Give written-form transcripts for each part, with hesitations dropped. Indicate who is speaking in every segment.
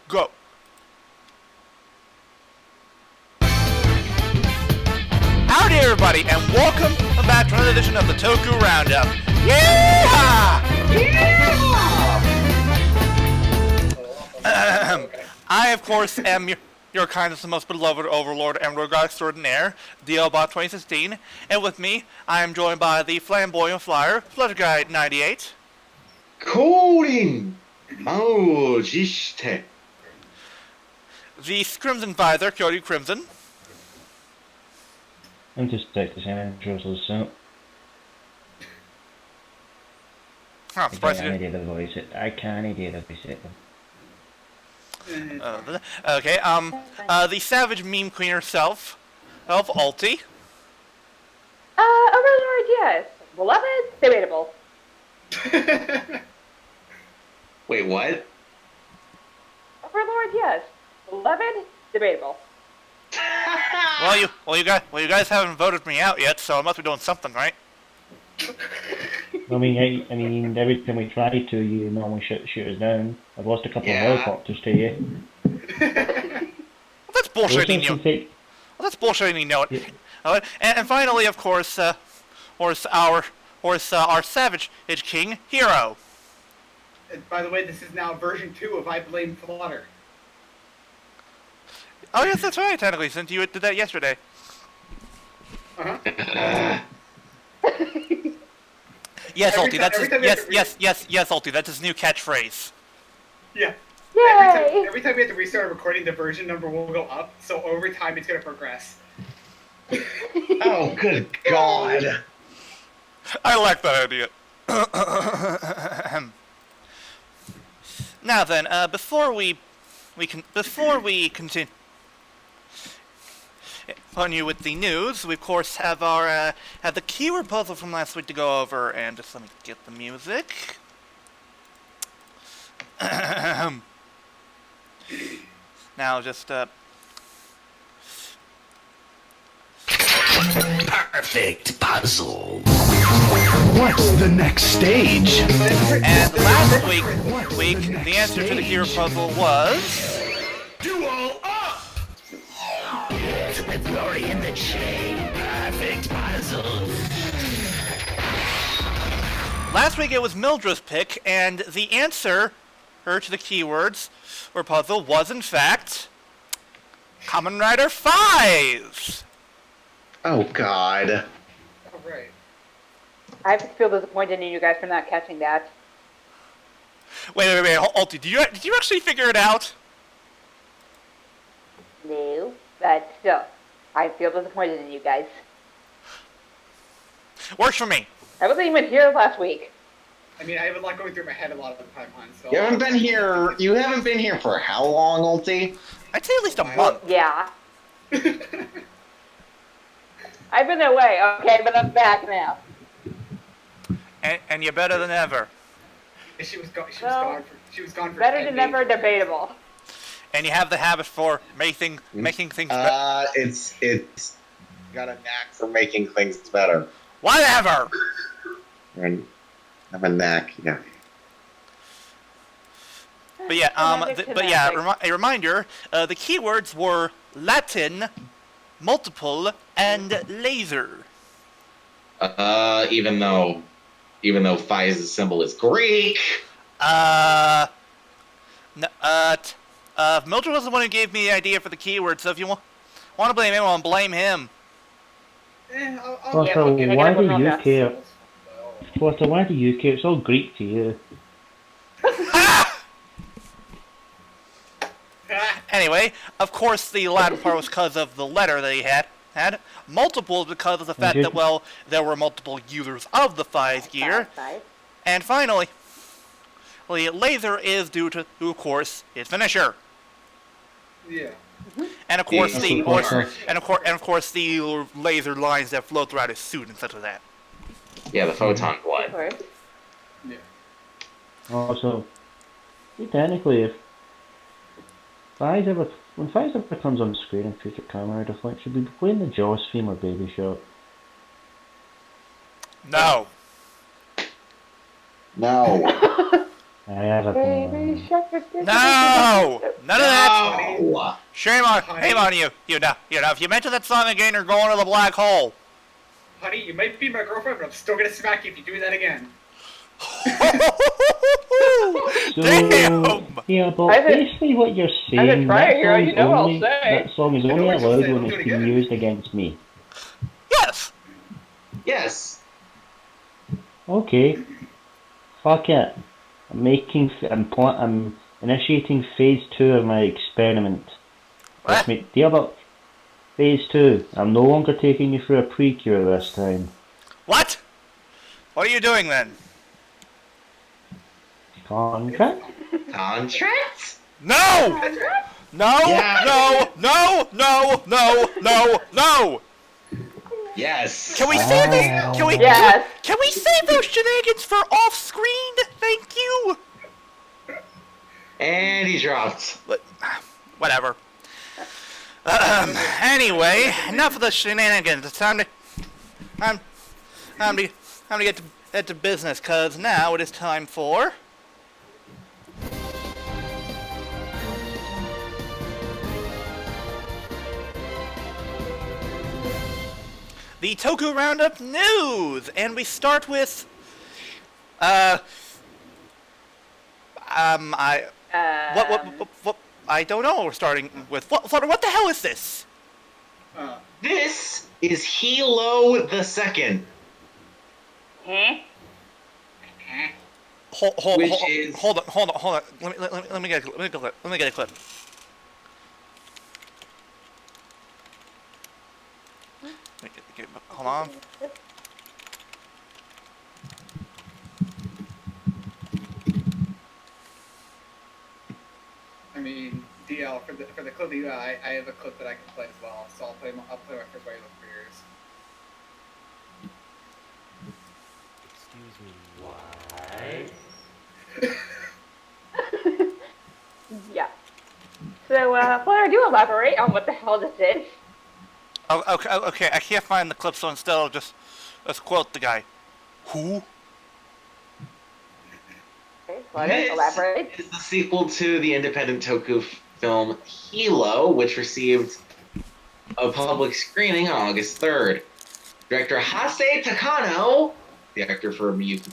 Speaker 1: Go. Howdy everybody, and welcome back to another edition of the Toku Roundup. Yeehaw! I, of course, am your kindest and most beloved overlord and rogue extraordinaire, DLBot 2016, and with me, I am joined by the flamboyant flyer, Flutter Guy 98.
Speaker 2: 降臨満を持して
Speaker 1: The Crimson Visor, Kyoto Crimson.
Speaker 3: I'm just sick to say I'm Drizzle's suit.
Speaker 1: I'm surprised you
Speaker 3: I
Speaker 1: didn't.
Speaker 3: can't do the voice. I can't do the voice.
Speaker 1: Okay, the savage meme queen herself, of Ulti.
Speaker 4: Overlord, yes. Beloved, debatable.
Speaker 2: Wait, what?
Speaker 4: Overlord, yes. Beloved, debatable.
Speaker 1: Well, you guys haven't voted me out yet, so I must be doing something right.
Speaker 3: I mean, every time we try to, you normally shoot us down. I've lost a couple of helicopters to you.
Speaker 1: Well, that's bullshit. Well, that's bullshit. You know it.
Speaker 3: Yeah.
Speaker 1: And finally, of course, our savage king, Hiiro.
Speaker 5: And by the way, this is now version 2 of I Blame Flutter.
Speaker 1: Oh yes, that's right. Technically, since you did that yesterday. Yes, Ulti. Yes, Ulti. That's his new catchphrase.
Speaker 5: Yeah.
Speaker 4: Yay!
Speaker 5: Every time we have to restart a recording, the version number will go up, so over time it's going to progress.
Speaker 2: Oh, good God.
Speaker 1: I like that idea. Now then, before we continue on you with the news, we of course have our have the keyword puzzle from last week to go over, and just let me get the music. Now just
Speaker 6: Perfect puzzle. What's the next stage?
Speaker 1: and last week the answer to the keyword puzzle was
Speaker 6: Duel up! The glory in the chain. Perfect puzzle.
Speaker 1: last week it was Mildra's pick, and the answer to the keywords or puzzle was in fact Kamen Rider 5.
Speaker 2: Oh, God.
Speaker 5: Alright.
Speaker 4: I feel disappointed in you guys for not catching that.
Speaker 1: Wait, Ulti, did you actually figure it out?
Speaker 4: No, but still, I feel disappointed in you guys.
Speaker 1: Works for me.
Speaker 4: I wasn't even here last week.
Speaker 5: I mean, I have a lot going through my head a lot of the time, so...
Speaker 2: You haven't been here for how long, Ulti?
Speaker 1: I'd say at least a month.
Speaker 4: Yeah. I've been away, okay, but I'm back now.
Speaker 1: And you're better than ever.
Speaker 5: She was gone for
Speaker 4: Better
Speaker 5: 10
Speaker 4: than
Speaker 5: days.
Speaker 4: ever, debatable.
Speaker 1: And you have the habit for making things better.
Speaker 2: It's got a knack for making things better.
Speaker 1: Whatever!
Speaker 2: And I have a knack, yeah.
Speaker 1: But yeah, a reminder, the keywords were Latin, multiple, and laser.
Speaker 2: Even though Phi's symbol is Greek.
Speaker 1: Mildra was the one who gave me the idea for the keyword, so if you want to blame anyone, blame him.
Speaker 3: Flutter,
Speaker 4: Yeah, we'll get
Speaker 3: why
Speaker 4: it, we'll
Speaker 3: do
Speaker 4: know
Speaker 3: you
Speaker 4: that.
Speaker 3: care? Flutter, why do you care? It's all Greek to you.
Speaker 1: Anyway, of course the Latin part was because of the letter that he had. Multiple because of the fact that, well, there were multiple users of the Phi's gear. And finally, the laser is due to, of course, his finisher.
Speaker 5: Yeah.
Speaker 1: And of course the
Speaker 3: Of
Speaker 1: course the laser lines that flow throughout his suit and such as that.
Speaker 2: Yeah, the photon blood.
Speaker 5: Yeah.
Speaker 3: Also, technically, if when Phi's ever comes on screen in future Kamen Rider Flight, should we be playing the Jaws theme or Baby Shark?
Speaker 1: No.
Speaker 2: No.
Speaker 3: I have a
Speaker 4: Baby
Speaker 3: thing.
Speaker 4: shark.
Speaker 1: No! None of that!
Speaker 2: No.
Speaker 1: Shame on you. You know, if you mention that song again, you're going to the black hole.
Speaker 5: Honey, you might be my girlfriend, but I'm still gonna smack you if you do that again.
Speaker 1: Damn!
Speaker 3: Yeah, but
Speaker 4: As a-
Speaker 3: basically what you're saying,
Speaker 4: as a trier hero, you know what I'll
Speaker 3: only,
Speaker 4: say.
Speaker 3: that song is
Speaker 5: I know
Speaker 3: only
Speaker 5: what you'll
Speaker 3: allowed
Speaker 5: say,
Speaker 3: when
Speaker 5: don't
Speaker 3: it's
Speaker 5: do it
Speaker 3: being
Speaker 5: again.
Speaker 3: used against me.
Speaker 1: Yes!
Speaker 2: Yes.
Speaker 3: Okay. Fuck it. I'm initiating phase 2 of my experiment.
Speaker 1: What? What? What are you doing then?
Speaker 3: Contract?
Speaker 2: Contract?
Speaker 1: No! No!
Speaker 2: Yeah.
Speaker 1: No!
Speaker 2: Yes.
Speaker 1: Can we save this?
Speaker 4: Yes.
Speaker 1: Can we save those shenanigans for off-screen? Thank you.
Speaker 2: And he dropped.
Speaker 1: But, whatever. Anyway, enough of the shenanigans. It's time to get to business, cause now it is time for the Toku Roundup news, and we start with what I don't know. We're starting with Flutter. What the hell is this?
Speaker 2: This is Hiiro the Second.
Speaker 4: Huh?
Speaker 1: Hold on. Let me get a clip. Hold on.
Speaker 5: I mean, DL for the clip that you got, I have a clip that I can play as well, so I'll play my first way look for yours.
Speaker 4: Yeah. So, Flutter, do elaborate on what the hell this is.
Speaker 1: Oh, okay. I can't find the clip, so instead I'll just let's quote the guy. Who?
Speaker 4: Okay, Flutter, elaborate.
Speaker 2: This is the sequel to the independent Toku film Hiiro, which received a public screening on August 3rd. Director Hasei Takano, the actor for Miyuki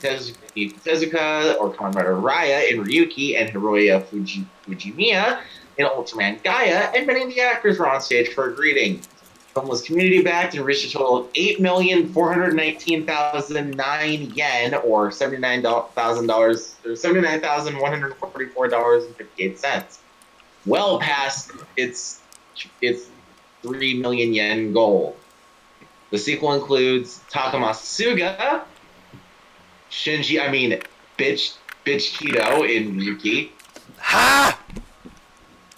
Speaker 2: Tezuka or Kamen Rider Raya in Ryuki and Hiroya Fujimiya in Ultraman Gaia, and many of the actors were on stage for a greeting. The film was community-backed and reached a total of 8,419,009 yen, or $79,000, or $79,144.58. Well past its 3 million yen goal. The sequel includes Takamasa Suga, Bitch Kido in Ryuki,
Speaker 1: Ha!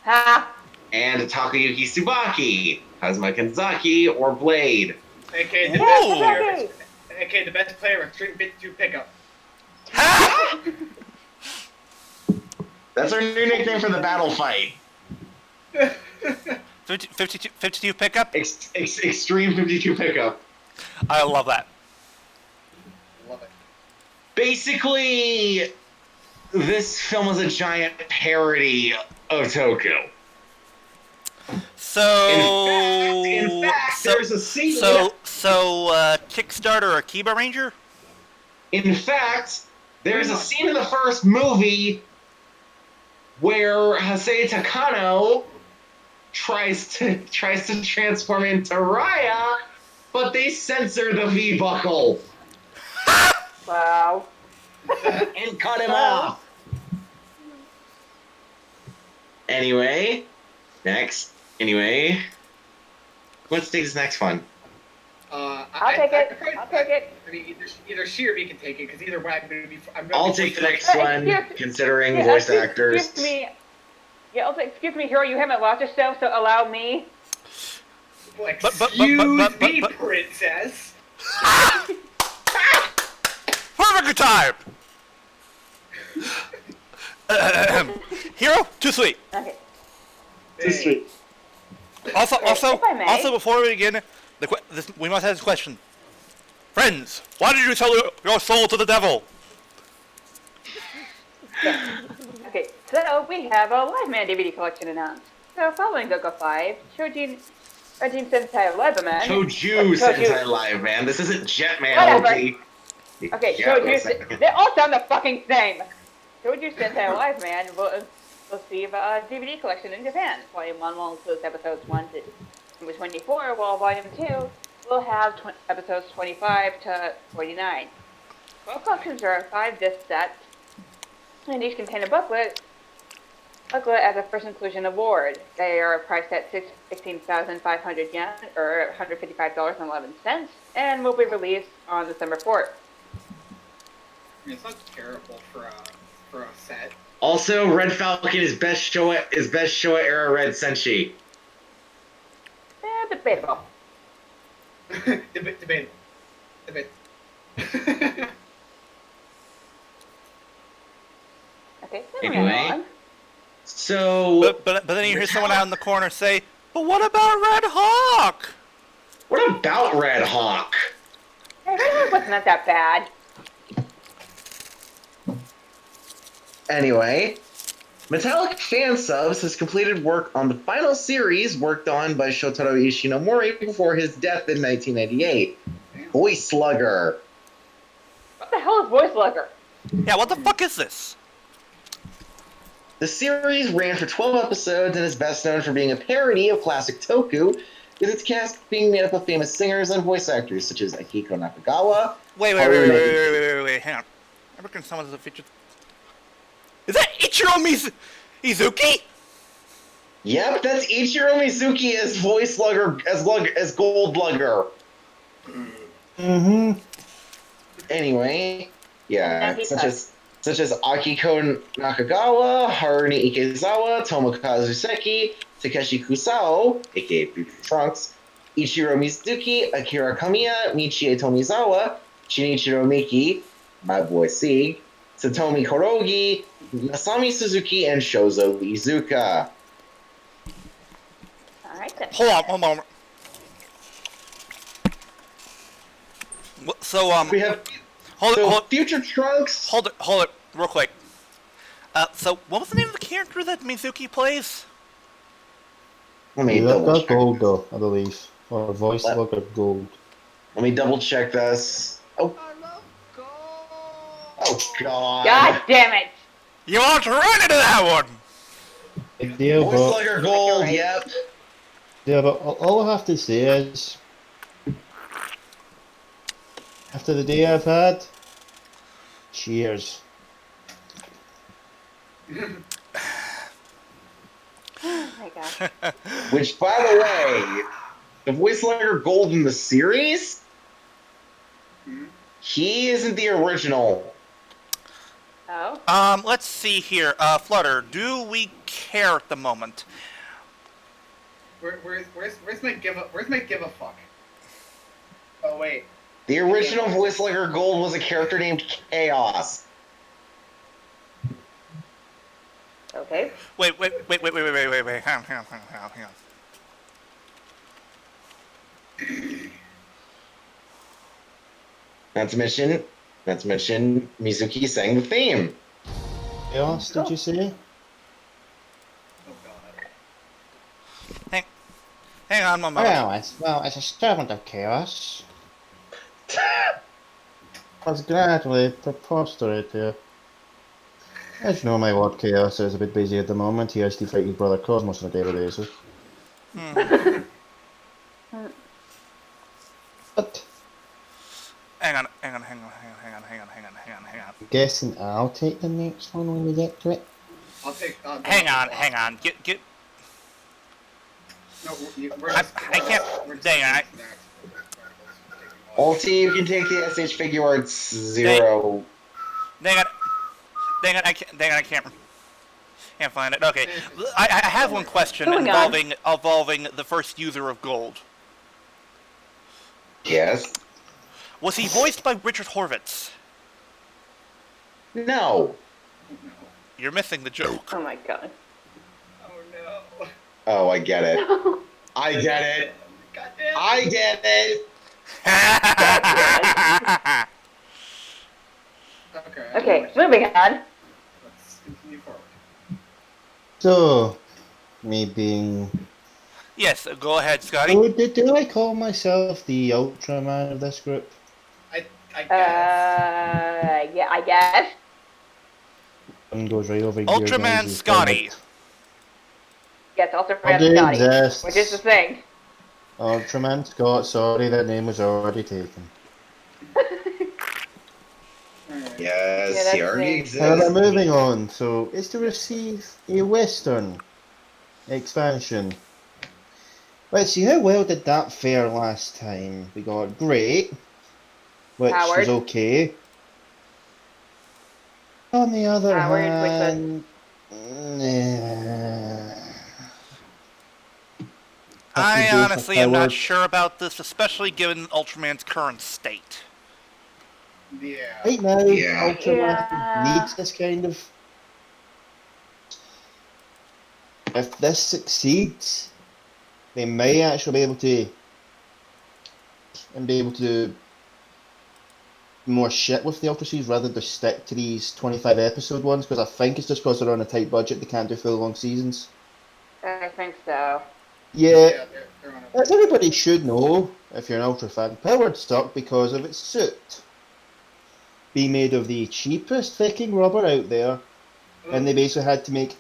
Speaker 4: Ha!
Speaker 2: and Takayuki Tsubaki, Kazuma Kanzaki, or Blade.
Speaker 5: AKA
Speaker 1: Whoa!
Speaker 5: the best player of Street 52 pickup.
Speaker 1: Ha!
Speaker 2: That's our new nickname for the battle fight.
Speaker 1: 52 pickup.
Speaker 2: Extreme 52 pickup.
Speaker 1: I love that.
Speaker 5: Love it.
Speaker 2: Basically, this film is a giant parody of Toku.
Speaker 1: So,
Speaker 2: In fact, there's a scene.
Speaker 1: Kickstarter or Kiba Ranger?
Speaker 2: In fact, there's a scene in the first movie where Hasei Takano tries to transform into Raya, but they censor the V buckle
Speaker 4: Wow.
Speaker 2: and cut him off. Anyway, let's take this next one.
Speaker 4: I'll take it.
Speaker 5: I mean, either she or me can take it, because either way,
Speaker 2: I'll take the next one, considering voice actors.
Speaker 4: Excuse me. Yeah, also, excuse me, Hiro, you haven't watched the show, so allow me.
Speaker 5: Excuse me, princess.
Speaker 1: Perfect time. Hero, too sweet.
Speaker 4: Okay.
Speaker 2: Too sweet.
Speaker 1: Also,
Speaker 4: If I may.
Speaker 1: before we begin, we must ask this question. Friends, why did you sell your soul to the devil?
Speaker 4: Okay, so we have a Live Man DVD collection announced. So following Goku 5, Shojin Sentai Liveman.
Speaker 2: Toju Sentai Live, man. This isn't Jetman,
Speaker 4: Whatever.
Speaker 2: Ulti.
Speaker 4: Okay,
Speaker 2: Yeah,
Speaker 4: Shojin. They all sound the fucking same. Shojin Sentai Liveman will receive a DVD collection in Japan. Volume 1 will include episodes 1 to 24, while Volume 2 will have episodes 25 to 49. Both collections are a 5-disc set, and each contain a booklet as a first inclusion award. They are priced at 16,500 yen, or $155.11, and will be released on December 4th.
Speaker 5: I mean, it's not terrible for a set.
Speaker 2: Also, Red Falcon is best Showa era Red Senshi.
Speaker 4: Debatable.
Speaker 5: Debate.
Speaker 4: Okay,
Speaker 2: Anyway.
Speaker 4: on.
Speaker 2: So,
Speaker 1: But then you hear someone out in the corner say, "But what about Red Hawk?"
Speaker 2: what about Red Hawk?
Speaker 4: Hey, Red wasn't that bad.
Speaker 2: Anyway, Metallic Fan Subs has completed work on the final series worked on by Shotaro Ishinomori before his death in 1998. Voice Slugger.
Speaker 4: What the hell is Voice Slugger?
Speaker 1: Yeah, what the fuck is this?
Speaker 2: The series ran for 12 episodes and is best known for being a parody of classic Toku, with its cast being made up of famous singers and voice actors such as Akiko Nakagawa.
Speaker 1: Wait, hang on. I'm looking at someone as a feature. Is that Ichiro Mizuki?
Speaker 2: Yep, that's Ichiro Mizuki as Voice Slugger, as Gold Lugger.
Speaker 3: Mm-hmm.
Speaker 2: Anyway, yeah,
Speaker 4: And
Speaker 2: such as Akiko Nakagawa, Haruni Ikezawa, Tomokazu Seki, Takeshi Kusao, aka Trunks, Ichiro Mizuki, Akira Kamiya, Michie Tomizawa, Shinichiro Miki, my boy Sieg, Satomi Korogi, Masami Suzuki, and Shozo Iizuka.
Speaker 4: Alright then.
Speaker 1: Hold on, one moment. So,
Speaker 2: We have
Speaker 1: hold
Speaker 2: Future Trunks.
Speaker 1: it, real quick. So, what was the name of the character that Mizuki plays?
Speaker 2: Let me
Speaker 3: Yeah,
Speaker 2: double
Speaker 3: that's
Speaker 2: check.
Speaker 3: gold though, I believe. Or Voice
Speaker 2: What?
Speaker 3: Slugger gold.
Speaker 2: Let me double check this. Oh God.
Speaker 4: God damn it!
Speaker 1: You want to run into that one?
Speaker 3: Big deal,
Speaker 2: Voice
Speaker 3: but
Speaker 2: Slugger Gold.
Speaker 4: Right.
Speaker 2: Yep.
Speaker 3: yeah, but all I have to say is, after the day I've had, cheers.
Speaker 4: Oh my gosh.
Speaker 2: Which, by the way, the Voice Slugger Gold in the series, he isn't the original.
Speaker 4: Oh?
Speaker 1: Let's see here. Flutter, do we care at the moment?
Speaker 5: Where's my give a fuck? Oh wait.
Speaker 2: The original Voice Slugger Gold was a character named Chaos.
Speaker 4: Okay.
Speaker 1: Wait. Hang on.
Speaker 2: Not to mention Mizuki sang the theme.
Speaker 3: Chaos, did you say?
Speaker 5: Oh god.
Speaker 1: Hang on one moment.
Speaker 3: Well, as a servant of chaos, was gradually preposterous here. As you know, my Lord Chaos is a bit busy at the moment. He has to fight his brother Cosmos on a daily basis. But
Speaker 1: Hang on.
Speaker 3: I'm guessing I'll take the next one when we get to it.
Speaker 1: Hang on. Get.
Speaker 5: No,
Speaker 1: I can't. Dang it.
Speaker 2: Ulti, you can take the SH Figure Arts 0.
Speaker 1: Dang it. I can't find it. Okay. I have one question
Speaker 4: Moving on.
Speaker 1: involving the first user of gold.
Speaker 2: Yes.
Speaker 1: Was he voiced by Richard Horvitz?
Speaker 2: No.
Speaker 1: You're missing the joke.
Speaker 4: Oh my god.
Speaker 5: Oh no.
Speaker 2: Oh, I get it. I get it.
Speaker 5: Goddamn.
Speaker 2: I get it.
Speaker 5: Okay.
Speaker 4: Okay, moving on.
Speaker 3: So, me being...
Speaker 1: Yes, go ahead, Scotty.
Speaker 3: Oh, do I call myself the Ultraman of this group?
Speaker 5: I guess.
Speaker 4: Yeah, I guess.
Speaker 3: One goes right over here.
Speaker 1: Ultraman Scotty.
Speaker 4: Yes, also
Speaker 3: What
Speaker 4: Scotty,
Speaker 3: exists?
Speaker 4: which is the thing.
Speaker 3: Ultraman Scott, sorry, that name was already taken.
Speaker 2: Yes,
Speaker 4: Yeah,
Speaker 2: he
Speaker 4: that's
Speaker 2: already
Speaker 4: me.
Speaker 2: exists.
Speaker 3: However, moving on, so it's to receive a Western expansion. Let's see, how well did that fare last time? We got Great, which
Speaker 4: Howard.
Speaker 3: was okay. On the other
Speaker 4: Howard, which was-
Speaker 3: hand,
Speaker 1: I
Speaker 3: go for
Speaker 1: honestly am not
Speaker 3: Howard.
Speaker 1: sure about this, especially given Ultraman's current state.
Speaker 5: Yeah.
Speaker 3: Right now,
Speaker 2: Yeah.
Speaker 3: Ultraman
Speaker 4: Yeah.
Speaker 3: needs this kind of. If this succeeds, they may actually be able to do more shit with the Ultra Series rather than just stick to these 25 episode ones, because I think it's just because they're on a tight budget they can't do full long seasons.
Speaker 4: I think so.
Speaker 3: Yeah,
Speaker 5: They're on a...
Speaker 3: as everybody should know, if you're an Ultra fan, Powered stuck because of its suit. Being made of the cheapest fucking rubber out there, and they basically had to make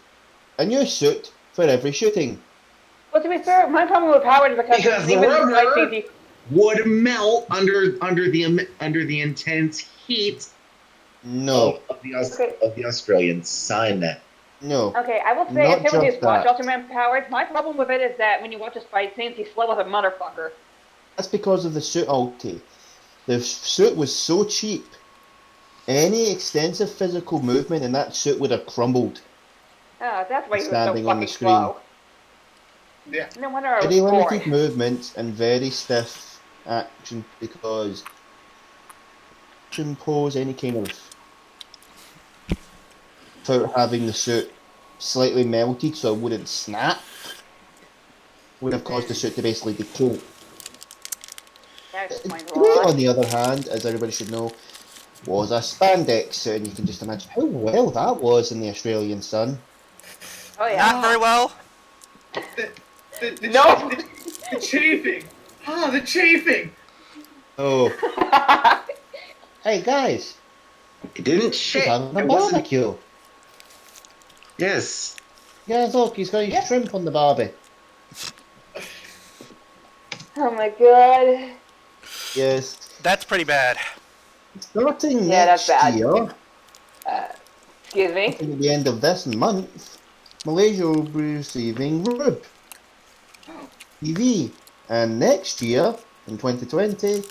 Speaker 3: a new suit for every shooting.
Speaker 4: Well, to be fair, my problem with Howard is because
Speaker 2: Because
Speaker 4: even
Speaker 2: rubber-
Speaker 4: like CC
Speaker 2: Would melt under the intense heat
Speaker 3: No,
Speaker 2: of the Australian sun.
Speaker 3: no.
Speaker 4: Okay, I will say,
Speaker 3: Not
Speaker 4: if somebody
Speaker 3: just
Speaker 4: watched
Speaker 3: that.
Speaker 4: Ultraman Powers, my problem with it is that when you watch his fight scenes, he's slow as a motherfucker.
Speaker 3: That's because of the suit Ulti. The suit was so cheap. Any extensive physical movement in that suit would have crumbled.
Speaker 4: Oh, that's why he was so
Speaker 3: Standing on the
Speaker 4: fucking
Speaker 3: screen.
Speaker 4: slow.
Speaker 5: Yeah.
Speaker 4: No wonder I was
Speaker 3: Very limited
Speaker 4: bored.
Speaker 3: movements and very stiff action because to impose any kind of without having the suit slightly melted so it wouldn't snap would have caused the suit to basically decay.
Speaker 4: That explains a
Speaker 3: Great,
Speaker 4: lot.
Speaker 3: on the other hand, as everybody should know, was a spandex suit, and you can just imagine how well that was in the Australian sun.
Speaker 4: Oh yeah.
Speaker 1: Not very well.
Speaker 5: The
Speaker 4: No.
Speaker 5: the chafing. Ah, the chafing.
Speaker 3: Oh, hey guys,
Speaker 2: It didn't
Speaker 3: he's
Speaker 2: shake.
Speaker 3: having a
Speaker 2: It wasn't.
Speaker 3: barbecue.
Speaker 2: Yes.
Speaker 3: Guys, look, he's got his shrimp on the barbie.
Speaker 4: Oh my god.
Speaker 3: Yes.
Speaker 1: That's pretty bad.
Speaker 3: Starting
Speaker 4: Yeah, that's
Speaker 3: next
Speaker 4: bad.
Speaker 3: year,
Speaker 4: Excuse me.
Speaker 3: at the end of this month, Malaysia will be receiving RUB TV, and next year, in 2020,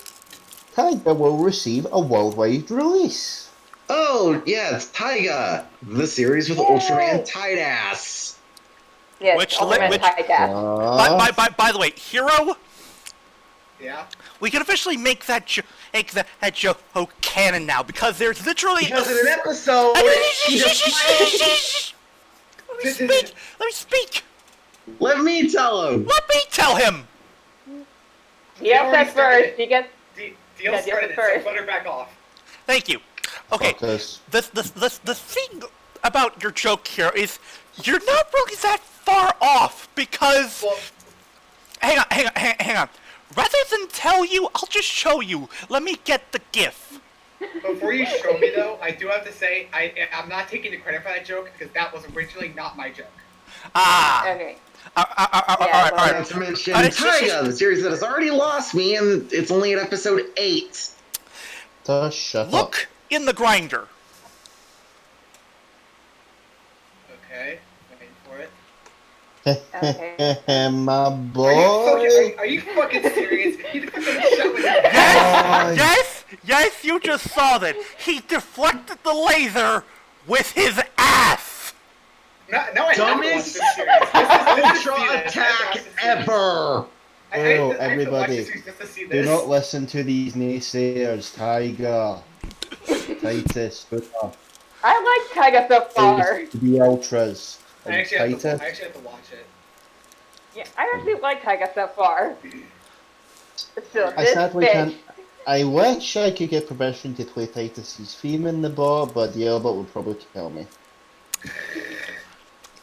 Speaker 3: Tiger will receive a worldwide release.
Speaker 2: Oh, yeah, it's Taiga, the series with
Speaker 4: Yay.
Speaker 2: Ultraman tight ass.
Speaker 4: Yes,
Speaker 1: Which-
Speaker 4: Ultraman
Speaker 1: which-
Speaker 4: tight ass.
Speaker 1: By the way, Hiiro,
Speaker 5: Yeah.
Speaker 1: we can officially make that joke canon now because there's literally
Speaker 2: Because in an episode, he just
Speaker 1: Let me speak. Let me speak.
Speaker 2: let me tell him.
Speaker 1: Let me tell him.
Speaker 4: He
Speaker 5: already
Speaker 4: said
Speaker 5: started.
Speaker 4: first. He gets.
Speaker 5: Deal
Speaker 4: Yeah, deal
Speaker 5: started it,
Speaker 4: first.
Speaker 5: so Flutter back off.
Speaker 1: Thank you. Okay.
Speaker 3: Because
Speaker 1: The thing about your joke here is you're not really that far off because
Speaker 5: Well,
Speaker 1: hang on. Rather than tell you, I'll just show you. Let me get the GIF.
Speaker 5: before you show me though, I do have to say I'm not taking the credit for that joke because that was originally not my joke.
Speaker 1: Ah.
Speaker 4: Okay.
Speaker 1: All
Speaker 4: Yeah,
Speaker 1: right.
Speaker 2: Not to mention
Speaker 1: Uh,
Speaker 2: Taiga, the series that has already lost me, and it's only at episode 8.
Speaker 3: shut up.
Speaker 1: Look in the grinder.
Speaker 5: Okay, waiting for it.
Speaker 3: My
Speaker 5: Are
Speaker 3: boy.
Speaker 5: you fucking serious? You fucking shut with your
Speaker 1: Yes, you just saw that. He deflected the laser with his ass.
Speaker 5: Now I have to watch
Speaker 2: Dumbest
Speaker 5: this series.
Speaker 2: Ultra attack ever!
Speaker 3: Oh, everybody,
Speaker 5: Do
Speaker 3: do not listen to these naysayers. Tiger, Titus,
Speaker 4: I like Taiga so far.
Speaker 3: the Ultras.
Speaker 5: I
Speaker 3: And
Speaker 5: actually have
Speaker 3: Titus.
Speaker 5: to watch it.
Speaker 4: Yeah, I actually like Taiga so far. But still,
Speaker 3: I
Speaker 4: this
Speaker 3: sadly
Speaker 4: bitch.
Speaker 3: can't. I wish I could get permission to play Titus's theme in the bot, but DLBot would probably kill me.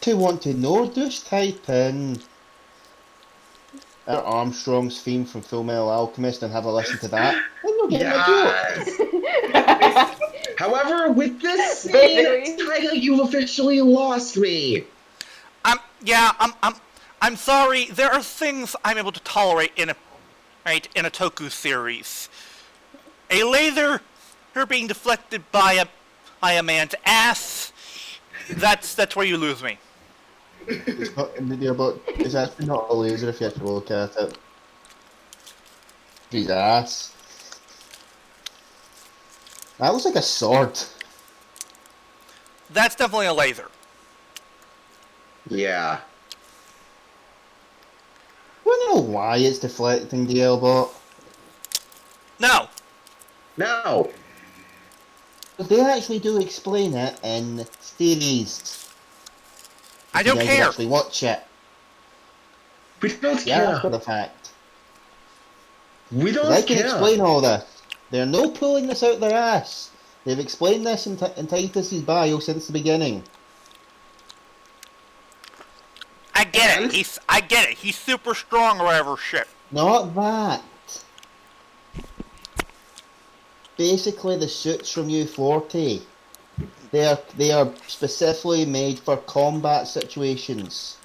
Speaker 3: you want to know, just type in Armstrong's theme from Full Metal Alchemist and have a listen to that, and you'll get my joke.
Speaker 2: Yes. However, with this scene,
Speaker 4: Basically.
Speaker 2: Tyga, you've officially lost me.
Speaker 1: I'm sorry. There are things I'm able to tolerate in a Toku series. A laser, her being deflected by a man's ass. That's where you lose me.
Speaker 3: It's not in the deal, but it's actually not a laser if you actually look at it. His ass. That looks like a sword.
Speaker 1: That's definitely a laser.
Speaker 2: Yeah.
Speaker 3: I don't know why it's deflecting the DLBot.
Speaker 1: No.
Speaker 2: No.
Speaker 3: But they actually do explain it in series.
Speaker 1: I don't
Speaker 3: You guys
Speaker 1: care.
Speaker 3: actually watch it.
Speaker 2: We don't
Speaker 3: Yeah,
Speaker 2: care.
Speaker 3: for the fact.
Speaker 2: We don't
Speaker 3: I can
Speaker 2: care.
Speaker 3: explain all this. They're no pulling this out their ass. They've explained this in Titus's bio since the beginning.
Speaker 1: I get
Speaker 2: And?
Speaker 1: it. I get it. He's super strong or whatever shit.
Speaker 3: Not that. Basically, the suits from U40, they are specifically made for combat situations.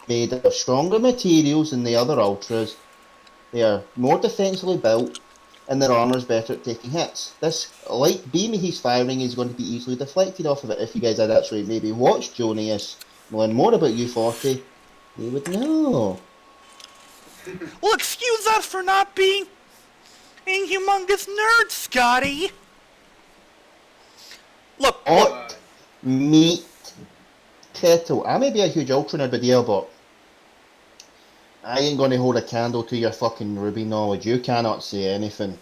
Speaker 3: Made of stronger materials than the other Ultras. They are more defensively built, and their armor's better at taking hits. This light beam he's firing is going to be easily deflected off of it. If you guys had actually maybe watched Jonius and learn more about U40, you would know.
Speaker 1: Well, excuse us for not being humongous nerds, Scotty. Look,
Speaker 3: Hot meat kettle. I may be a huge Ultra nerd with DLBot. I ain't gonna hold a candle to your fucking Ruby knowledge. You cannot say anything.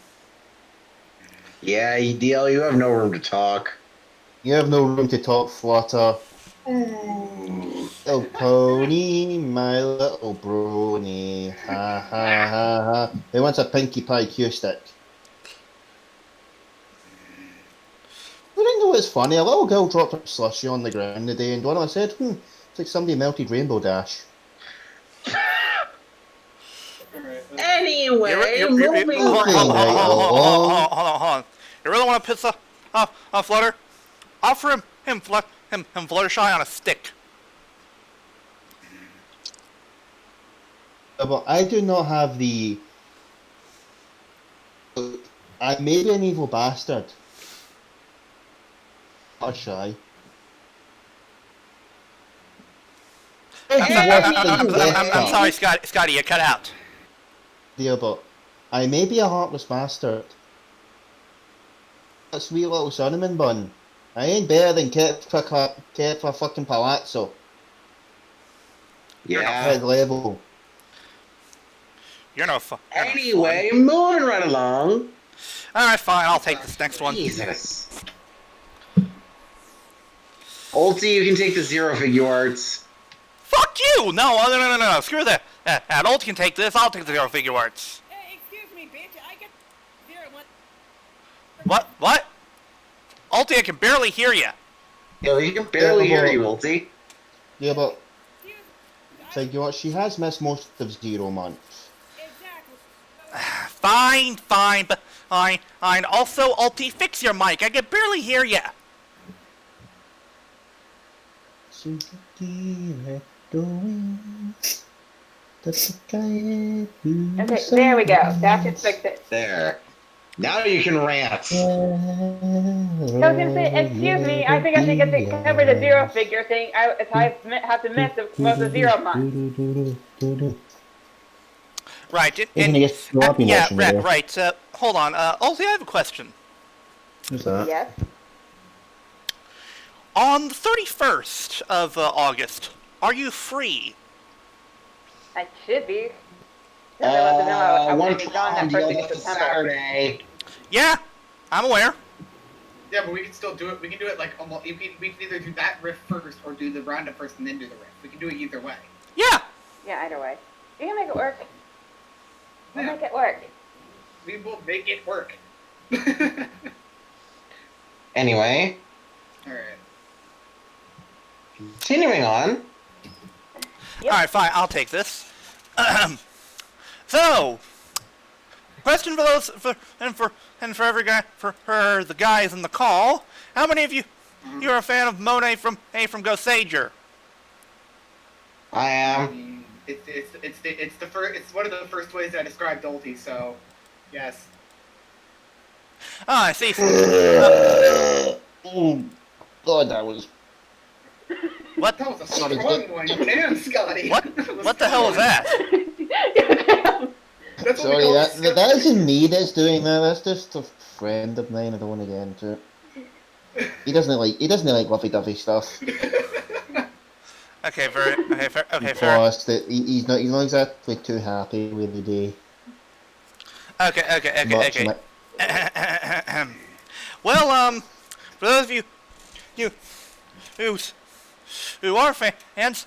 Speaker 2: Yeah, EDL, you have no room to talk.
Speaker 3: You have no room to talk, Flutter. Little pony, my little brony. Ha ha ha ha. Who wants a Pinkie Pie cue stick? You think what's funny? A little girl dropped her slushie on the ground today, and Donna said, it's like somebody melted Rainbow Dash.
Speaker 2: Anyway,
Speaker 1: moving
Speaker 2: moving
Speaker 1: hold on. You really want to piss off Flutter? Offer him Fluttershy on a stick.
Speaker 3: But I do not have the... I may be an evil bastard. Not shy.
Speaker 1: I'm sorry, Scotty, you cut out.
Speaker 3: Dear, but I may be a heartless bastard. A sweet little cinnamon bun. I ain't better than Kit for fucking Palazzo.
Speaker 2: Yeah.
Speaker 3: Head level.
Speaker 1: You're no fun.
Speaker 2: Anyway, moving right along.
Speaker 1: Alright, fine, I'll take this next one.
Speaker 2: Jesus. Ulti, you can take the zero figure arts.
Speaker 1: Fuck you! No, screw that. Ulti can take this, I'll take the zero figure arts.
Speaker 7: Excuse me, bitch. I get 0-1.
Speaker 1: What? Ulti, I can barely hear you.
Speaker 2: Yeah, we can barely hear you, Ulti.
Speaker 3: Yeah, but
Speaker 7: Excuse me.
Speaker 3: tell you what, she has missed most of 0 months.
Speaker 7: Exactly.
Speaker 1: Fine, but fine. Also, Ulti, fix your mic. I can barely hear you.
Speaker 4: Okay, there we go. That should fix it.
Speaker 2: There. Now you can rant.
Speaker 4: I was gonna say, excuse me, I think I should get the cover the zero figure thing. I have to miss most of 0 months.
Speaker 1: Right, right. Hold on. Ulti, I have a question.
Speaker 3: Who's that?
Speaker 4: Yes.
Speaker 1: On the 31st of August, are you free?
Speaker 4: I should be. I'm
Speaker 2: One
Speaker 4: gonna be gone that
Speaker 2: pound
Speaker 4: first
Speaker 2: deal
Speaker 4: week of
Speaker 2: this
Speaker 4: September.
Speaker 2: Saturday.
Speaker 1: Yeah, I'm aware.
Speaker 5: Yeah, but we can still do it. We can do it like almost. We can either do that riff first or do the roundup first and then do the riff. We can do it either way.
Speaker 1: Yeah.
Speaker 4: Yeah, either way. You can make it work. We'll
Speaker 5: Yeah.
Speaker 4: make it work.
Speaker 5: We will make it work.
Speaker 2: Anyway,
Speaker 5: Alright.
Speaker 2: Continuing on.
Speaker 4: Yep.
Speaker 1: Alright, fine, I'll take this. So, question for those, for every guy, for the guys in the call, how many of you, you're a fan of Monet from GoSager?
Speaker 2: I
Speaker 5: I
Speaker 2: am.
Speaker 5: mean, it's one of the first ways I described Ulti, so yes.
Speaker 1: Ah, I see.
Speaker 3: Oh, God, that was...
Speaker 1: What?
Speaker 5: That was a
Speaker 3: Sorry,
Speaker 5: strong one. Damn, Scotty.
Speaker 1: What the hell was that?
Speaker 5: That's what
Speaker 3: Sorry,
Speaker 5: we call
Speaker 3: that isn't me that's doing that. That's just a friend of mine. I don't want to get into it. He doesn't like lovey-dovey stuff.
Speaker 1: Okay, fair.
Speaker 3: Plus, that he's not exactly too happy with the day.
Speaker 1: Okay. Well, for those of you who are fans,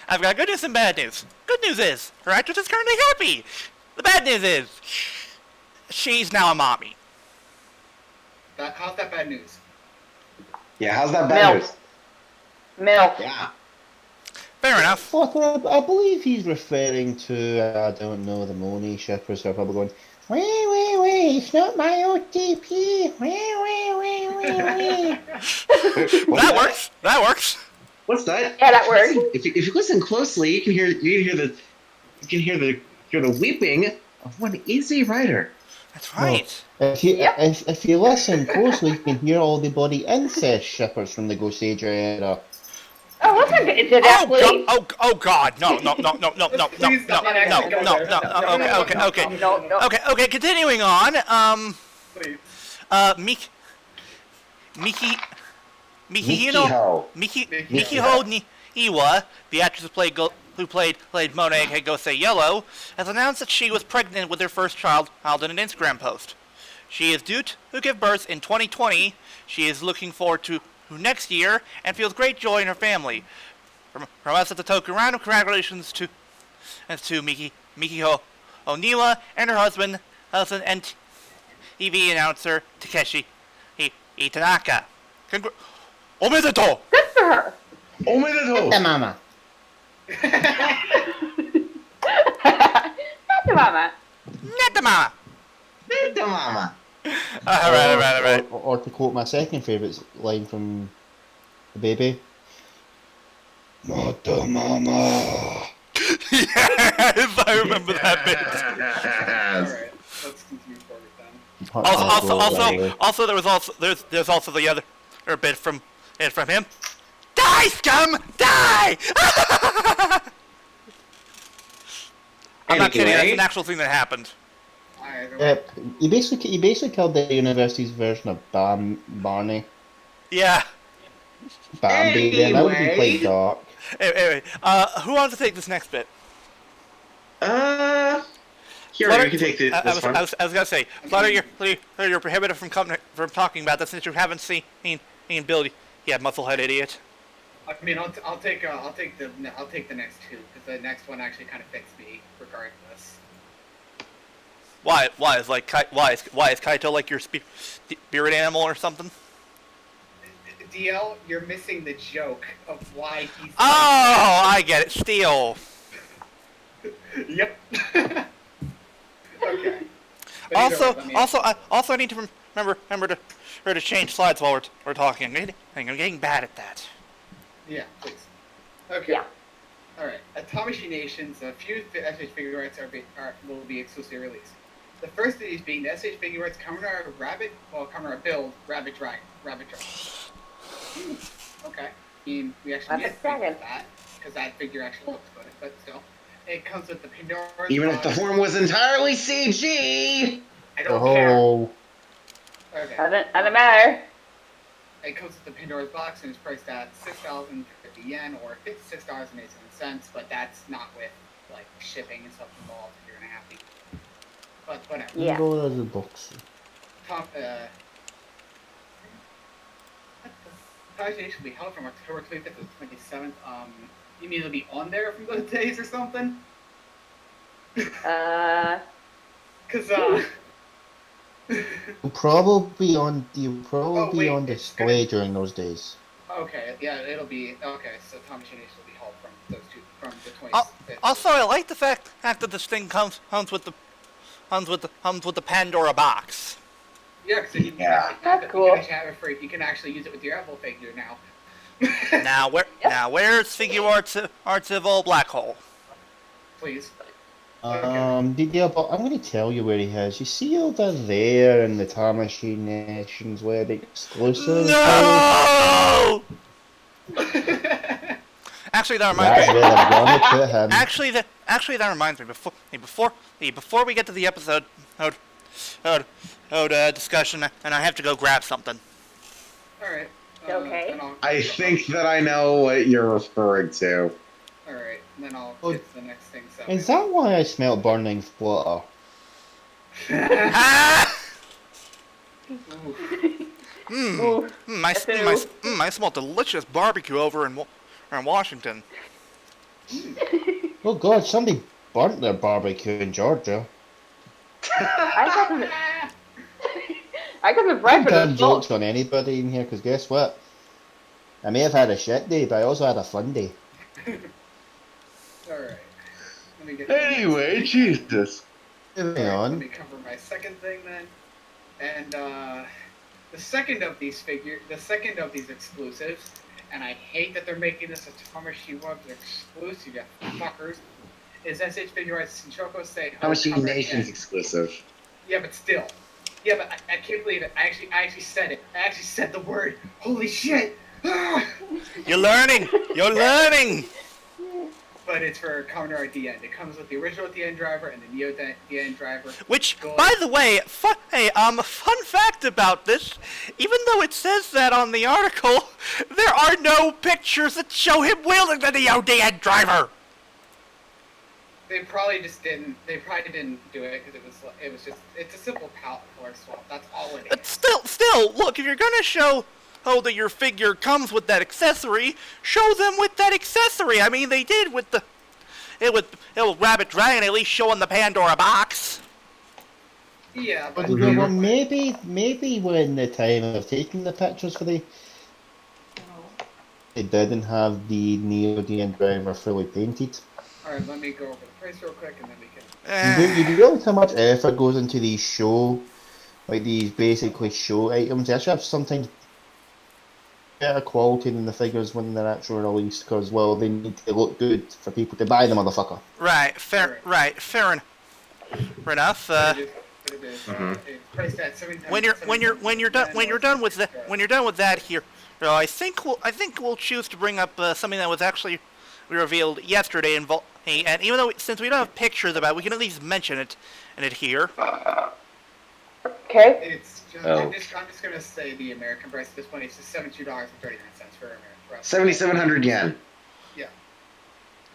Speaker 1: I've got good news and bad news. Good news is, her actress is currently happy. The bad news is, she's now a mommy.
Speaker 5: How's that bad news?
Speaker 2: Yeah, how's that bad news?
Speaker 4: Milk.
Speaker 2: Yeah.
Speaker 1: Fair enough.
Speaker 3: Flutter, I believe he's referring to, I don't know, the Monet shippers who are probably going, wait, it's not my OTP, wait.
Speaker 1: That works.
Speaker 2: What's that?
Speaker 4: Yeah, that works.
Speaker 2: Listen, if you listen closely, you can hear the weeping of one easy rider.
Speaker 1: That's right.
Speaker 3: If you listen closely, you can hear all the body incest shippers from the GoSager era.
Speaker 4: Oh, let's not get into that, please.
Speaker 1: Oh God, no.
Speaker 5: Please don't let us go there.
Speaker 4: No.
Speaker 1: Okay, continuing on,
Speaker 5: Please.
Speaker 1: Mikiho Niwa, the actress who played Monet in Go Say Yellow, has announced that she was pregnant with her first child in an Instagram post. She is due to give birth in 2020. She is looking forward to next year and feels great joy in her family. From us at the Toku Roundup, congratulations to Mikiho Oniwa and her husband and TV announcer Takeshi Itanaka. Omedetou!
Speaker 4: Good for her.
Speaker 3: The mama.
Speaker 4: Not the mama.
Speaker 1: Not the mama!
Speaker 2: The mama.
Speaker 1: Alright.
Speaker 3: Or to quote my second favourite line from the baby, not the mama.
Speaker 1: Yes, I remember that bit.
Speaker 5: Alright, let's continue forward then.
Speaker 1: Also, there's also the other bit from him. Die, scum! Die! I'm not kidding. That's an actual thing that happened.
Speaker 3: He basically killed the university's version of Barney.
Speaker 1: Yeah.
Speaker 3: Bambi. Then that would be quite dark.
Speaker 1: Anyway, who wants to take this next bit?
Speaker 2: Here,
Speaker 1: Flutter,
Speaker 2: you can take this one.
Speaker 1: I was gonna say, Flutter, you're prohibited from talking about this since you haven't seen Bill. Yeah, musclehead idiot.
Speaker 5: I mean, I'll take the next two because the next one actually kind of fits me regardless.
Speaker 1: Why is Kaito like your spirit animal or something?
Speaker 5: DL, you're missing the joke of why he's.
Speaker 1: Oh, I get it. Steel.
Speaker 5: Yep. Okay. But either way,
Speaker 1: Also, I need to remember to change slides while we're talking. I'm getting bad at that.
Speaker 5: Yeah, please. Okay.
Speaker 4: Yeah.
Speaker 5: All right. At Tamashi Nations, a few SH figure arts will be exclusively released. The first of these being the SH figure arts Kamura build Rabbit Dragon. Okay. I mean, we actually
Speaker 4: Rabbit
Speaker 5: missed
Speaker 4: Dragon.
Speaker 5: that because that figure actually looks good, but still, it comes with the Pandora's
Speaker 2: Even if the
Speaker 5: box.
Speaker 2: form was entirely CG.
Speaker 5: I don't care.
Speaker 3: Oh,
Speaker 5: Okay.
Speaker 4: Doesn't matter.
Speaker 5: It comes with the Pandora's box and is priced at 6,050 yen or $56.87, but that's not with like shipping and stuff involved. You're gonna have to. But whatever.
Speaker 4: Yeah.
Speaker 3: go to the box.
Speaker 5: Tamashi will be held from October 25th to the 27th. You mean it'll be on there from those days or something? Cause
Speaker 3: You'll probably be on
Speaker 5: wait,
Speaker 3: display during those days.
Speaker 5: Okay, yeah, it'll be okay. So Tommy Shination will be hauled from those two from the 25th.
Speaker 1: Also, I like the fact that this thing comes with the Pandora box.
Speaker 5: Yeah, because you
Speaker 2: Yeah.
Speaker 4: That's
Speaker 5: you
Speaker 4: cool.
Speaker 5: can actually have it for you can actually use it with your Apple figure now.
Speaker 1: Where's Figure Arts of Old Black Hole?
Speaker 5: Please.
Speaker 3: DLBot, I'm going to tell you where he is. You see over there in the Time Machine Nations where the exclusive.
Speaker 1: No! Actually, that reminds
Speaker 3: That's
Speaker 1: me.
Speaker 3: where they're going to put him.
Speaker 1: Actually, that reminds me. Before we get to the episode discussion, and I have to go grab something.
Speaker 5: All right.
Speaker 4: Okay.
Speaker 5: Then I'll,
Speaker 2: I think that I know what you're referring to.
Speaker 5: all right. Then I'll
Speaker 3: Oh,
Speaker 5: get to the next thing. So.
Speaker 3: Is that why I smell burning Flutter?
Speaker 1: Ah!
Speaker 5: Ooh.
Speaker 1: I smell delicious barbecue over in Washington.
Speaker 3: Oh god, somebody burnt their barbecue in Georgia.
Speaker 4: I got the
Speaker 3: I'm
Speaker 4: bread for
Speaker 3: done
Speaker 4: the
Speaker 3: jokes on anybody in here, because guess what? I may have had a shit day, but I also had a fun day.
Speaker 5: All right. Let me get.
Speaker 2: Anyway, Jesus.
Speaker 3: Moving
Speaker 5: Let
Speaker 3: on.
Speaker 5: me cover my second thing then, and the second of these exclusives, and I hate that they're making this a Tamashii Web exclusive, you fuckers, is SH Figure Arts Shinchoko Say.
Speaker 2: How much Nations exclusive?
Speaker 5: Yeah, but still. Yeah, but I can't believe it. I actually said it. I actually said the word. Holy shit!
Speaker 1: You're learning.
Speaker 5: But it's for Commodore DN. It comes with the original DN driver and the Neo DN driver.
Speaker 1: Which,
Speaker 5: Gold.
Speaker 1: by the way, fun fact about this, even though it says that on the article, there are no pictures that show him wielding the Neo DN driver.
Speaker 5: They probably didn't do it because it's a simple palette color swap. That's all it
Speaker 1: But
Speaker 5: is.
Speaker 1: still, look, if you're gonna show that your figure comes with that accessory, show them with that accessory. I mean, they did with Rabbit Dragon, at least showing the Pandora box.
Speaker 5: Yeah, but
Speaker 3: Well, maybe when the time of taking the pictures for they didn't have the Neo DN driver fully painted.
Speaker 5: alright, let me go over the price real quick and then we can.
Speaker 3: You realize how much effort goes into these these basically show items. They actually have sometimes better quality than the figures when they're actually released, because, well, they need to look good for people to buy the motherfucker.
Speaker 1: Right, fair enough.
Speaker 5: It's priced at
Speaker 1: When you're done with that here, I think we'll choose to bring up something that was actually revealed yesterday. And even though since we don't have pictures about it, we can at least mention it here.
Speaker 4: Okay.
Speaker 5: It's just,
Speaker 2: Oh.
Speaker 5: I'm just gonna say the American price at this point. It's just $72.39 for American price.
Speaker 2: 7,700 yen.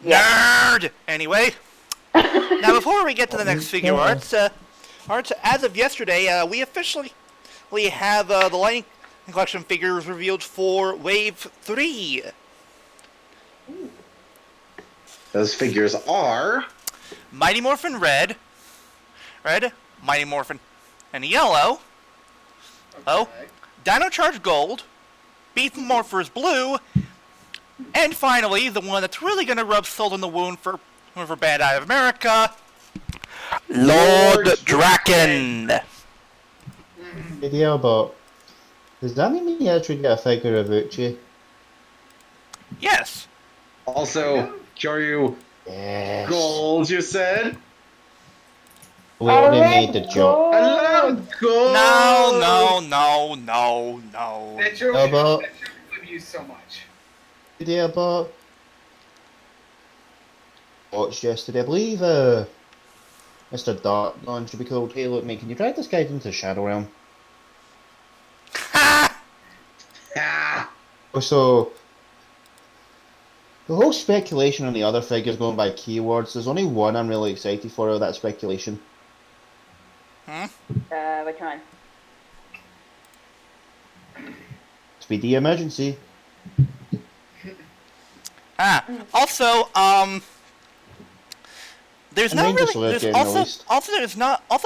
Speaker 1: Nerd! Anyway, now before we get to the next figure arts, as of yesterday, we officially have the Lightning Collection figures revealed for Wave 3.
Speaker 2: Those figures are...
Speaker 1: Mighty Morphin Red, Mighty Morphin and Yellow,
Speaker 5: Okay.
Speaker 1: Dino Charge Gold, Beast Morphers Blue, and finally, the one that's really going to rub salt in the wound for Bandai of America, Lord Draken.
Speaker 3: Video, but does that mean you actually get a figure of Uchi?
Speaker 1: Yes.
Speaker 2: Also, Kyoryu
Speaker 3: Yes.
Speaker 2: Gold, you said?
Speaker 3: We already made the joke.
Speaker 2: I love gold!
Speaker 1: No.
Speaker 5: That show
Speaker 3: How about-
Speaker 5: would use so much.
Speaker 3: Video, but watched yesterday. I believe Mr. Darkgon should be called. Hey, look, mate, can you drag this guy into Shadow Realm?
Speaker 2: Ah,
Speaker 3: So, the whole speculation on the other figures going by keywords, there's only one I'm really excited for out of that speculation.
Speaker 4: Which one?
Speaker 3: Speedy Emergency.
Speaker 1: Also, there's not
Speaker 3: Rangers
Speaker 1: really.
Speaker 3: Alert
Speaker 1: There's
Speaker 3: getting released.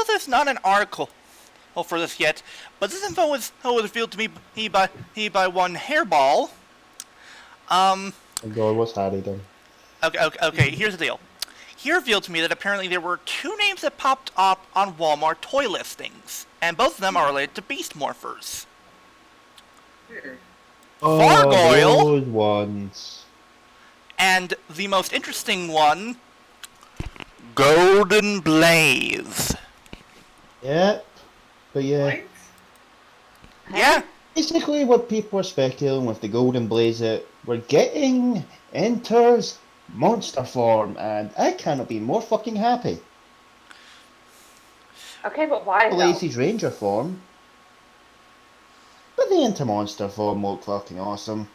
Speaker 1: there's not an article for this yet. But this info was revealed to me by one Hairball.
Speaker 3: Oh God, what's Harry done?
Speaker 1: Okay, here's the deal. He revealed to me that apparently there were 2 names that popped up on Walmart toy listings, and both of them are related to Beast Morphers.
Speaker 5: Weird.
Speaker 1: Vargoyle,
Speaker 3: Those ones.
Speaker 1: and the most interesting one, Golden Blaze.
Speaker 3: Yep. But yeah.
Speaker 5: What?
Speaker 1: Yeah,
Speaker 3: Basically, what people are speculating with the Golden Blaze that we're getting enters monster form, and I cannot be more fucking happy.
Speaker 4: Okay, but why though?
Speaker 3: Blaze's Ranger form, but the enter monster form looked fucking awesome.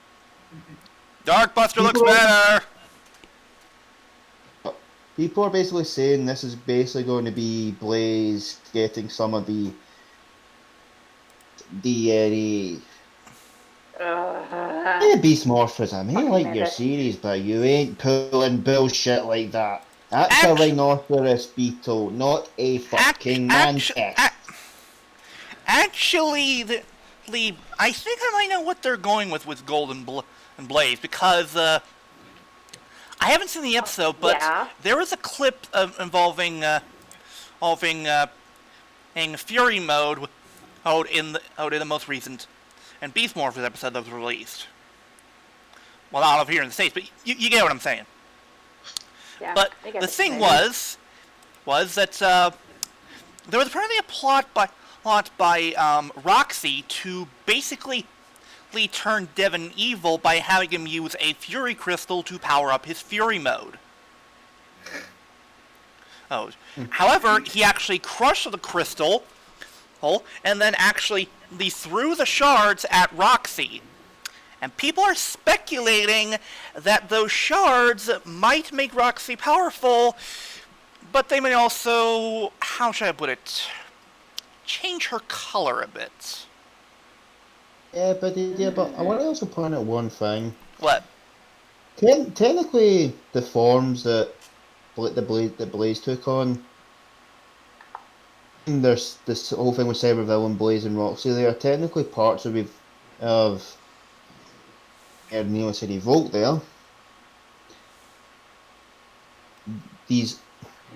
Speaker 1: Darkbuster looks
Speaker 3: People-
Speaker 1: better.
Speaker 3: People are basically saying this is basically going to be Blaze getting some of the Beast Morphers. I may
Speaker 4: Fucking
Speaker 3: like your
Speaker 4: minute.
Speaker 3: series, but you ain't pulling bullshit like that. That's a rhinoceros beetle, not a fucking mantis.
Speaker 1: Actually, I think I might know what they're going with Golden Blaze, because I haven't seen the episode, but
Speaker 4: Yeah.
Speaker 1: there was a clip involving Fury mode in the most recent and Beast Morphers episode that was released. Well, not over here in the States, but you get what I'm saying.
Speaker 4: Yeah,
Speaker 1: But
Speaker 4: I get
Speaker 1: the
Speaker 4: what
Speaker 1: thing
Speaker 4: you're saying.
Speaker 1: was that there was apparently a plot by Roxy to basically turn Devon evil by having him use a Fury Crystal to power up his Fury mode. However, he actually crushed the crystal, and then actually threw the shards at Roxy. And people are speculating that those shards might make Roxy powerful, but they may also, how should I put it, change her color a bit.
Speaker 3: Yeah, but I want to also point out one thing.
Speaker 1: What?
Speaker 3: Technically, the forms that Blaze took on, and there's this whole thing with Cybervillain, Blaze, and Roxy. They are technically parts of Neo City Volt. There, these,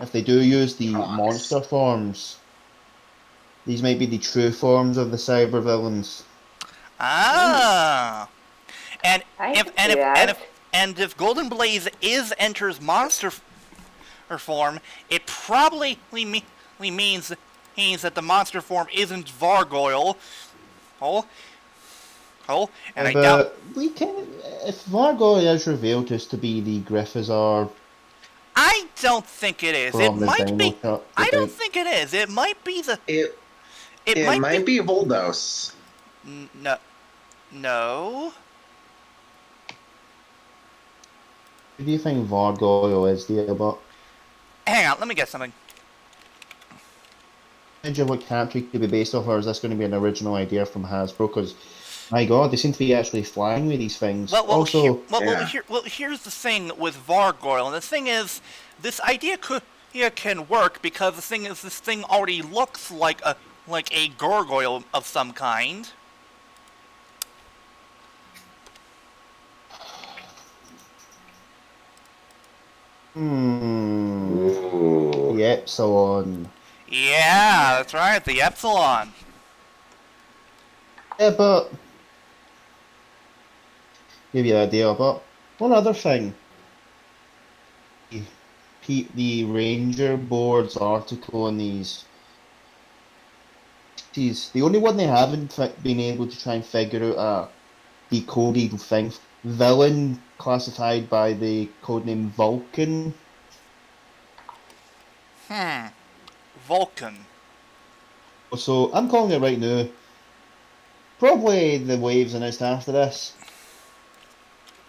Speaker 3: if they do use the monster forms, these might be the true forms of the Cybervillains.
Speaker 1: Ah. And
Speaker 4: I can see that.
Speaker 1: if Golden Blaze enters monster form, it probably means that the monster form isn't Vargoyle. And I doubt.
Speaker 3: We can, if Vargoyle is revealed just to be the Griffizar.
Speaker 1: I don't think it is. It
Speaker 3: From the
Speaker 1: might
Speaker 3: Dino
Speaker 1: be.
Speaker 3: Shop,
Speaker 1: I
Speaker 3: you
Speaker 1: don't
Speaker 3: think?
Speaker 1: think it is. It might be the.
Speaker 2: It might be Voldos.
Speaker 1: No.
Speaker 3: Who do you think Vargoyle is, DLBot?
Speaker 1: Hang on. Let me get something.
Speaker 3: Imagine what character it could be based off, or is this going to be an original idea from Hasbro? Because, my God, they seem to be actually flying with these things.
Speaker 1: Here's the thing with Vargoyle, and the thing is, this idea can work because the thing is, this thing already looks like a gargoyle of some kind.
Speaker 2: Ooh.
Speaker 3: The Epsilon.
Speaker 1: Yeah, that's right, the Epsilon.
Speaker 3: Yeah, but give you an idea. But one other thing, the Ranger Board's article on these. The only one they haven't been able to try and figure out a decoded thing. Villain classified by the codename Vulcan.
Speaker 1: Vulcan.
Speaker 3: So I'm calling it right now. Probably the waves announced after this.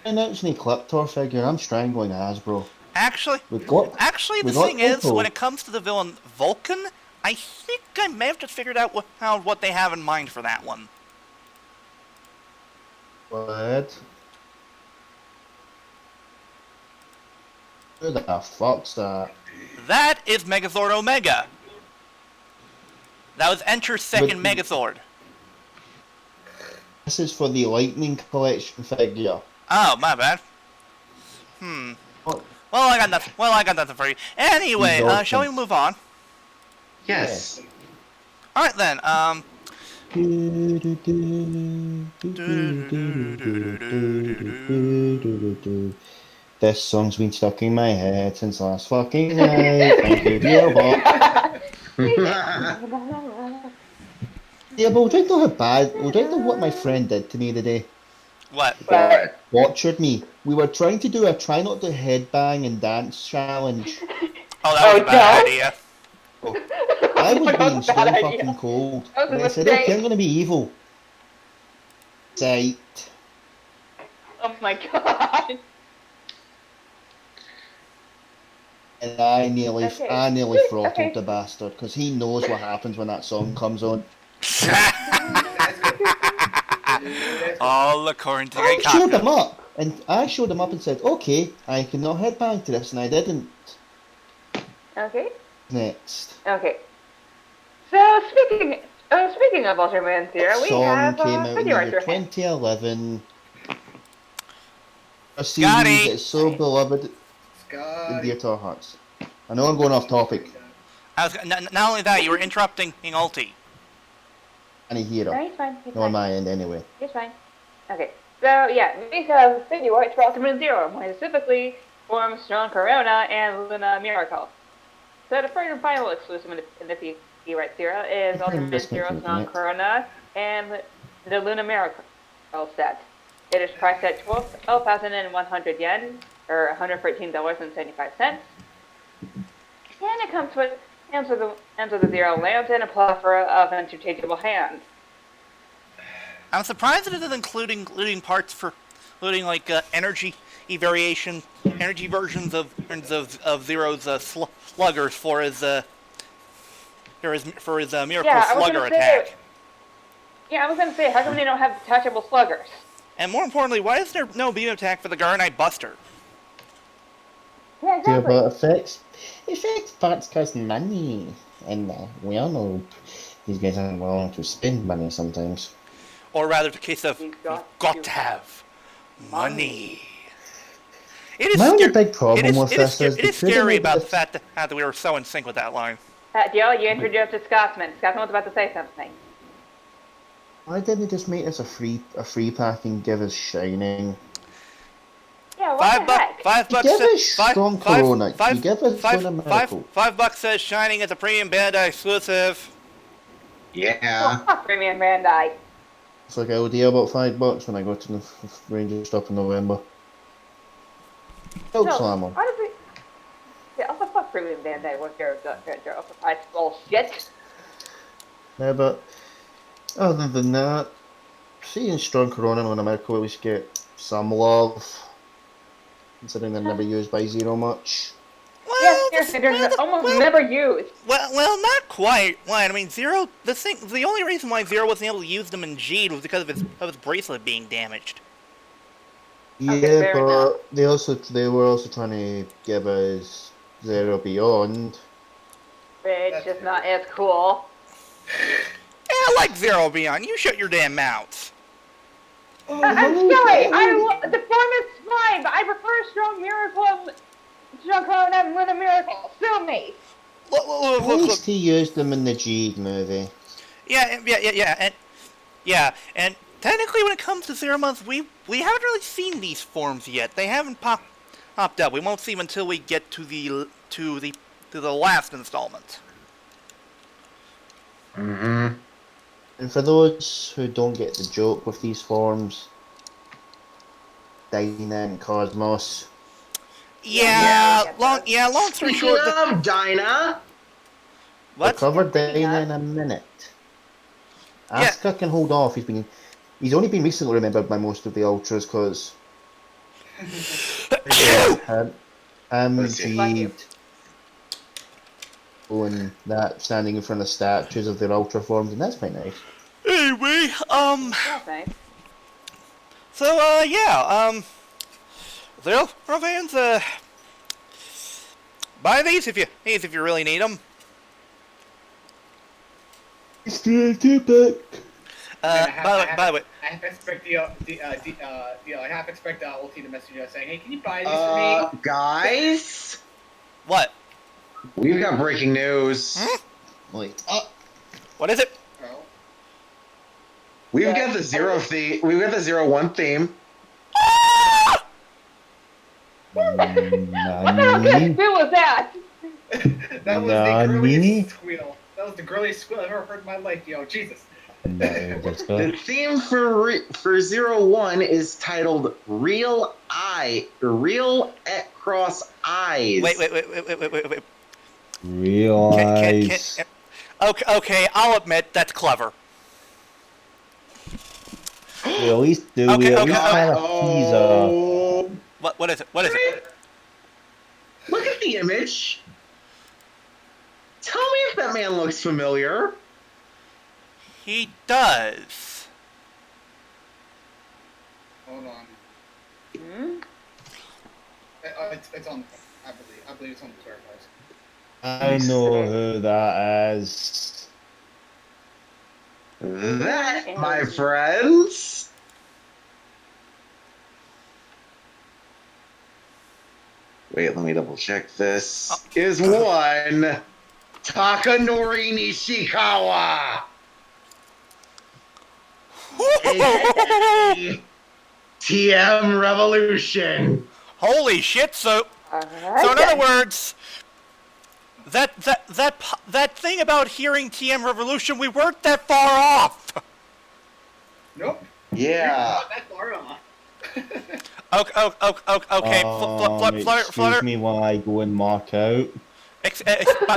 Speaker 3: Announcing a Ecliptor figure, I'm strangling Hasbro.
Speaker 1: Actually,
Speaker 3: We
Speaker 1: the
Speaker 3: got
Speaker 1: thing is,
Speaker 3: Toku.
Speaker 1: when it comes to the villain Vulcan, I think I may have just figured out what they have in mind for that one.
Speaker 3: What? Who the fuck's that?
Speaker 1: That is Megazord Omega. That was Enter's second
Speaker 3: But-
Speaker 1: Megazord.
Speaker 3: This is for the Lightning Collection figure.
Speaker 1: Oh, my bad.
Speaker 3: Oh,
Speaker 1: Well, I got nothing. Well, I got nothing for you. Anyway, shall we move on?
Speaker 2: Yes.
Speaker 1: All right then.
Speaker 3: This song's been stuck in my head since last fucking night. Thank you, DLBot. Yeah, but would you know how bad? Would you know what my friend did to me today?
Speaker 1: What?
Speaker 2: What?
Speaker 3: Tortured me. We were trying to do a try not to headbang and dance challenge.
Speaker 1: Oh, that was a bad
Speaker 4: no.
Speaker 1: idea.
Speaker 3: I was
Speaker 4: That
Speaker 3: being
Speaker 4: was
Speaker 3: so
Speaker 4: a bad idea.
Speaker 3: fucking cold.
Speaker 4: That was a
Speaker 3: And I said,
Speaker 4: mistake.
Speaker 3: okay, I'm gonna be evil. Sight.
Speaker 4: Oh my god.
Speaker 3: And I nearly
Speaker 4: Okay.
Speaker 3: throttled
Speaker 4: Okay.
Speaker 3: the bastard, because he knows what happens when that song comes on.
Speaker 5: That's good. That's good.
Speaker 1: All according to
Speaker 3: I
Speaker 1: the
Speaker 3: showed him
Speaker 1: cocktail.
Speaker 3: up, and I showed him up and said, okay, I cannot headbang to this, and I didn't.
Speaker 4: Okay.
Speaker 3: Next.
Speaker 4: Okay. So speaking of Ultraman Zero, we
Speaker 3: Song
Speaker 4: have
Speaker 3: came out in the
Speaker 4: video
Speaker 3: year
Speaker 4: right here.
Speaker 3: 2011. A series
Speaker 1: Scotty!
Speaker 3: that's so beloved and
Speaker 5: Scotty.
Speaker 3: dear to our hearts. I know I'm going off topic.
Speaker 1: Not only that, you were interrupting Ulti.
Speaker 3: And a hero.
Speaker 4: No, he's fine. He's
Speaker 3: Not on
Speaker 4: fine.
Speaker 3: my end, anyway.
Speaker 4: He's fine. Okay. So yeah, we have video rights for Ultraman Zero, more specifically for Strong Corona and Luna Miracle. So the first and final exclusive in the video rights Zero is Ultraman Zero Strong Corona and the Luna Miracle set. It is priced at 12,100 yen, or $113.75. And it comes with the Zero lamps and a plethora of interchangeable hands.
Speaker 1: I'm surprised it isn't including parts for, including like energy versions of Zero's sluggers for his miracle
Speaker 4: Yeah, I was
Speaker 1: slugger
Speaker 4: gonna say-
Speaker 1: attack.
Speaker 4: Yeah, I was gonna say, how come they don't have detachable sluggers?
Speaker 1: And more importantly, why is there no beam attack for the Garnite Buster?
Speaker 4: Yeah,
Speaker 3: Dear
Speaker 4: exactly.
Speaker 3: about effects parts cost money. And we all know these guys aren't willing to spend money sometimes.
Speaker 1: Or rather, the case of
Speaker 4: You've
Speaker 1: got
Speaker 4: got
Speaker 1: to have money. It is
Speaker 3: My only
Speaker 1: scary.
Speaker 3: big problem with this is
Speaker 1: it is
Speaker 3: they could've
Speaker 1: scary
Speaker 3: made
Speaker 1: about the
Speaker 3: this-
Speaker 1: fact that we were so in sync with that line.
Speaker 4: Joe, you introduced a Scotsman. Scotsman was about to say something.
Speaker 3: Why didn't they just make this a free pack and give us Shining?
Speaker 4: Yeah, what the heck?
Speaker 1: $5
Speaker 3: You give
Speaker 1: says-
Speaker 3: us Strong Corona. You give us
Speaker 1: five-
Speaker 3: Luna Miracle.
Speaker 1: $5 says Shining is a premium Bandai exclusive.
Speaker 2: Yeah.
Speaker 4: Oh, Premium Bandai.
Speaker 3: It's like I'll deal about $5 when I go to the Ranger stop in November. Help slam 'em.
Speaker 4: Honestly, yeah, also fuck Premium Bandai with their overpriced bullshit.
Speaker 3: Yeah, but other than that, seeing Strong Corona and Luna Miracle at least get some love, considering they're never used by Zero much.
Speaker 1: Well,
Speaker 4: Yes, seriously, they're almost never used.
Speaker 1: well, not quite. Well, I mean, Zero. The only reason why Zero wasn't able to use them in G was because of his bracelet being damaged.
Speaker 3: Yeah,
Speaker 4: fair enough.
Speaker 3: but they were also trying to give us Zero Beyond.
Speaker 4: Which is not as cool.
Speaker 1: Yeah, I like Zero Beyond. You shut your damn mouths.
Speaker 4: I'm sorry, the form is fine, but I prefer Strong Miracle, Strong Corona and Luna Miracle. Sue me.
Speaker 3: At least he used them in the G movie.
Speaker 1: And technically, when it comes to Zero Month, we haven't really seen these forms yet. They haven't popped up. We won't see them until we get to the last installment.
Speaker 2: Mm-hmm.
Speaker 3: And for those who don't get the joke with these forms, Dyna and Cosmos.
Speaker 1: Long story short.
Speaker 2: Speaking of Dinah,
Speaker 3: We'll
Speaker 1: What?
Speaker 3: cover Dyna in a minute. Asuka can hold off. He's only been recently remembered by most of the Ultras because Jeeved and that standing in front of statues of their Ultra forms, and that's quite nice.
Speaker 1: Anyway,
Speaker 4: That's nice.
Speaker 1: so, Zero fans, buy these if you really need them.
Speaker 3: It's the 2-pack.
Speaker 1: By the way,
Speaker 5: I half expect I half expect Ulti to message us saying, "Hey, can you buy these for me?"
Speaker 2: Guys,
Speaker 1: what?
Speaker 2: we've got breaking news.
Speaker 3: Wait.
Speaker 1: What is it?
Speaker 5: Oh.
Speaker 2: We've got the 0-1 theme.
Speaker 4: What kind of squeal was that?
Speaker 5: That was the girliest squeal. That was the girliest squeal I've ever heard in my life, yo. Jesus.
Speaker 2: The theme for 0-1 is titled Real Cross Eyes.
Speaker 1: Wait.
Speaker 3: Real eyes.
Speaker 1: Okay, I'll admit that's clever.
Speaker 3: We at least do.
Speaker 1: Okay,
Speaker 3: We at
Speaker 1: okay,
Speaker 3: least
Speaker 1: okay.
Speaker 3: had a teaser.
Speaker 1: What is it? What is it?
Speaker 2: Look at the image. Tell me if that man looks familiar.
Speaker 1: He does.
Speaker 5: Hold on.
Speaker 4: Hmm?
Speaker 5: It's on. I believe it's on the Twitter post.
Speaker 3: I know who that is.
Speaker 2: That, my friends, wait, let me double check this, is one Takanori Nishikawa, aka TM Revolution.
Speaker 1: Holy shit! So in other words, that thing about hearing TM Revolution, we weren't that far off.
Speaker 5: Nope.
Speaker 2: Yeah.
Speaker 5: Not that far off.
Speaker 1: Okay.
Speaker 3: Excuse me while I go and mark out.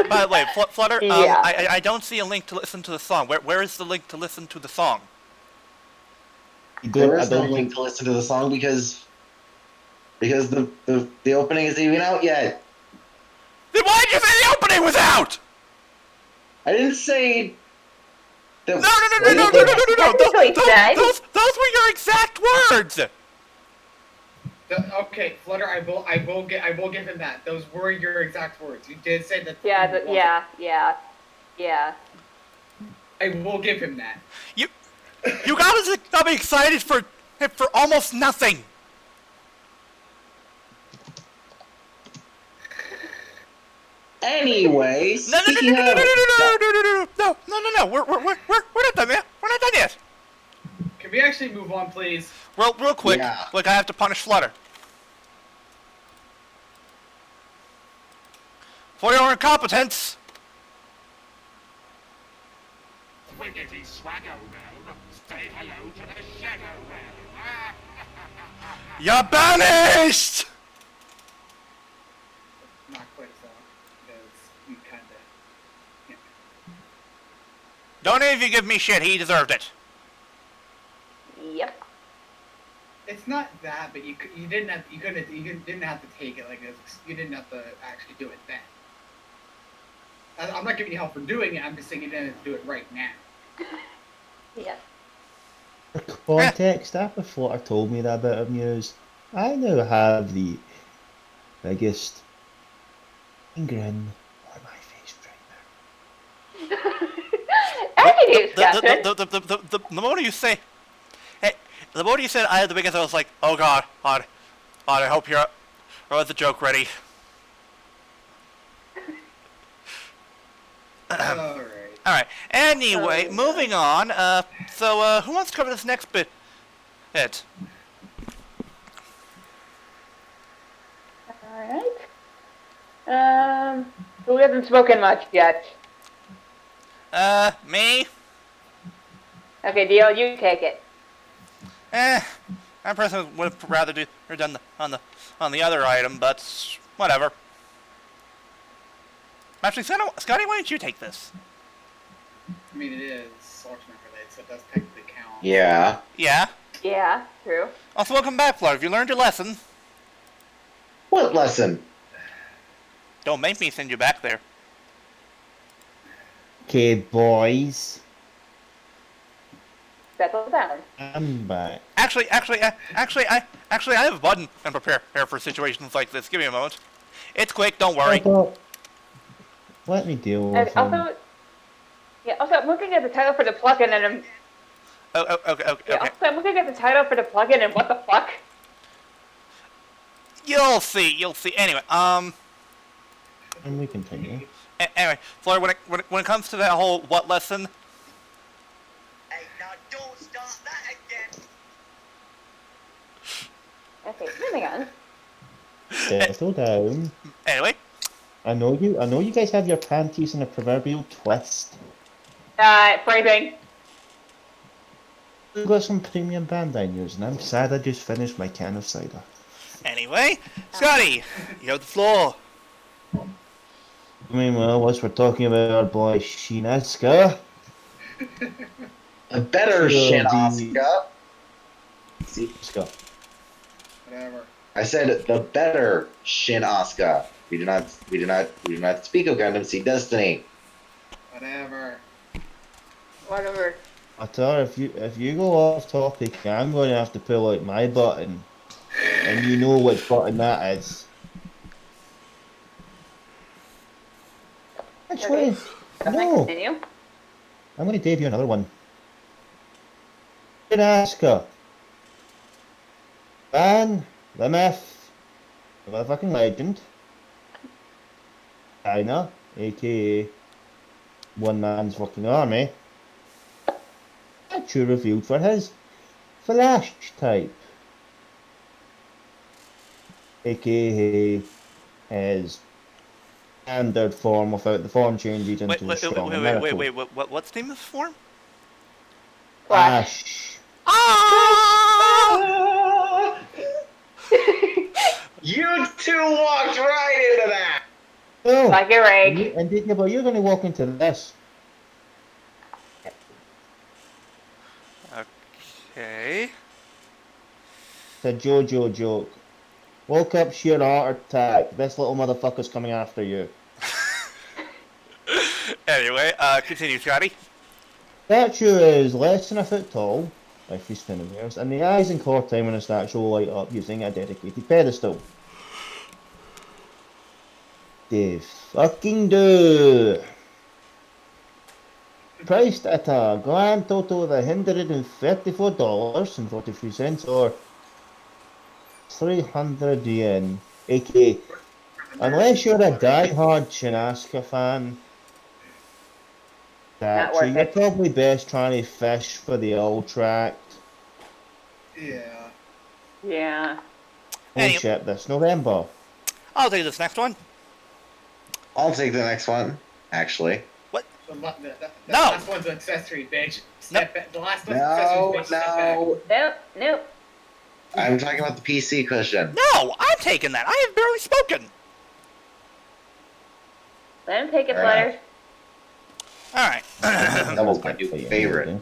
Speaker 1: By the way, Flutter,
Speaker 4: Yeah.
Speaker 1: I don't see a link to listen to the song. Where is the link to listen to the song?
Speaker 2: There is no link to listen to the song because the opening isn't even out yet.
Speaker 1: Then why did you say the opening was out?
Speaker 2: I didn't say that.
Speaker 1: No. Those were your exact words.
Speaker 5: Okay, Flutter, I will give him that. Those were your exact words. You did say that.
Speaker 4: Yeah.
Speaker 5: I will give him that.
Speaker 1: You got me excited for almost nothing.
Speaker 2: Anyway,
Speaker 1: No.
Speaker 2: speaking of,
Speaker 1: No. We're not done yet. We're not done yet.
Speaker 5: Can we actually move on, please?
Speaker 1: Real quick.
Speaker 2: Yeah.
Speaker 1: Look, I have to punish Flutter for your incompetence.
Speaker 6: Wiggity swaggo bell, say hello to the shadow bell.
Speaker 1: You're banished.
Speaker 5: Not quite so, because you kind of. Yeah.
Speaker 1: Don't even give me shit. He deserved it.
Speaker 4: Yep.
Speaker 5: It's not that, but you didn't have to take it like this. You didn't have to actually do it then. I'm not giving you help for doing it. I'm just saying you didn't have to do it right now.
Speaker 4: Yep.
Speaker 3: For context, after Flutter told me that bit of news, I now have the biggest grin on my face right now.
Speaker 4: As you do, Scotland.
Speaker 1: The moment you say, hey, the moment you said I had the biggest, I was like, oh god, I hope you're the joke ready. Alright, anyway, moving on, so, who wants to cover this next bit?
Speaker 4: Alright. Who hasn't spoken much yet?
Speaker 1: Me?
Speaker 4: Okay, Deal, you take it.
Speaker 1: I personally would have rather done on the other item, but whatever. Actually, Scotty, why don't you take this?
Speaker 5: I mean, it is Ultimate related, so it does technically count.
Speaker 2: yeah.
Speaker 1: Yeah.
Speaker 4: Yeah, true.
Speaker 1: Also, welcome back, Flutter. Have you learned your lesson?
Speaker 2: What lesson?
Speaker 1: Don't make me send you back there.
Speaker 3: Okay, boys.
Speaker 4: Settle down.
Speaker 3: I'm back.
Speaker 1: Actually, I have a button and prepare for situations like this. Give me a moment. It's quick. Don't worry.
Speaker 3: Let me deal
Speaker 4: And
Speaker 3: with him.
Speaker 4: also, I'm looking at the title for the plugin, and
Speaker 1: Okay.
Speaker 4: Yeah, so I'm looking at the title for the plugin, and what the fuck?
Speaker 1: You'll see. Anyway,
Speaker 3: And we continue.
Speaker 1: Anyway, Flora, when it comes to that whole what lesson,
Speaker 8: Hey, now don't start that again.
Speaker 4: Okay, moving on.
Speaker 3: Settle down.
Speaker 1: anyway,
Speaker 3: I know you guys have your panties in a proverbial twist.
Speaker 4: Phrasing.
Speaker 3: I've got some premium Bandai news, and I'm sad I just finished my can of cider.
Speaker 1: anyway, Scotty, you have the floor.
Speaker 3: Meanwhile, whilst we're talking about our boy Shinasuke,
Speaker 2: A better
Speaker 3: So
Speaker 2: shit,
Speaker 3: the-
Speaker 2: Asuka. See,
Speaker 3: let's go.
Speaker 5: Whatever.
Speaker 2: I said the better Shin Asuka. We do not speak of Gundam Seed Destiny.
Speaker 5: Whatever.
Speaker 4: Whatever.
Speaker 3: I tell her, if you go off topic, I'm going to have to pull out my button, and you know which button that is. Actually, no.
Speaker 4: Continue.
Speaker 3: I'm going to debut another one. Shinasuke. Man, the myth, the motherfucking legend. China, aka one man's fucking army. Actually revealed for his flash type, aka his standard form without the form changes into the strong miracle.
Speaker 1: Wait, what's the name of this form?
Speaker 3: Flash.
Speaker 2: You two walked right into that.
Speaker 3: Oh,
Speaker 4: Like your egg.
Speaker 3: and you're going to walk into this.
Speaker 1: Okay.
Speaker 3: It's a JoJo joke. Woke up, sheer heart attack. This little motherfucker's coming after you.
Speaker 1: Anyway, continue, Scotty.
Speaker 3: Statue is less than a foot tall, by 3 centimeters, and the eyes and core time on the statue will light up using a dedicated pedestal. They fucking do. Priced at a grand total of $134.43 or 300 yen, aka, unless you're a die-hard Shinasuke fan,
Speaker 4: Not
Speaker 3: statue,
Speaker 4: worth
Speaker 3: you're
Speaker 4: it.
Speaker 3: probably best trying to fish for the old tract.
Speaker 5: Yeah.
Speaker 4: Yeah.
Speaker 3: We'll
Speaker 1: Any-
Speaker 3: ship this November.
Speaker 1: I'll take this next one.
Speaker 2: I'll take the next one, actually.
Speaker 5: The
Speaker 1: No.
Speaker 5: last one's an accessory, bitch. Step back. The last one's
Speaker 2: No,
Speaker 5: accessory, bitch. Step back.
Speaker 2: no.
Speaker 4: Nope.
Speaker 2: I'm talking about the PC cushion.
Speaker 1: No, I'm taking that. I have barely spoken.
Speaker 4: Let him take it,
Speaker 2: Fair
Speaker 4: Flutter.
Speaker 1: All right.
Speaker 2: That was my new favorite.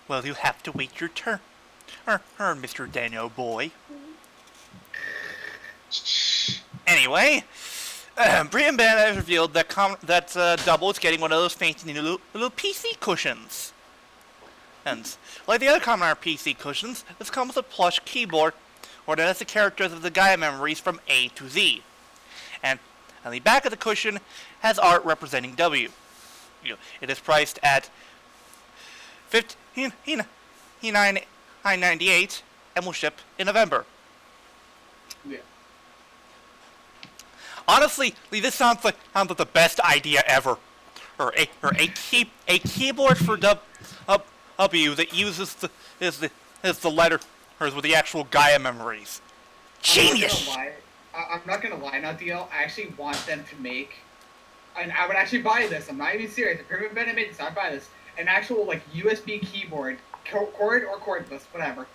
Speaker 1: Well, you have to wait your turn. Mr. Dano boy. Anyway, Brian Band has revealed that Double is getting one of those fancy new little PC cushions. And like the other common PC cushions, this comes with a plush keyboard, where it has the characters of the Gaia memories from A to Z. And on the back of the cushion has art representing W. It is priced at $59.98 and will ship in November.
Speaker 5: Yeah.
Speaker 1: Honestly, this sounds like the best idea ever. Or a keyboard for W that uses the letters with the actual Gaia memories. Genius.
Speaker 5: I'm not gonna lie now, DL. I actually want them to make, and I would actually buy this. I'm not even serious. If Primitive Bennett made this, I'd buy this. An actual like USB keyboard, cord or cordless, whatever,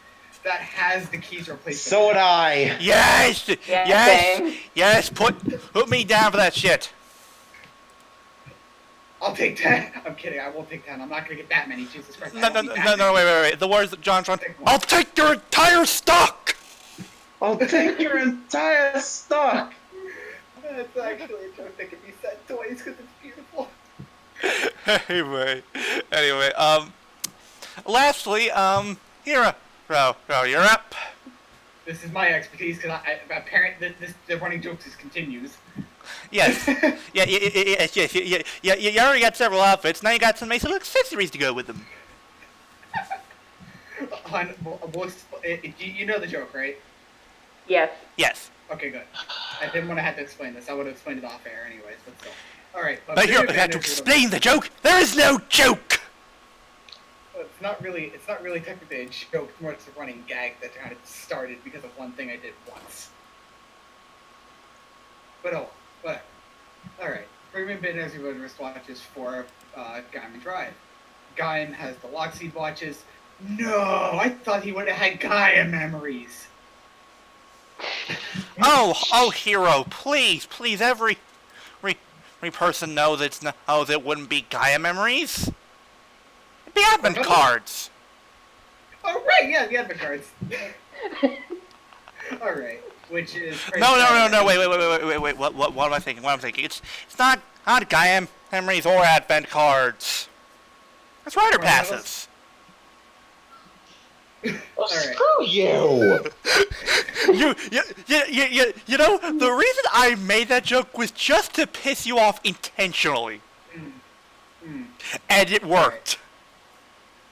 Speaker 5: that has the keys replaced.
Speaker 2: So would I.
Speaker 1: Yes,
Speaker 4: Yeah, same.
Speaker 1: yes. Put me down for that shit.
Speaker 5: I'll take 10. I'm kidding. I won't take 10. I'm not gonna get that many. Jesus Christ. I
Speaker 1: No,
Speaker 5: won't need that many.
Speaker 1: wait. The words that John's on. I'll take your entire stock.
Speaker 2: I'll take your entire stock.
Speaker 5: That's actually a joke that can be said twice because it's beautiful.
Speaker 1: Anyway, lastly, Hiiro, you're up.
Speaker 5: This is my expertise because apparently the running jokes just continues.
Speaker 1: Yes. yes. You already got several outfits. Now you got some nice little accessories to go with them.
Speaker 5: You know the joke, right?
Speaker 4: Yes.
Speaker 1: Yes.
Speaker 5: Okay, good. I didn't want to have to explain this. I would have explained it off air anyways, but still. Alright.
Speaker 1: But here, I have to explain the joke. There is no joke.
Speaker 5: It's not really technically a joke. It's more just a running gag that kind of started because of one thing I did once. But oh, whatever. Alright. Premium Bin Energy wristwatches for Gaim Drive. Gaim has the Lockseed watches. No! I thought he would have had Gaia memories!
Speaker 1: Oh, Hiiro, please, every person knows knows it wouldn't be Gaia memories. It'd be advent cards.
Speaker 5: Oh, right, yeah, the advent cards. Alright, which is...
Speaker 1: No, wait, what am I thinking? It's not Gaia memories or advent cards. It's rider passes.
Speaker 2: Well,
Speaker 5: Alright.
Speaker 2: screw you!
Speaker 1: You know, the reason I made that joke was just to piss you off intentionally. And it worked.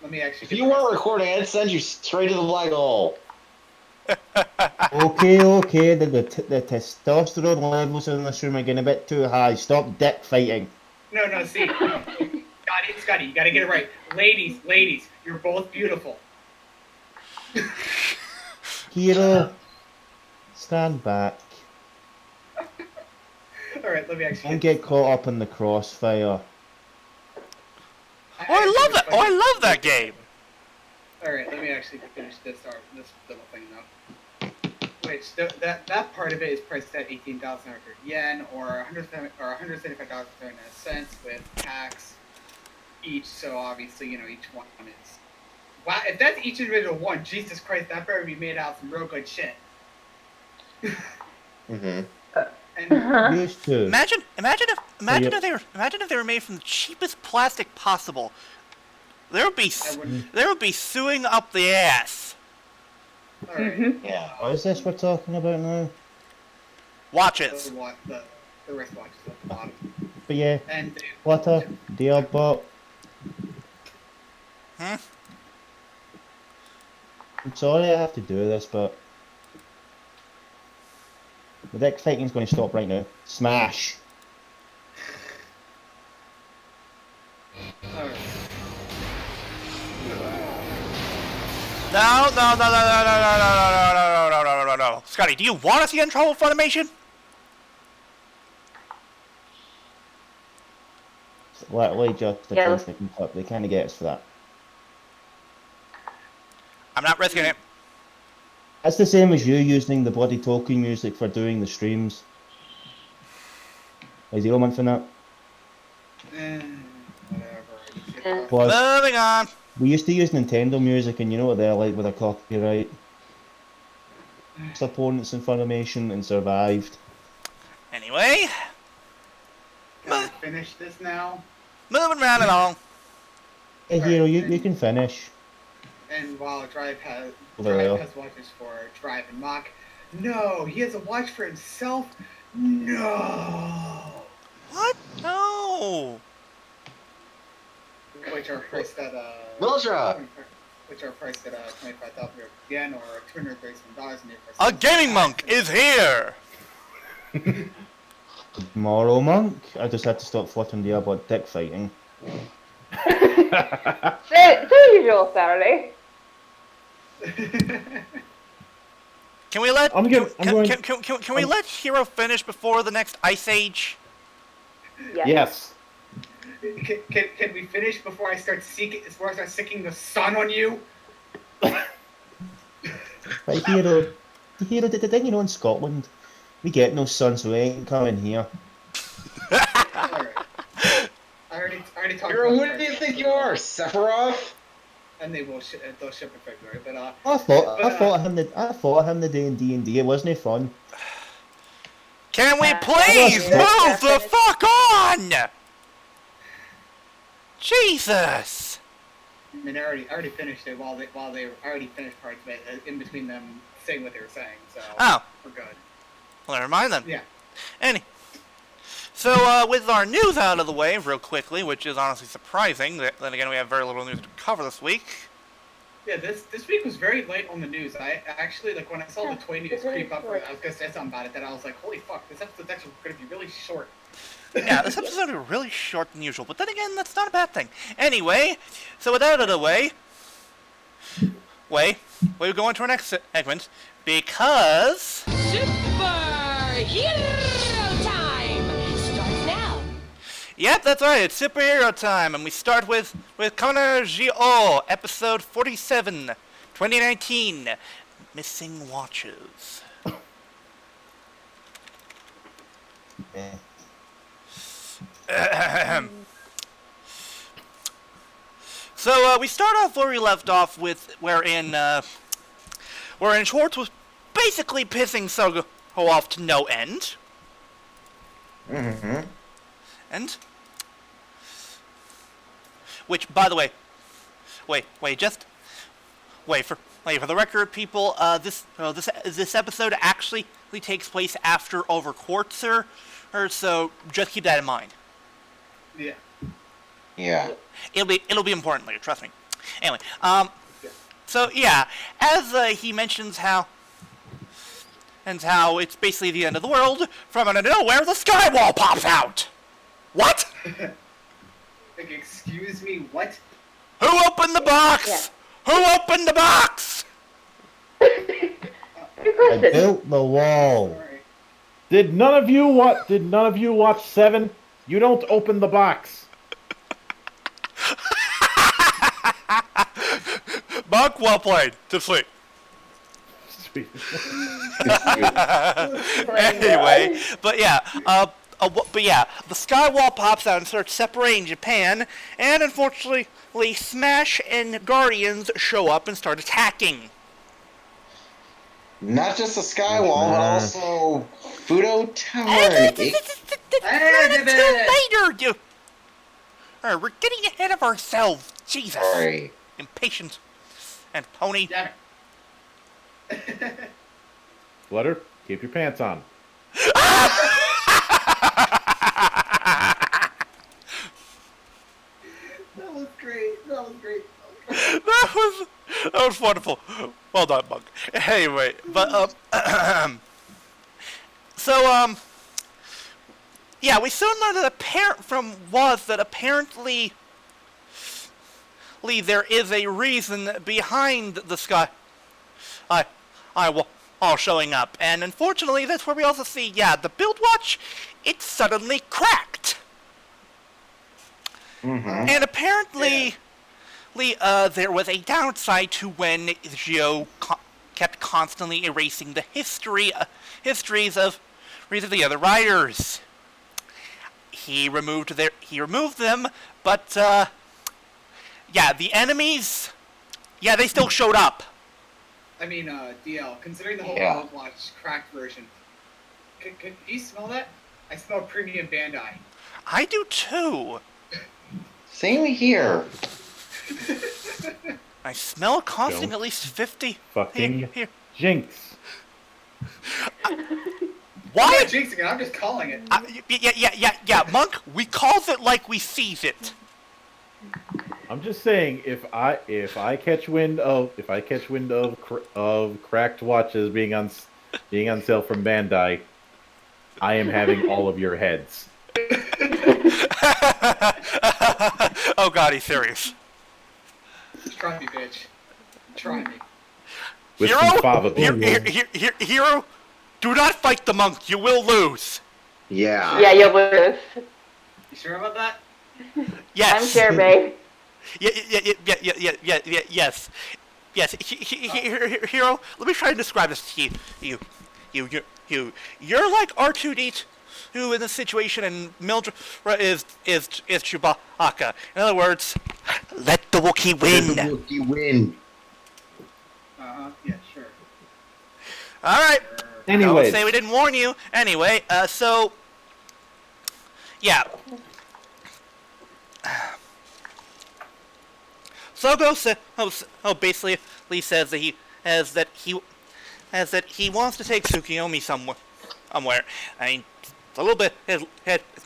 Speaker 5: Let me actually...
Speaker 2: If you weren't recording, I'd send you straight to the black hole.
Speaker 3: Okay, the testosterone levels in this room are getting a bit too high. Stop dick fighting.
Speaker 5: No, see. Scotty, you gotta get it right. Ladies, you're both beautiful.
Speaker 3: Hiiro, stand back.
Speaker 5: Alright, let me actually...
Speaker 3: Don't get caught up in the crossfire.
Speaker 1: I love that game.
Speaker 5: Alright, let me actually finish this little thing though. Which that part of it is priced at 18,000 yen or 175.39 with tax each. So obviously, you know, each one is. Wow, if that's each individual one, Jesus Christ, that better be made out of some real good shit.
Speaker 2: Mm-hmm.
Speaker 5: And
Speaker 3: Used to.
Speaker 1: Imagine if they were made from the cheapest plastic possible. There would be suing up the ass.
Speaker 5: alright.
Speaker 2: Yeah.
Speaker 3: What is this we're talking about now?
Speaker 1: Watches.
Speaker 5: The wristwatches at the bottom.
Speaker 3: But yeah,
Speaker 5: And
Speaker 3: Flutter, DLBot.
Speaker 1: Hmm?
Speaker 3: I'm sorry I have to do this, but the dick fighting's going to stop right now. Smash!
Speaker 5: alright.
Speaker 1: No. Scotty, do you want us to get in trouble with Funimation?
Speaker 3: It's literally just the
Speaker 4: Yeah,
Speaker 3: place they can put. They kind of get us for that.
Speaker 1: I'm not risking it.
Speaker 3: That's the same as you using the bloody Toku music for doing the streams. Is ZI-O for that?
Speaker 5: Whatever.
Speaker 3: Plus,
Speaker 1: Moving on.
Speaker 3: we used to use Nintendo music, and you know what they're like with their copyright. Opponents in Funimation and survived.
Speaker 1: Anyway,
Speaker 5: Can I finish this now?
Speaker 1: moving right along.
Speaker 3: Hey Hero, you can finish.
Speaker 5: And while Drive has
Speaker 3: Over there.
Speaker 5: watches for Drive and Mach, no, he has a watch for himself. No,
Speaker 1: What? No.
Speaker 5: which are priced at
Speaker 2: Mildra!
Speaker 5: which are priced at 25,000 yen or $237.
Speaker 1: A gaming monk is here.
Speaker 3: Tomorrow, Monk. I just had to stop fluttering the about dick fighting.
Speaker 4: So usual Saturday.
Speaker 1: Can we let
Speaker 3: I'm going-
Speaker 1: can we let Hiiro finish before the next Ice Age?
Speaker 3: Yes.
Speaker 5: Can we finish before I start seeking the sun on you?
Speaker 3: But Hero, didn't you know in Scotland we get no sun, so we ain't coming here.
Speaker 5: Alright. I already talked
Speaker 2: Hero,
Speaker 5: about
Speaker 2: who do you think you are? Sephiroth?
Speaker 5: And they'll ship in February, but
Speaker 3: I fought him the day in D&D. It wasn't fun.
Speaker 1: Can we
Speaker 4: Yeah.
Speaker 1: please
Speaker 3: Yeah.
Speaker 1: move the fuck on? Jesus.
Speaker 5: I mean, I already finished it while they already finished parts of it in between them saying what they were saying, so
Speaker 1: Oh,
Speaker 5: we're good.
Speaker 1: well, never mind then.
Speaker 5: Yeah.
Speaker 1: So, with our news out of the way real quickly, which is honestly surprising, then again we have very little news to cover this week.
Speaker 5: Yeah, this week was very light on the news. I actually, like, when I saw the toy news creep up, I was gonna say something about it, that I was like, holy fuck, this episode's actually gonna be really short.
Speaker 1: Yeah, this episode is really short than usual, but then again, that's not a bad thing. Anyway, so with that out of the way, we go on to our next segment, because...
Speaker 7: Superhero time! Starts now!
Speaker 1: Yep, that's right, it's superhero time, and we start with Kona ZI-O, episode 47, 2019, Missing Watches. So we start off where we left off with wherein Schwartz was basically pissing Sogo off to no end.
Speaker 2: Mm-hmm.
Speaker 1: And which, by the way, wait for the record, people. This episode actually takes place after Over Quartzer, so just keep that in mind.
Speaker 5: Yeah.
Speaker 2: Yeah.
Speaker 1: It'll be important later, trust me. Anyway, so yeah, as he mentions how it's basically the end of the world, from out of nowhere the sky wall pops out. What?
Speaker 5: Like, excuse me, what?
Speaker 1: Who opened the box? Who opened the box?
Speaker 3: I built the wall.
Speaker 5: Sorry.
Speaker 9: Did none of you watch Seven? You don't open the box.
Speaker 1: Monk, well played. To sleep.
Speaker 9: Sweet.
Speaker 1: Anyway, but yeah, the sky wall pops out and starts separating Japan, and unfortunately, Smash and Guardians show up and start attacking.
Speaker 2: Not just the sky wall, but also Fudo Tower.
Speaker 1: Later, we're getting ahead of ourselves. Jesus.
Speaker 2: Sorry.
Speaker 1: Impatient. And Pony.
Speaker 5: Damn it.
Speaker 9: Flutter, keep your pants on.
Speaker 5: That was great.
Speaker 1: That was wonderful. Well done, Monk. Anyway, but yeah, we soon learned that apparently there is a reason behind the sky all showing up, and unfortunately that's where we also see, the build watch, it suddenly cracked.
Speaker 2: Mm-hmm.
Speaker 1: And apparently there was a downside to when ZI-O kept constantly erasing the histories of the other riders. He removed them, but the enemies, they still showed up.
Speaker 5: I mean, DL, considering the whole
Speaker 2: Yeah.
Speaker 5: Watch cracked version, can you smell that? I smell premium Bandai.
Speaker 1: I do too.
Speaker 2: Same here.
Speaker 1: I smell costing
Speaker 9: Don't
Speaker 1: at least 50.
Speaker 9: Fucking
Speaker 1: Here.
Speaker 9: jinx.
Speaker 5: I'm
Speaker 1: Why?
Speaker 5: not jinxing it, I'm just calling it.
Speaker 1: Yeah, Monk, we calls it like we sees it.
Speaker 9: I'm just saying, if I catch wind of cracked watches being on sale from Bandai, I am having all of your heads.
Speaker 1: Oh god, he's serious.
Speaker 5: Try me, bitch. Try me.
Speaker 9: With
Speaker 1: Hero,
Speaker 9: some fava beans.
Speaker 1: Hero, do not fight the monk. You will lose.
Speaker 2: Yeah.
Speaker 4: Yeah, you'll lose.
Speaker 5: You sure about that?
Speaker 1: Yes.
Speaker 4: I'm sure, babe.
Speaker 1: Yes. Hero, let me try and describe this to you. You're like R2-D2 in this situation, and Mildra is Chewbacca. In other words, let the Wookiee win.
Speaker 2: Let the Wookiee win.
Speaker 5: Yeah, sure.
Speaker 1: All right.
Speaker 9: Anyways.
Speaker 1: Don't say we didn't warn you. Anyway, so yeah. Sogo basically says that he wants to take Tsukiyomi somewhere. I mean, it's a little bit. It's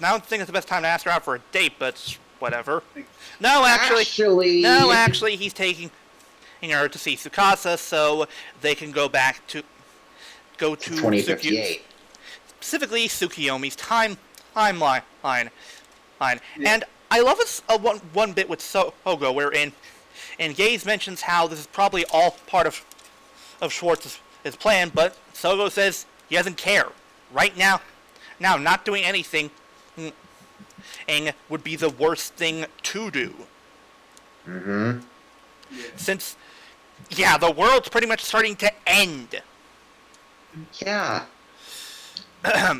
Speaker 1: now I think it's the best time to ask her out for a date, but whatever. No, actually, he's taking. in order to see Tsukasa, so they can go to
Speaker 2: 2058.
Speaker 1: specifically Tsukiyomi's timeline. And I love this one bit with Sogo, wherein Gaze mentions how this is probably all part of Schwartz's plan, but Sogo says he doesn't care. Right now, not doing anything and would be the worst thing to do.
Speaker 2: Mm-hmm.
Speaker 1: Since, the world's pretty much starting to end.
Speaker 2: Yeah.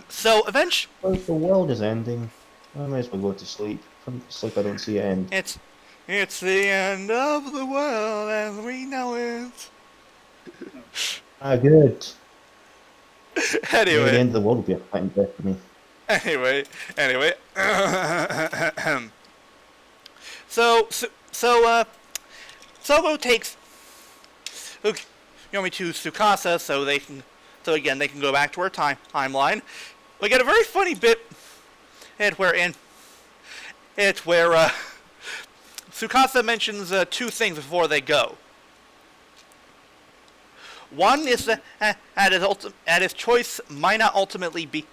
Speaker 1: So eventually,
Speaker 3: Well, if the world is ending, I may as well go to sleep. From sleep, I don't see it end.
Speaker 1: it's the end of the world as we know it.
Speaker 3: Ah, good.
Speaker 1: Anyway.
Speaker 3: Yeah, the end of the world will be a fine death for me.
Speaker 1: Anyway. So Sogo takes Yomi to Tsukasa so they can go back to her timeline. We get a very funny bit where Tsukasa mentions two things before they go. One is that his choice might not ultimately be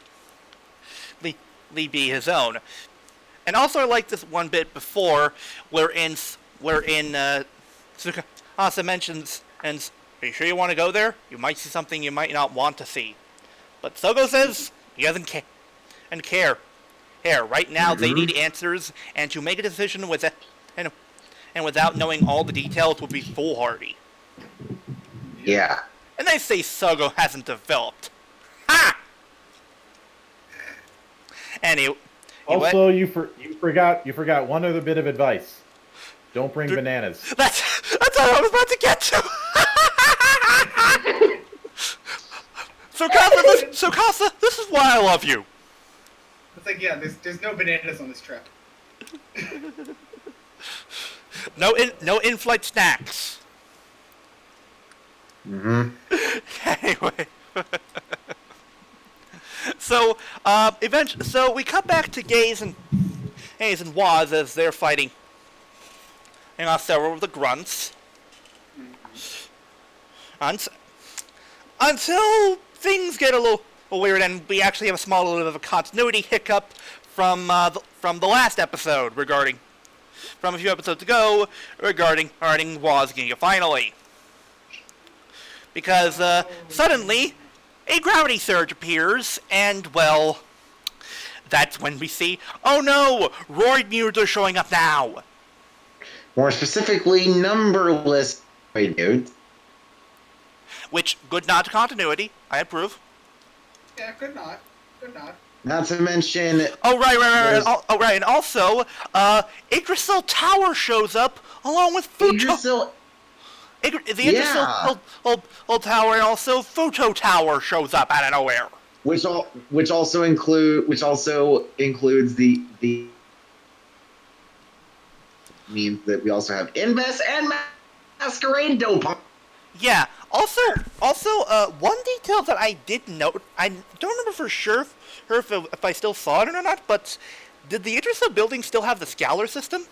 Speaker 1: his own. And also I like this one bit before wherein Tsukasa mentions, and are you sure you want to go there? You might see something you might not want to see. But Sogo says he doesn't care. Right now they need answers, and to make a decision without knowing all the details would be foolhardy.
Speaker 2: Yeah.
Speaker 1: And they say Sogo hasn't developed. Ha! Anyway.
Speaker 9: Also, you forgot one other bit of advice. Don't bring bananas.
Speaker 1: That's what I was about to get to. So Casa, this is why I love you.
Speaker 5: It's like, there's no bananas on this trip.
Speaker 1: No in-flight snacks.
Speaker 2: Mm-hmm.
Speaker 1: Anyway. So we cut back to Gaze and Waz as they're fighting several of the grunts. Until things get a little weird, and we actually have a small little bit of a continuity hiccup from the last episode from a few episodes ago regarding Waz Ginga finally. Because suddenly a gravity surge appears, and well, that's when we see, oh no, Roid Mutants are showing up now.
Speaker 2: More specifically, numberless dudes.
Speaker 1: Which, good nod to continuity, I approve.
Speaker 5: Yeah, good nod.
Speaker 2: Not to mention...
Speaker 1: Oh, right. And also, Yggdrasil Tower shows up along with Futo... The Yggdrasil Tower, and also Futo Tower shows up out of nowhere.
Speaker 2: Which also includes the means that we also have Invest and Masquerade Dope.
Speaker 1: Yeah. Also, one detail that I did note, I don't remember for sure if I still saw it or not, but did the Yggdrasil building still have the scalar system?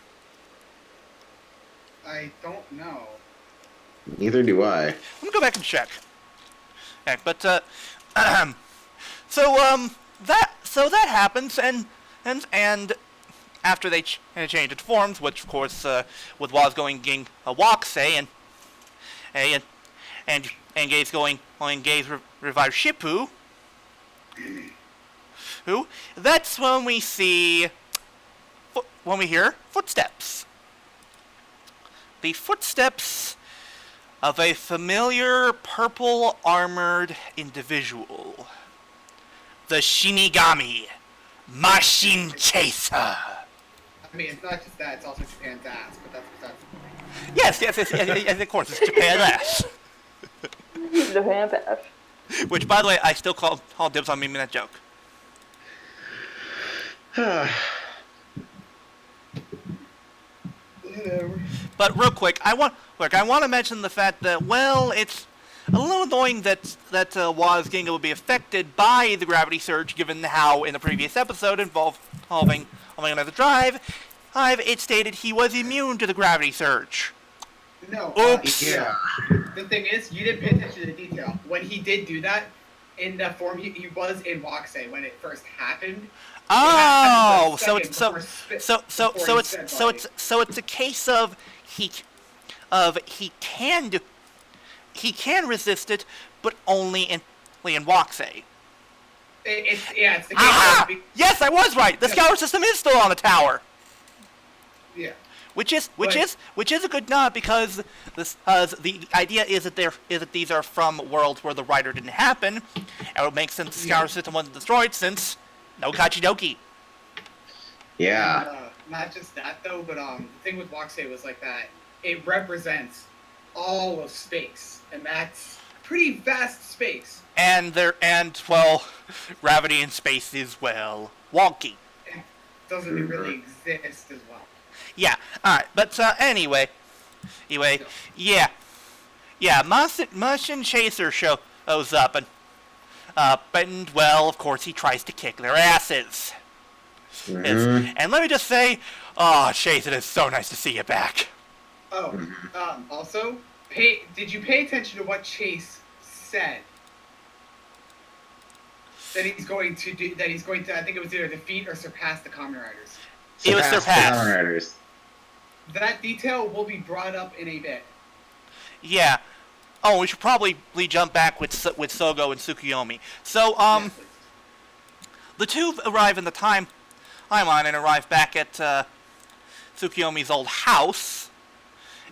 Speaker 5: I don't know.
Speaker 2: Neither do I.
Speaker 1: Let me go back and check. Yeah, but that happens, and after they change its forms, which of course with Waz going a walk, say, and Gaze going Gaze revive Shippu. That's when we hear footsteps. The footsteps of a familiar purple-armored individual. The Shinigami Machine Chaser.
Speaker 5: I mean, it's not just that, it's also Japan's ass, but that's
Speaker 1: Yes, of course, it's Japan's ass.
Speaker 4: Japan's ass.
Speaker 1: Which, by the way, I still call dibs on me making that joke. But real quick, I want to mention the fact that, well, it's a little annoying that Waz Ginga will be affected by the gravity surge, given how in the previous episode involving another drive, it stated he was immune to the gravity surge.
Speaker 5: No.
Speaker 1: Oops.
Speaker 2: Yeah.
Speaker 5: The thing is, you didn't pay attention to the detail. When he did do that, in the form he was in Waxay when it first happened.
Speaker 1: Oh,
Speaker 5: it happened for a second before
Speaker 1: it's a case of he can resist it, but only in Waxay.
Speaker 5: It's the case
Speaker 1: Ah!
Speaker 5: of
Speaker 1: Yes, I was right. The scour system is still on the tower.
Speaker 5: yeah.
Speaker 1: Which is a good nod because the idea is that these are from worlds where the writer didn't happen, and it would make sense the scour system wasn't destroyed since no Kachidoki.
Speaker 2: Yeah.
Speaker 5: And, not just that though, but the thing with Waxay was like that. It represents all of space, and that's pretty vast space.
Speaker 1: And gravity in space is wonky.
Speaker 5: It doesn't really exist as well.
Speaker 1: Yeah. All right. But anyway, yeah. Martian Chaser shows up and well, of course, he tries to kick their asses. And let me just say, Chase, it is so nice to see you back.
Speaker 5: Oh, also, did you pay attention to what Chase said? That he's going to, I think it was either defeat or surpass the Kamen Riders.
Speaker 1: It was surpassed.
Speaker 2: Kamen Riders.
Speaker 5: That detail will be brought up in a bit.
Speaker 1: Yeah. Oh, we should probably jump back with Sogo and Tsukuyomi. So,
Speaker 5: Yeah,
Speaker 1: the two arrive in the timeline and arrive back at Tsukuyomi's old house.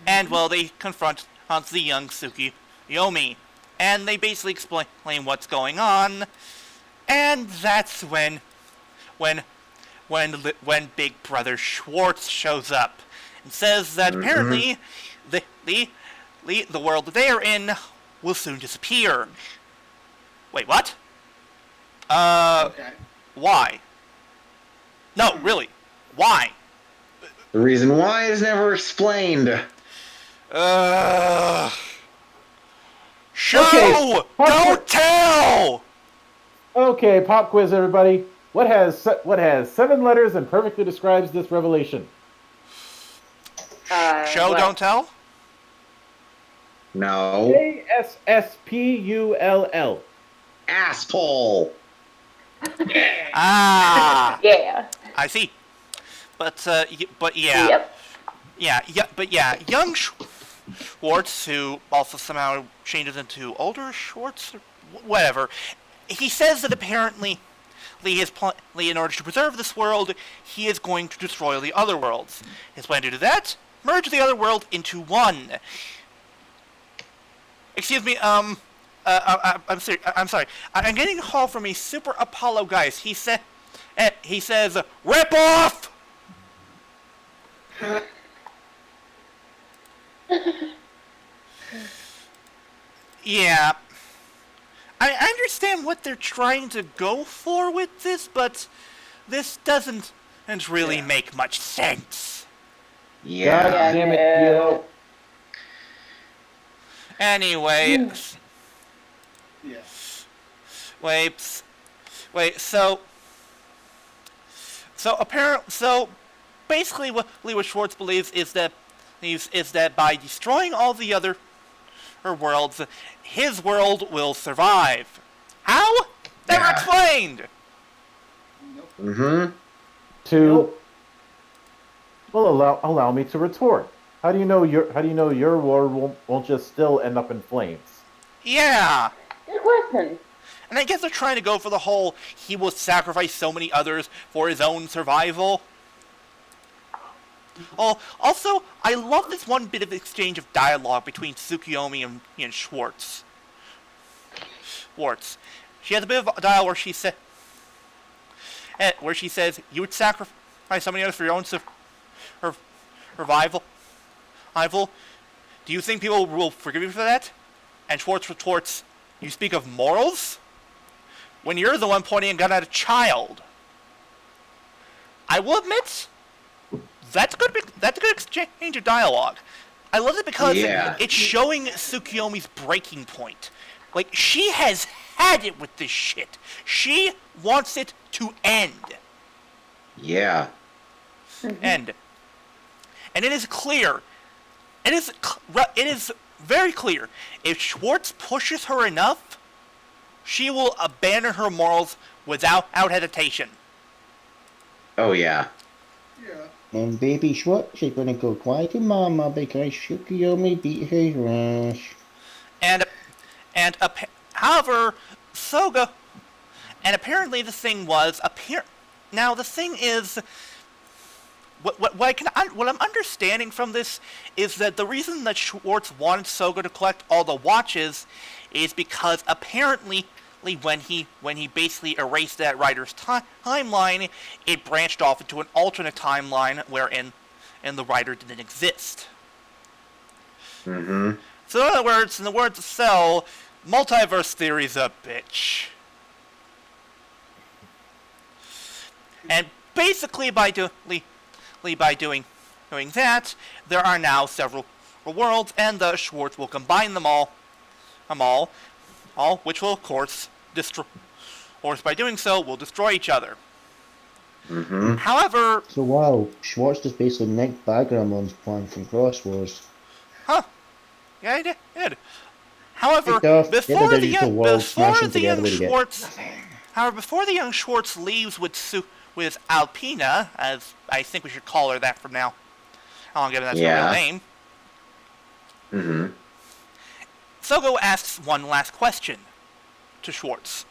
Speaker 1: And, well, they confront the young Tsukuyomi. And they basically explain what's going on. And that's when Big Brother Schwartz shows up and says that apparently the world that they are in will soon disappear. Wait, what?
Speaker 5: okay.
Speaker 1: Why? No, really. Why?
Speaker 2: The reason why is never explained.
Speaker 1: Show!
Speaker 9: Okay,
Speaker 1: Don't tell!
Speaker 9: Okay, pop quiz, everybody. What has 7 letters and perfectly describes this revelation?
Speaker 1: Show,
Speaker 4: what?
Speaker 1: don't tell?
Speaker 2: No.
Speaker 9: ASSPULL.
Speaker 2: Asshole.
Speaker 1: Ah,
Speaker 4: Yeah.
Speaker 1: I see. But yeah.
Speaker 4: Yep.
Speaker 1: Yeah, young Schwartz, who also somehow changes into older Schwartz, or whatever, he says that apparently in order to preserve this world, he is going to destroy the other worlds. His plan to do that? Merge the other world into one. Excuse me, I'm sorry. I'm getting a call from a Super Apollo guys. He says, rip off! Yeah. I understand what they're trying to go for with this, but this doesn't really make much sense.
Speaker 2: Yeah.
Speaker 9: God damn it, Hiiro.
Speaker 1: Anyway,
Speaker 5: Yeah.
Speaker 1: wait, so basically what Schwartz believes is that by destroying all the other worlds, his world will survive. How? Never
Speaker 2: Yeah.
Speaker 1: explained.
Speaker 2: Mm-hmm.
Speaker 9: Well, allow me to retort. How do you know your war won't just still end up in flames?
Speaker 1: Yeah.
Speaker 4: Good question.
Speaker 1: And I guess they're trying to go for the whole he will sacrifice so many others for his own survival. Oh, also, I love this one bit of exchange of dialogue between Tsukuyomi and Schwartz. She has a bit of dialogue where she says, "You would sacrifice so many others for your own survival. Do you think people will forgive you for that?" And Schwartz retorts, "You speak of morals? When you're the one pointing a gun at a child." I will admit, that's a good exchange of dialogue. I love it because it's showing Tsukuyomi's breaking point. Like, she has had it with this shit. She wants it to end.
Speaker 2: Yeah.
Speaker 1: End. And it is clear it is very clear. If Schwartz pushes her enough, she will abandon her morals without hesitation.
Speaker 2: Oh yeah.
Speaker 5: Yeah.
Speaker 3: And baby Schwartz is gonna go cry to Mama because Tsukuyomi beat his ass.
Speaker 1: However, Soga, and apparently the thing was now the thing is, what I'm understanding from this is that the reason that Schwartz wanted Soga to collect all the watches is because apparently when he basically erased that writer's timeline, it branched off into an alternate timeline wherein the writer didn't exist.
Speaker 2: Mm-hmm.
Speaker 1: So in other words, in the words of Cell, multiverse theory's a bitch. And basically by doing that, there are now several worlds, and the Schwartz will combine them all, which will of course destroy. Or by doing so, will destroy each other.
Speaker 2: Mm-hmm.
Speaker 1: However,
Speaker 3: So wow, Schwartz just basically nicked Bagrammon's plan from Cross Wars.
Speaker 1: huh? Yeah, he did. However,
Speaker 3: Picked off,
Speaker 1: before
Speaker 3: get
Speaker 1: the
Speaker 3: the
Speaker 1: young,
Speaker 3: world, smash them together,
Speaker 1: young
Speaker 3: what do you get?
Speaker 1: Schwartz, however, before the young Schwartz leaves with Alpina, as I think we should call her that from now on, given that's her
Speaker 2: Yeah.
Speaker 1: real name,
Speaker 2: Mm-hmm.
Speaker 1: Sogo asks one last question to Schwartz.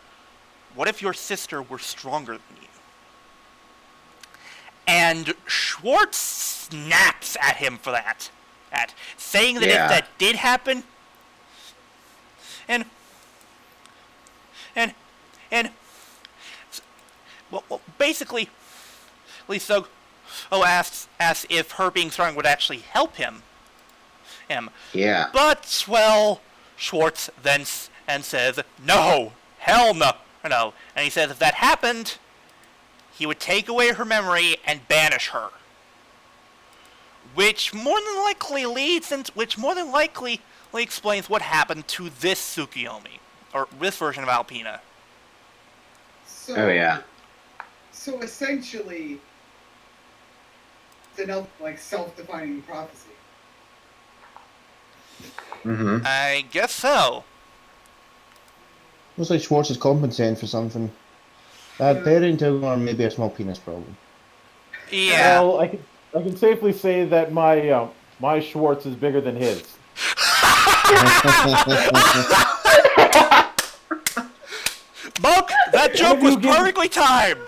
Speaker 1: What if your sister were stronger than you? And Schwartz snaps at him for that. Saying that
Speaker 2: Yeah.
Speaker 1: if that did happen, and basically, Sogo asks if her being strong would actually help him.
Speaker 2: Yeah.
Speaker 1: But, well, Schwartz then says, no, hell no. And he says if that happened, he would take away her memory and banish her. Which more than likely explains what happened to this Tsukuyomi, or this version of Alpina.
Speaker 5: So,
Speaker 2: Oh yeah.
Speaker 5: So essentially, it's an self-defining prophecy.
Speaker 2: Mm-hmm.
Speaker 1: I guess so.
Speaker 3: Looks like Schwartz is compensating for something. Bad parenting or maybe a small penis problem.
Speaker 1: Yeah.
Speaker 9: Well, I can safely say that my Schwartz is bigger than his.
Speaker 1: Monk, that joke was perfectly timed!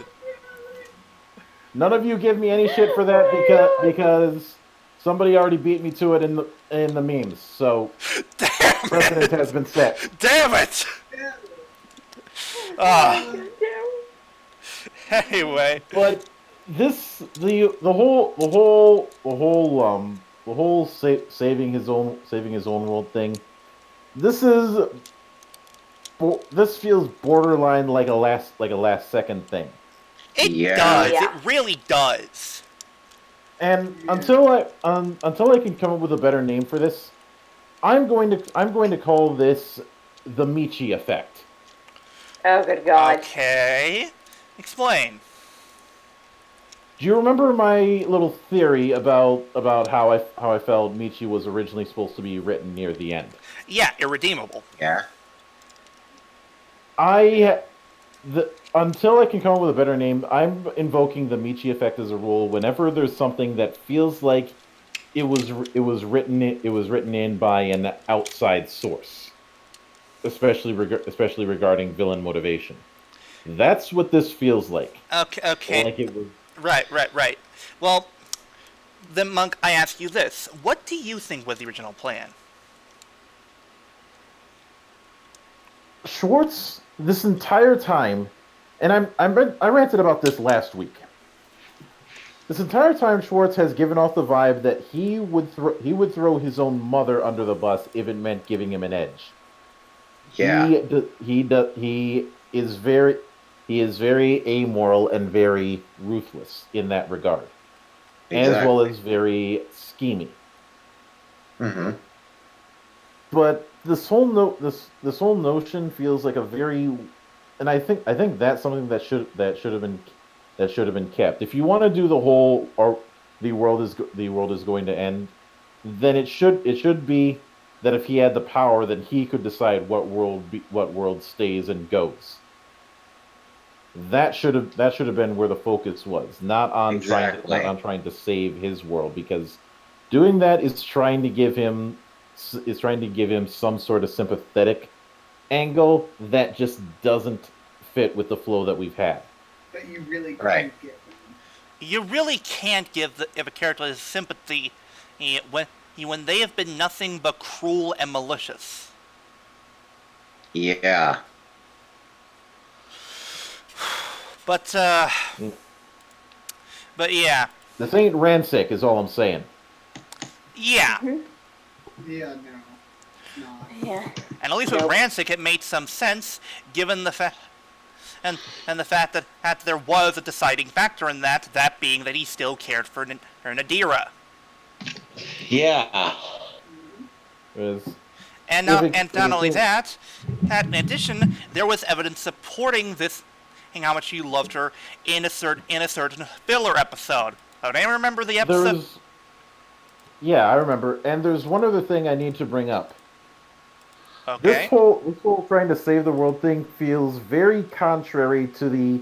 Speaker 9: None of you give me any shit for that because somebody already beat me to it in the memes. So precedent has been set.
Speaker 1: Damn it! Anyway.
Speaker 9: But the whole saving his own world thing. This feels borderline like a last second thing.
Speaker 1: It
Speaker 2: Yeah.
Speaker 1: does.
Speaker 4: Yeah.
Speaker 1: It really does.
Speaker 9: And until I can come up with a better name for this, I'm going to call this the Michi effect.
Speaker 4: Oh, good God.
Speaker 1: Okay. Explain.
Speaker 9: Do you remember my little theory about how I felt Michi was originally supposed to be written near the end?
Speaker 1: Yeah, irredeemable.
Speaker 2: Yeah.
Speaker 9: Until I can come up with a better name, I'm invoking the Michi effect as a rule whenever there's something that feels like it was written in by an outside source, especially regarding villain motivation. That's what this feels like.
Speaker 1: Okay.
Speaker 9: Like it was.
Speaker 1: Right. Well, then, Monk, I ask you this. What do you think was the original plan?
Speaker 9: Schwartz, this entire time, and I ranted about this last week. This entire time, Schwartz has given off the vibe that he would throw his own mother under the bus if it meant giving him an edge.
Speaker 2: Yeah.
Speaker 9: He is very amoral and very ruthless in that regard, as well as very scheming.
Speaker 2: Mm-hmm.
Speaker 9: But this whole notion feels like a very, and I think that's something that should have been kept. If you want to do the whole or the world is going to end then it should be that if he had the power, then he could decide what world stays and goes. That should have been where the focus was, not on trying to save his world, because doing that is trying to give him some sort of sympathetic angle that just doesn't fit with the flow that we've had.
Speaker 5: But you really
Speaker 2: Right.
Speaker 5: can't get them.
Speaker 1: You really can't give a character his sympathy when they have been nothing but cruel and malicious.
Speaker 2: Yeah.
Speaker 1: But yeah,
Speaker 9: This ain't Rancic, is all I'm saying.
Speaker 1: yeah.
Speaker 5: Yeah, no.
Speaker 4: Yeah.
Speaker 1: And at least with Rancic, it made some sense, given the fact, and the fact that there was a deciding factor in that being that he still cared for Nadira.
Speaker 2: Yeah.
Speaker 1: And not only that, in addition, there was evidence supporting this, and how much he loved her in a certain filler episode. Oh, do anyone remember the episode?
Speaker 9: Yeah, I remember. And there's one other thing I need to bring up.
Speaker 1: Okay.
Speaker 9: This whole trying to save the world thing feels very contrary to the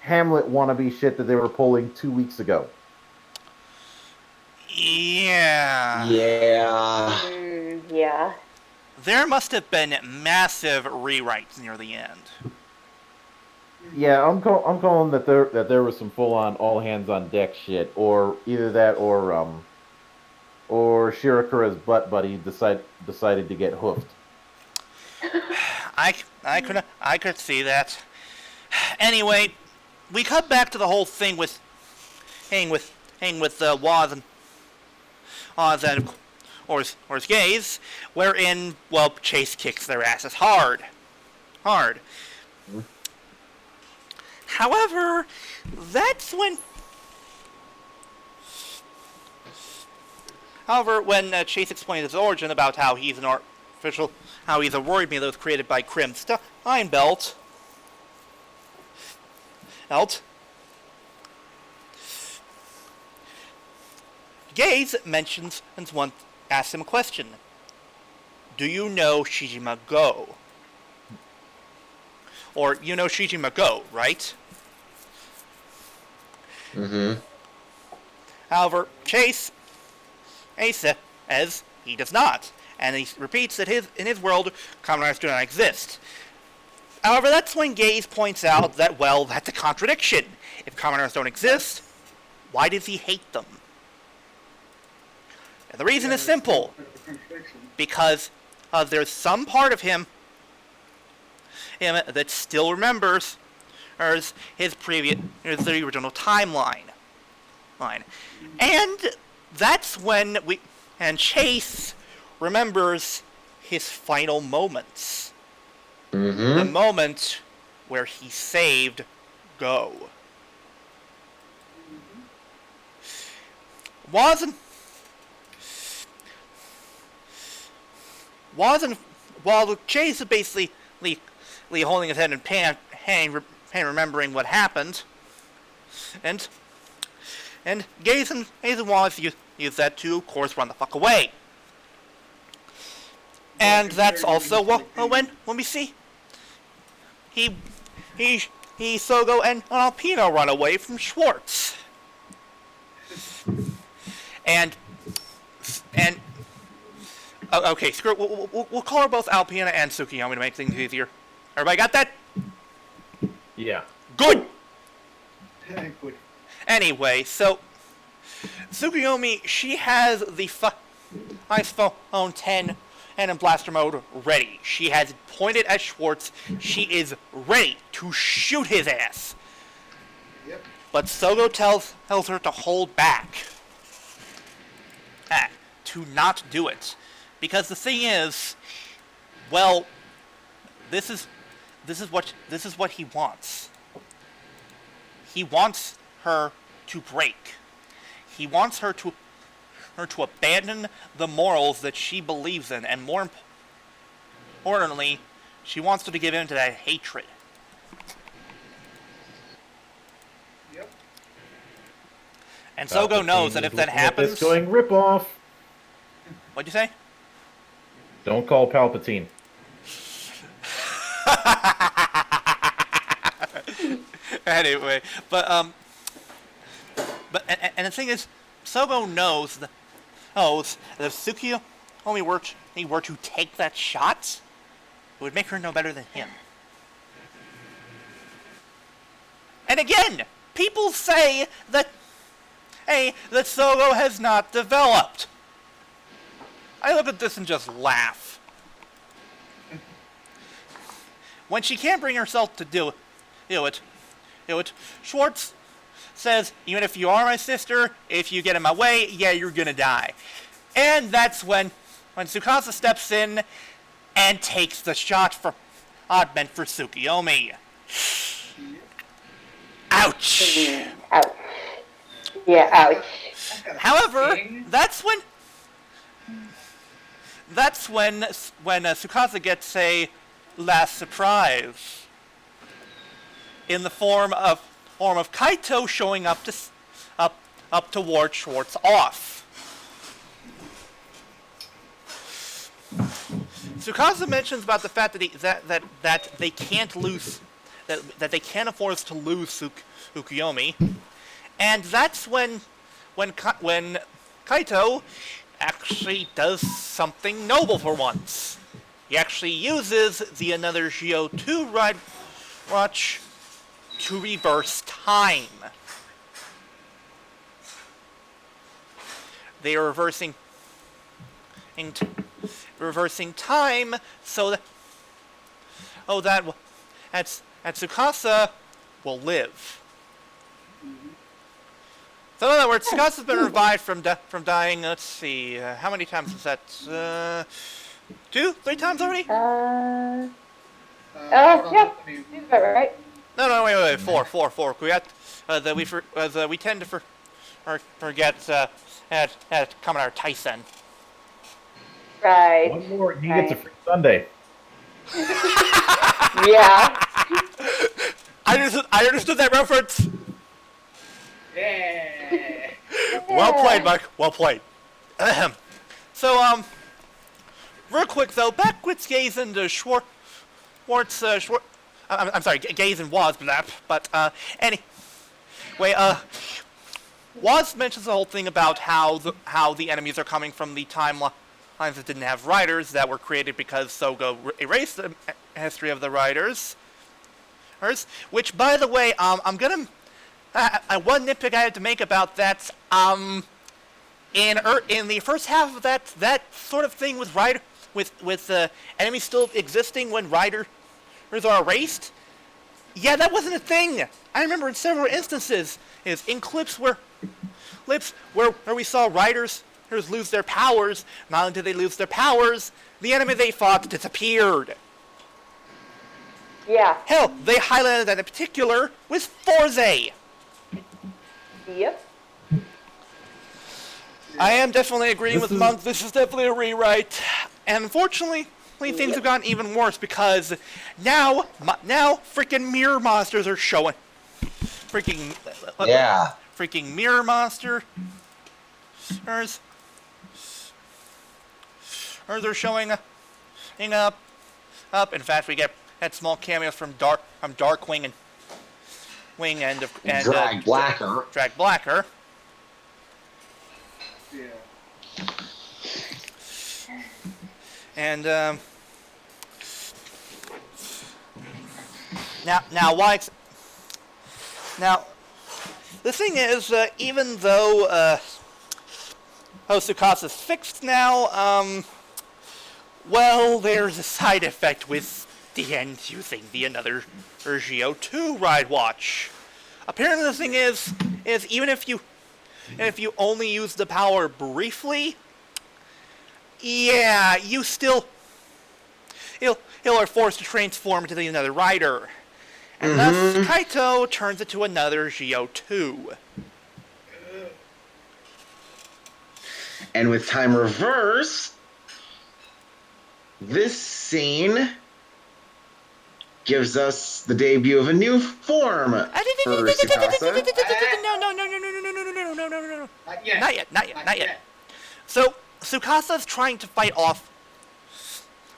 Speaker 9: Hamlet wannabe shit that they were pulling 2 weeks ago.
Speaker 1: Yeah.
Speaker 2: Yeah.
Speaker 4: Yeah.
Speaker 1: There must have been massive rewrites near the end.
Speaker 9: Yeah, I'm calling that there was some full on all hands on deck shit, or either that or Shirakura's butt buddy decided to get hoofed.
Speaker 1: I could see that. Anyway, we cut back to the whole thing with Waz and or his gaze, wherein Chase kicks their asses hard. However, that's when. However, when Chase explained his origin about how he's an artificial, how he's a worried me that was created by Krim Steinbelt. Gaze mentions and once asks him a question. Do you know Shijima Go? Or you know Shijima Go, right?
Speaker 2: Mm-hmm.
Speaker 1: However, Chase says he does not, and he repeats that in his world, commoners do not exist. However, that's when Gaze points out that, that's a contradiction. If commoners don't exist, why does he hate them? And the reason is simple. Because there's some part of him that still remembers his the original timeline. And that's when Chase remembers his final moments.
Speaker 2: Mm-hmm.
Speaker 1: The moment where he saved Go. While Chase is basically holding his head in pain, remembering what happened, and Gaze and Waz use that to, of course, run the fuck away. And that's also when we see he Sogo and Alpino run away from Schwartz. And okay, screw it. We'll call her both Alpina and Tsukiyomi to make things easier. Everybody got that?
Speaker 9: Yeah.
Speaker 1: Good!
Speaker 5: Good.
Speaker 1: Anyway, so Tsukiyomi, she has the iPhone 10 and in blaster mode ready. She has it pointed at Schwartz. She is ready to shoot his ass.
Speaker 5: Yep.
Speaker 1: But Sogo tells her to hold back. To not do it. Because the thing is, this is what he wants. He wants her to break. He wants her to abandon the morals that she believes in, and more importantly, she wants her to give in to that hatred.
Speaker 5: Yep.
Speaker 1: And Sogo knows that if that happens,
Speaker 9: it's going rip off.
Speaker 1: What'd you say?
Speaker 9: Don't call Palpatine.
Speaker 1: Anyway, but and the thing is, Sogo knows that if Tsukuyomi were to take that shot, it would make her no better than him. And again, people say that Sogo has not developed. I look at this and just laugh. When she can't bring herself to do it, Schwartz says, even if you are my sister, if you get in my way, yeah, you're gonna die. And that's when Tsukasa steps in and takes the shot meant for Tsukuyomi. Ouch!
Speaker 4: Ouch. Yeah, ouch.
Speaker 1: However, that's when Tsukasa gets a last surprise in the form of Kaito showing up to ward Schwartz off. Tsukasa mentions about the fact that they can't lose, that they can't afford to lose Tsukuyomi, and that's when Kaito actually does something noble for once. He actually uses the another ZI-O 2 ride watch to reverse time. They are reversing time so that Tsukasa will live. So in other words, Tsukasa's been revived from dying. Let's see, how many times is that? 2, 3 times already?
Speaker 4: Yeah, seems about right.
Speaker 1: No, wait, 4. We tend to forget had Kamen Tyson.
Speaker 4: Right.
Speaker 9: One more, he gets a free Sunday.
Speaker 4: Yeah.
Speaker 1: I understood that reference.
Speaker 5: Yeah.
Speaker 1: Well played, Mike. Well played. So, real quick though, back with Gaze and Schwartz. I'm sorry, Gaze and Waz, but anyway, Waz mentions the whole thing about how the enemies are coming from the timelines that didn't have riders that were created because Sogo erased the history of the riders. Which, by the way, I'm gonna. One nitpick I had to make about that, in the first half of that sort of thing with enemies still existing when riders are erased. Yeah, that wasn't a thing. I remember in several instances, in clips where we saw riders lose their powers. Not only did they lose their powers, the enemy they fought disappeared.
Speaker 4: Yeah.
Speaker 1: Hell, they highlighted that in particular with Forze.
Speaker 4: Yep.
Speaker 1: I am definitely agreeing with Monk. This is definitely a rewrite. And unfortunately, things have gotten even worse because now freaking mirror monsters are showing. Freaking mirror monsters are showing up. In fact, we had small cameos from Darkwing and
Speaker 2: Drag Blacker.
Speaker 5: Yeah.
Speaker 1: And now the thing is, even though Tsukasa's fixed now, well, there's a side effect with the end using the another ZI-O 2 ride watch. Apparently, the thing is even if you only use the power briefly, yeah, you still are forced to transform into the another rider. And thus, Kaito turns into another ZI-O 2.
Speaker 2: And with time reverse, this scene gives us the debut of a new form for Tsukasa.
Speaker 5: Not yet.
Speaker 1: Not yet. Tsukasa's trying to fight off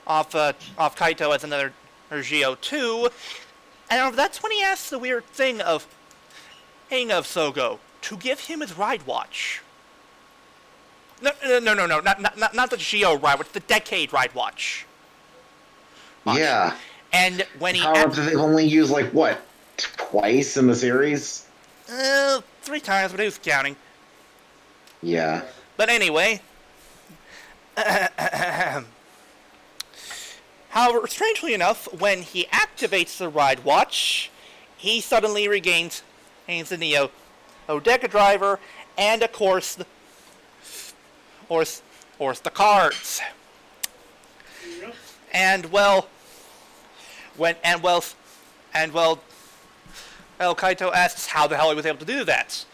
Speaker 1: Kaito as another ZI-O too, and that's when he asks the weird thing of Sogo to give him his ride watch. No, not the ZI-O ride watch, the Decade ride watch.
Speaker 2: Yeah.
Speaker 1: And when he
Speaker 2: Power-up that they've only used, like, what, twice in the series?
Speaker 1: 3 times, but who's counting?
Speaker 2: Yeah.
Speaker 1: But anyway, however, strangely enough, when he activates the ride watch, he suddenly regains the ZI-O Deca driver, and of course, the cards. And well, Kaito asks how the hell he was able to do that.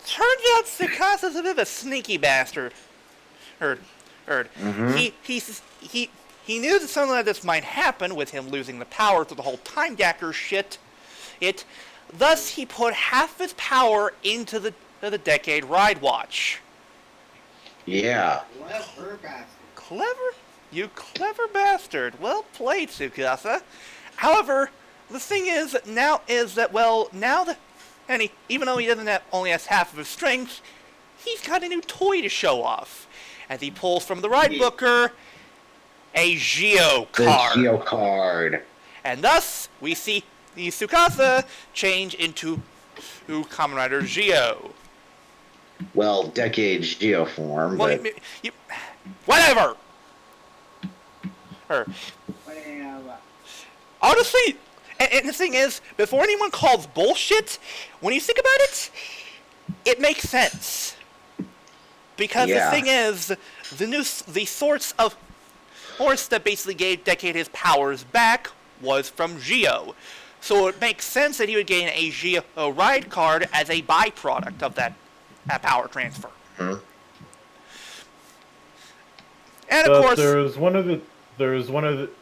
Speaker 1: Turns out Tsukasa's a bit of a sneaky bastard.
Speaker 2: Mm-hmm.
Speaker 1: He knew that something like this might happen with him losing the power to the whole time Gacker shit. Thus, he put half his power into the Decade ride watch.
Speaker 2: Yeah.
Speaker 5: Clever bastard.
Speaker 1: Clever? You clever bastard. Well played, Tsukasa. However, the thing is now that even though he only has half of his strength, he's got a new toy to show off. As he pulls from the ride booker a ZI-O card.
Speaker 2: The ZI-O card.
Speaker 1: And thus, we see the Tsukasa change into Kamen Rider ZI-O.
Speaker 2: Well, Decade ZI-O form,
Speaker 1: Well,
Speaker 2: but...
Speaker 1: whatever! Honestly, and the thing is, before anyone calls bullshit, when you think about it, it makes sense. Because the thing is, the source of force that basically gave Decade his powers back was from ZI-O. So it makes sense that he would gain a ZI-O ride card as a byproduct of that power transfer.
Speaker 2: Hmm.
Speaker 1: And of course,
Speaker 9: there's one of the.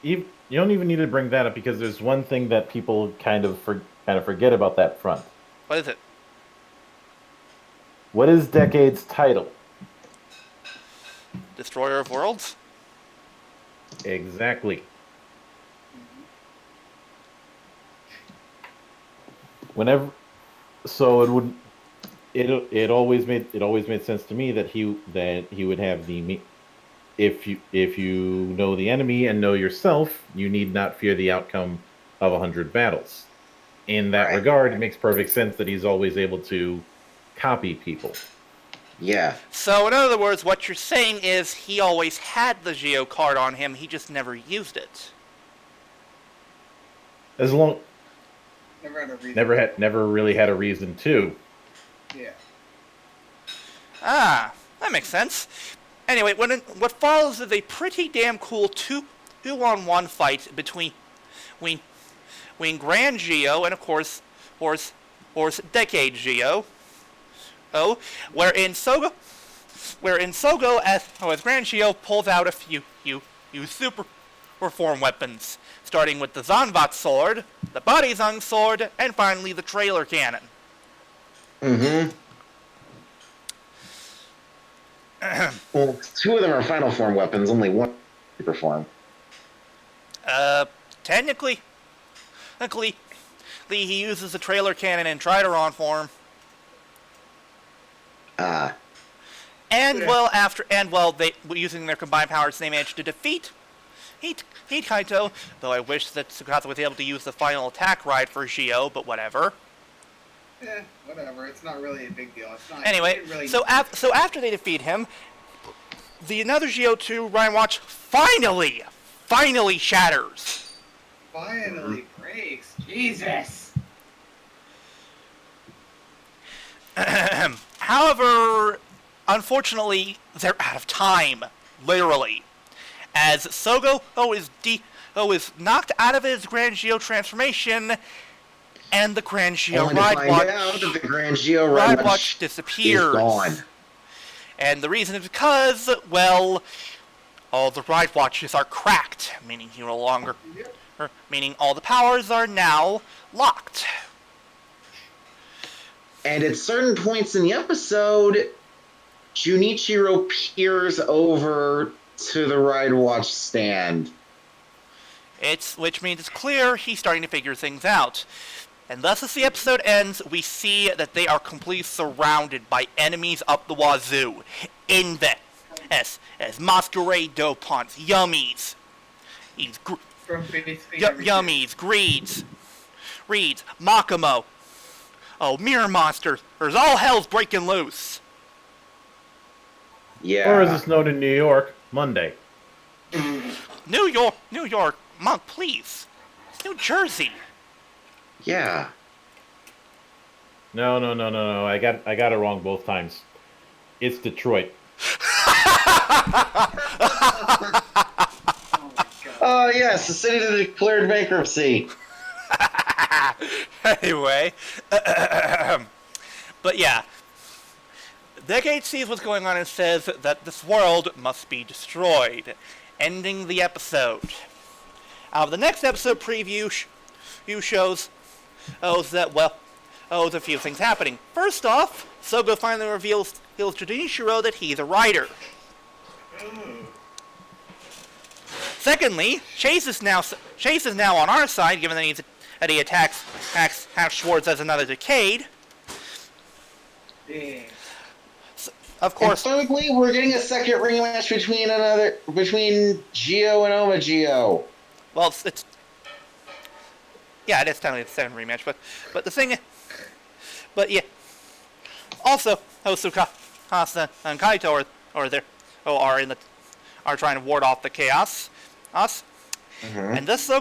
Speaker 9: You don't even need to bring that up because there's one thing that people kind of forget about that front.
Speaker 1: what is it?
Speaker 9: What is Decade's title?
Speaker 1: Destroyer of Worlds?
Speaker 9: Exactly. Whenever, so it always made sense to me that he would have the. If you know the enemy and know yourself, you need not fear the outcome of 100 battles. In that regard, it makes perfect sense that he's always able to copy people.
Speaker 2: Yeah.
Speaker 1: So, in other words, what you're saying is he always had the ZI-O card on him, he just never used it.
Speaker 9: As long
Speaker 5: Never had a reason.
Speaker 9: never really had a reason to.
Speaker 5: Yeah.
Speaker 1: Ah, that makes sense. Anyway, what follows is a pretty damn cool two-on-one fight between Grand ZI-O and, of course, Decade ZI-O. Wherein Sogo as Grand ZI-O pulls out a few super form weapons, starting with the Zanbat sword, the Body Zung sword, and finally the trailer cannon.
Speaker 2: Mm-hmm. Well, 2 of them are final form weapons, only 1 super form.
Speaker 1: Technically, he uses the trailer cannon in Trideron form. Using their combined powers, they managed to defeat Kaito, though I wish that Tsukasa was able to use the final attack ride for ZI-O, but whatever.
Speaker 5: Whatever. It's not really a big deal. It's not.
Speaker 1: Anyway,
Speaker 5: really
Speaker 1: so after they defeat him, another ZI-O 2 Ryan Watch finally shatters.
Speaker 5: Finally breaks. Jesus.
Speaker 1: However, unfortunately, they're out of time, literally, as Sogo is knocked out of his Grand ZI-O transformation, and the Grand ZI-O ride watch disappears.
Speaker 2: Is gone.
Speaker 1: And the reason is because, well, all the ride watches are cracked, meaning meaning all the powers are now locked.
Speaker 2: And at certain points in the episode, Junichiro peers over to the ride watch stand.
Speaker 1: Which means it's clear he's starting to figure things out. And thus as the episode ends, we see that they are completely surrounded by enemies up the wazoo. In the as masquerade dopants, yummies, yummies, greeds, Makamo. Oh, mirror monsters. There's all hell's breaking loose.
Speaker 2: Yeah.
Speaker 9: Or as it's known in New York, Monday.
Speaker 1: New York, Monk, please. It's New Jersey.
Speaker 2: Yeah.
Speaker 9: No. I got it wrong both times. It's Detroit.
Speaker 2: Oh yes, the city that declared bankruptcy.
Speaker 1: Anyway, but yeah, Decade sees what's going on and says that this world must be destroyed, ending the episode. The next episode preview shows there's a few things happening. First off, Sogo finally reveals to Junichiro that he's a writer. Secondly, Chase is now on our side, given that he attacks Schwartz as another Decade.
Speaker 5: Yeah.
Speaker 1: So, of course.
Speaker 2: And thirdly, we're getting a second rematch between Geo and Oma Geo.
Speaker 1: Well, it is technically the second rematch, but the thing, yeah. Also, Hosuka and Kaito are trying to ward off the chaos.
Speaker 2: Mm-hmm.
Speaker 1: And it looks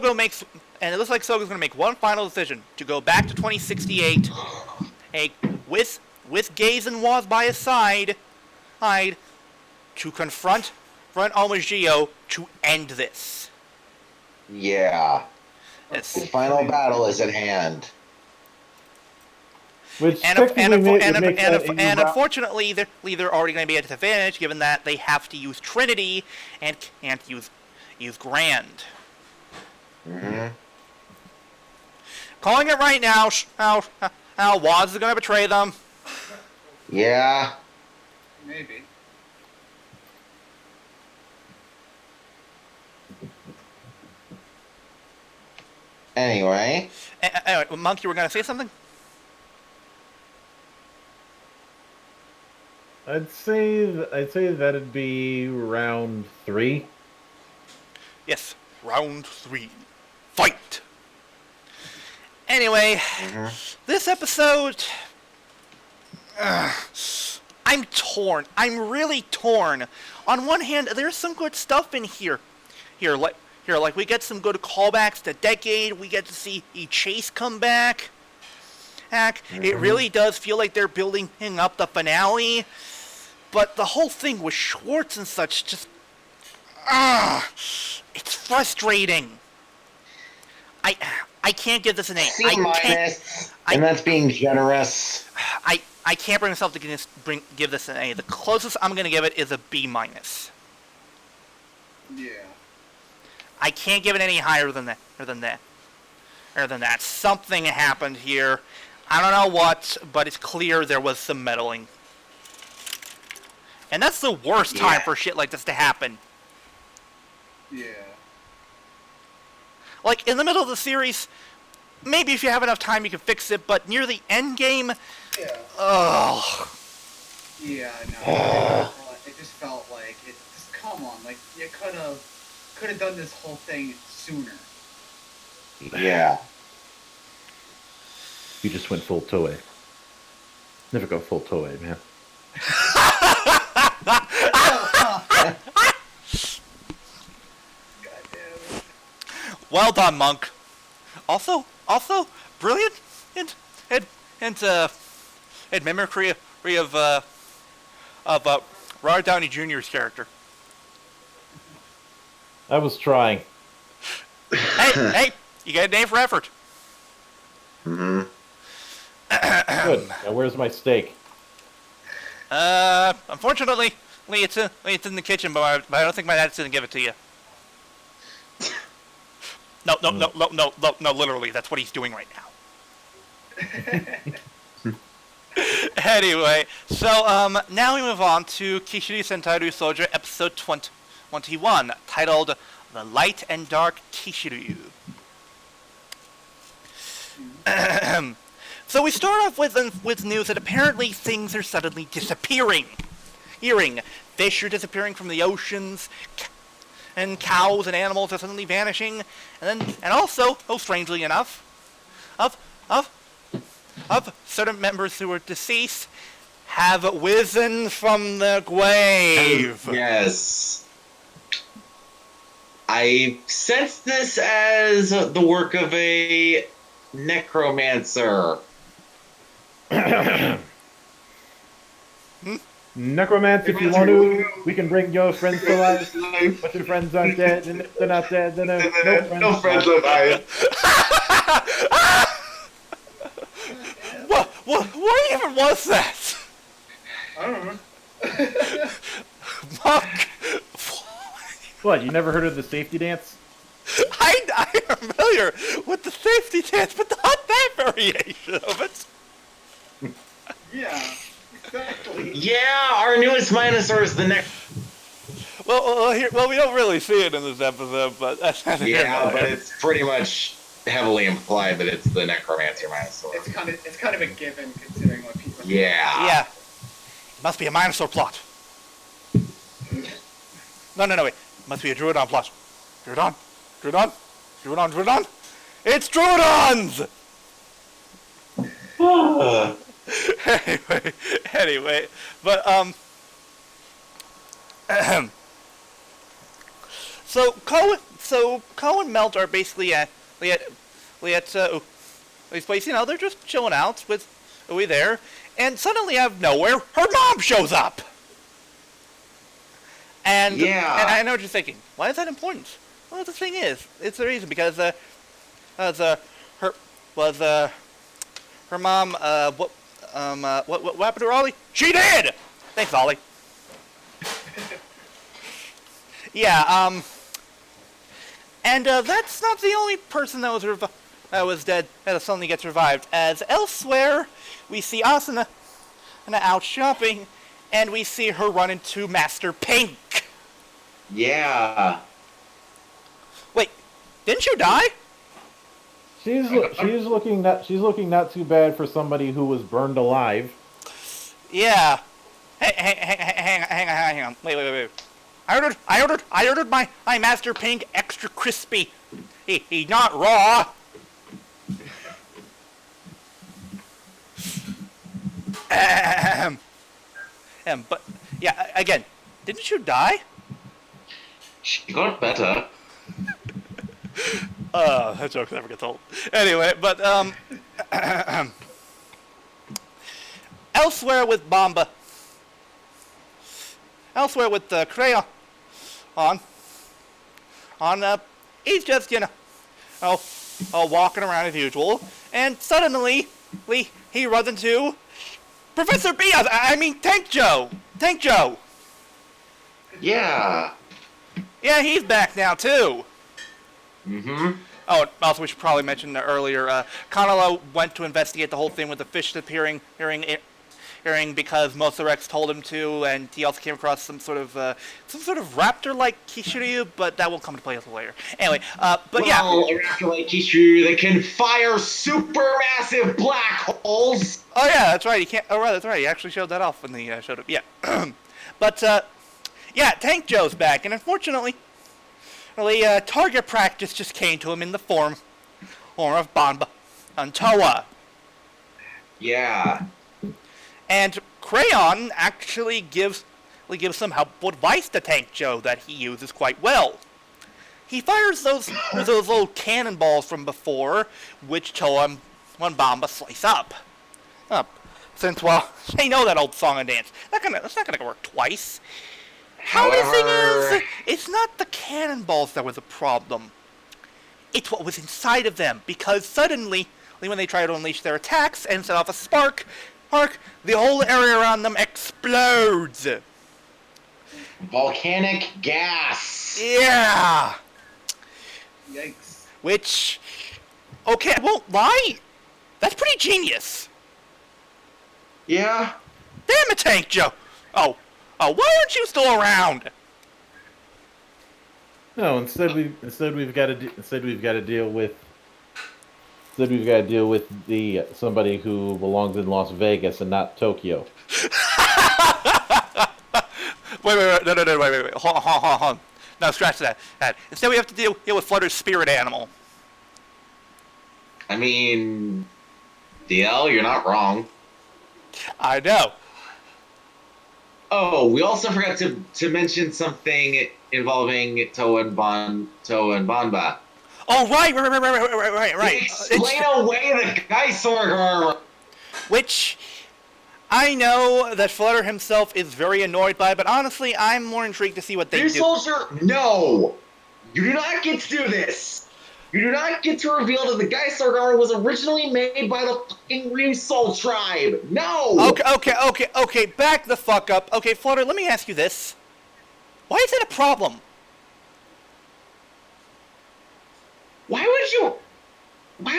Speaker 1: like Sogo's going to make one final decision to go back to 2068, with Gaze and Waz by his side, to confront Omagio to end this.
Speaker 2: Yeah. The final battle is at hand.
Speaker 1: Unfortunately, they're already going to be at a disadvantage, given that they have to use Trinity and can't use Grand.
Speaker 2: Mm-hmm.
Speaker 1: Calling it right now, how Waz is going to betray them.
Speaker 2: Yeah.
Speaker 5: Maybe.
Speaker 2: Anyway.
Speaker 1: Anyway, Monk, you were going to say something?
Speaker 9: I'd say that'd be round 3.
Speaker 1: Yes, round 3. Fight! Anyway, This episode... I'm torn. I'm really torn. On one hand, there's some good stuff in here. Like we get some good callbacks to Decade. We get to see Chase come back. It really does feel like they're building up the finale. But the whole thing with Schwartz and such just... it's frustrating. I can't give this an A.
Speaker 2: C-, and that's being generous.
Speaker 1: I can't bring myself to give this an A. The closest I'm going to give it is a B-.
Speaker 5: Yeah.
Speaker 1: I can't give it any higher than that. Something happened here. I don't know what, but it's clear there was some meddling. And that's the worst time for shit like this to happen.
Speaker 5: Yeah.
Speaker 1: Like, in the middle of the series, maybe if you have enough time you can fix it, but near the end game...
Speaker 5: Yeah.
Speaker 1: Ugh.
Speaker 5: Yeah, no. It just felt like, come on, like, you could have done this whole thing sooner.
Speaker 2: Yeah.
Speaker 9: You just went full Toei. Never go full Toei, man.
Speaker 1: Well done, Monk. Also, brilliant and mimicry of Robert Downey Jr.'s character.
Speaker 9: I was trying.
Speaker 1: Hey, you get a name for effort.
Speaker 2: Mm-hmm.
Speaker 9: Good. Now where's my steak?
Speaker 1: Unfortunately, it's in the kitchen, but I don't think my dad's gonna give it to you. No, literally, that's what he's doing right now. Anyway, so now we move on to Kishiri Sentai Ryusoulger episode 21, titled The Light and Dark Kishiryu. So we start off with news that apparently things are suddenly disappearing. Fish are disappearing from the oceans, and cows and animals are suddenly vanishing, and also, strangely enough, of certain members who were deceased have risen from the grave.
Speaker 2: Yes. I sense this as the work of a necromancer.
Speaker 9: Necromancer, if you want to, we can bring your friends to life. But your friends aren't dead, and if they're not dead, then no friends alive.
Speaker 1: What even was that?
Speaker 5: I don't know.
Speaker 1: Mark,
Speaker 9: What, you never heard of the safety dance?
Speaker 1: I'm familiar with the safety dance, but not that variation of it.
Speaker 5: Yeah, exactly.
Speaker 2: Yeah, our newest Minosaur is the neck.
Speaker 1: Well, we don't really see it in this episode, but that's not
Speaker 2: Yeah, but it's pretty much heavily implied that it's the necromancer Minosaur.
Speaker 5: It's kind of a given considering what people.
Speaker 2: Yeah.
Speaker 1: Yeah. It must be a Minosaur plot. No, wait. It must be a Druidon plot. Druidon. It's Druidons! anyway, but, So Ko and Melt are basically at this place, they're just chilling out with Ui there, and suddenly out of nowhere, her mom shows up! And,
Speaker 2: Yeah.
Speaker 1: and I know what you're thinking. Why is that important? Well, the thing is, it's the reason, because, her mom, what happened to her, Ollie? She did! Thanks, Ollie. Yeah, and that's not the only person that was dead that suddenly gets revived, as elsewhere we see Asuna out shopping, and we see her run into Master Pink.
Speaker 2: Yeah.
Speaker 1: Wait, didn't you die?
Speaker 9: She's looking not too bad for somebody who was burned alive.
Speaker 1: Yeah. Hang on. Wait. I ordered my Master Pink extra crispy. He's not raw. But yeah, again, didn't you die?
Speaker 2: She got better.
Speaker 1: That joke never gets old. Anyway, but elsewhere with Bomba. Elsewhere with Crayon. He's just, walking around as usual, and suddenly, he runs into Professor B. I mean, Tank Joe.
Speaker 2: Yeah.
Speaker 1: Yeah, he's back now too.
Speaker 2: Mm-hmm.
Speaker 1: Oh, also we should probably mention that earlier, Kanalo went to investigate the whole thing with the fish appearing because Mosarex told him to, and he also came across some sort of raptor-like Kishiryu, but that will come to play later. Anyway, but yeah.
Speaker 2: Well, a raptor-like Kishiryu that can fire supermassive black holes.
Speaker 1: Oh yeah, that's right. That's right. He actually showed that off when he showed up. Yeah. But yeah, Tank Joe's back, and unfortunately, target practice just came to him in the form of Banba and Toa.
Speaker 2: Yeah.
Speaker 1: And Crayon actually gives some helpful advice to Tank Joe that he uses quite well. He fires those little cannonballs from before, which Toa and Banba slice up. Since, well, they know that old song and dance. That's not gonna work twice. The thing is, it's not the cannonballs that was a problem. It's what was inside of them, because suddenly, when they try to unleash their attacks and set off a spark, the whole area around them explodes.
Speaker 2: Volcanic gas.
Speaker 1: Yeah.
Speaker 5: Yikes.
Speaker 1: Which, okay, I won't lie, that's pretty genius.
Speaker 2: Yeah.
Speaker 1: Damn it, Tank Joe! Oh, why aren't you still around?
Speaker 9: No, instead we've got to deal with the somebody who belongs in Las Vegas and not Tokyo.
Speaker 1: Wait, no, wait. Hold on. No, scratch that. Instead, we have to deal with Flutter's spirit animal.
Speaker 2: I mean, DL, you're not wrong.
Speaker 1: I know.
Speaker 2: Oh, we also forgot to mention something involving Toa and Banba.
Speaker 1: Oh, right.
Speaker 2: Explain away the Geisorg armor.
Speaker 1: Which I know that Flutter himself is very annoyed by, but honestly, I'm more intrigued to see what they do.
Speaker 2: Ryusoulger, no! You do not get to do this! You do not get to reveal that the Geisorg armor was originally made by the fucking Ryusoul tribe! No!
Speaker 1: Okay, back the fuck up. Okay, Flutter, let me ask you this. Why is it a problem?
Speaker 2: Why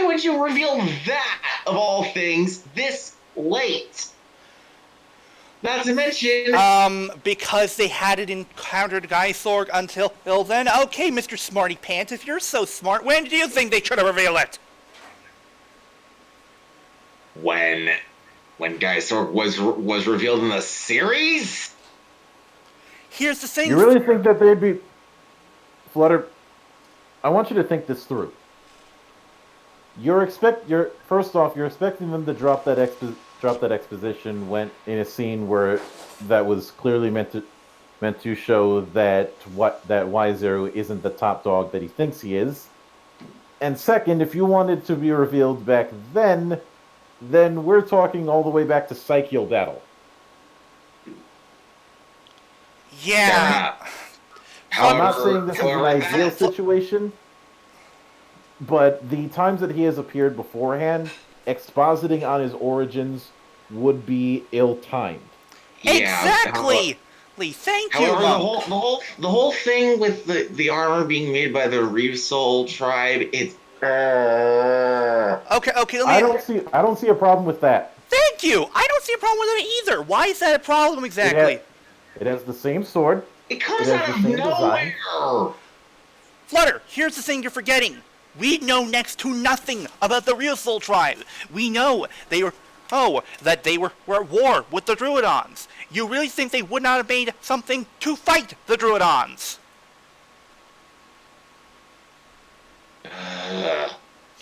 Speaker 2: would you reveal that, of all things, this late? Not to mention...
Speaker 1: because they hadn't encountered Geisorg until then. Okay, Mr. Smarty Pants, if you're so smart, when do you think they should have revealed it?
Speaker 2: When Geisorg was revealed in the series?
Speaker 1: Here's the thing...
Speaker 9: You really think that they'd be... Flutter, I want you to think this through. First off, you're expecting them to drop that exposition when in a scene where that was clearly meant to show that Y0 isn't the top dog that he thinks he is. And second, if you wanted to be revealed back then we're talking all the way back to Psychial Battle.
Speaker 1: Yeah.
Speaker 9: I'm not saying this is an ideal situation, but the times that he has appeared beforehand, expositing on his origins would be ill-timed.
Speaker 2: Yeah,
Speaker 1: exactly! Thank you,
Speaker 2: however, the whole thing with the armor being made by the Ryusoul tribe, it's...
Speaker 1: Okay, let me...
Speaker 9: I don't see a problem with that.
Speaker 1: Thank you! I don't see a problem with it either! Why is that a problem exactly?
Speaker 9: It has the same sword.
Speaker 2: It comes out of nowhere!
Speaker 1: Flutter, here's the thing you're forgetting. We know next to nothing about the Ryusoul tribe. We know that they were at war with the Druidons. You really think they would not have made something to fight the Druidons?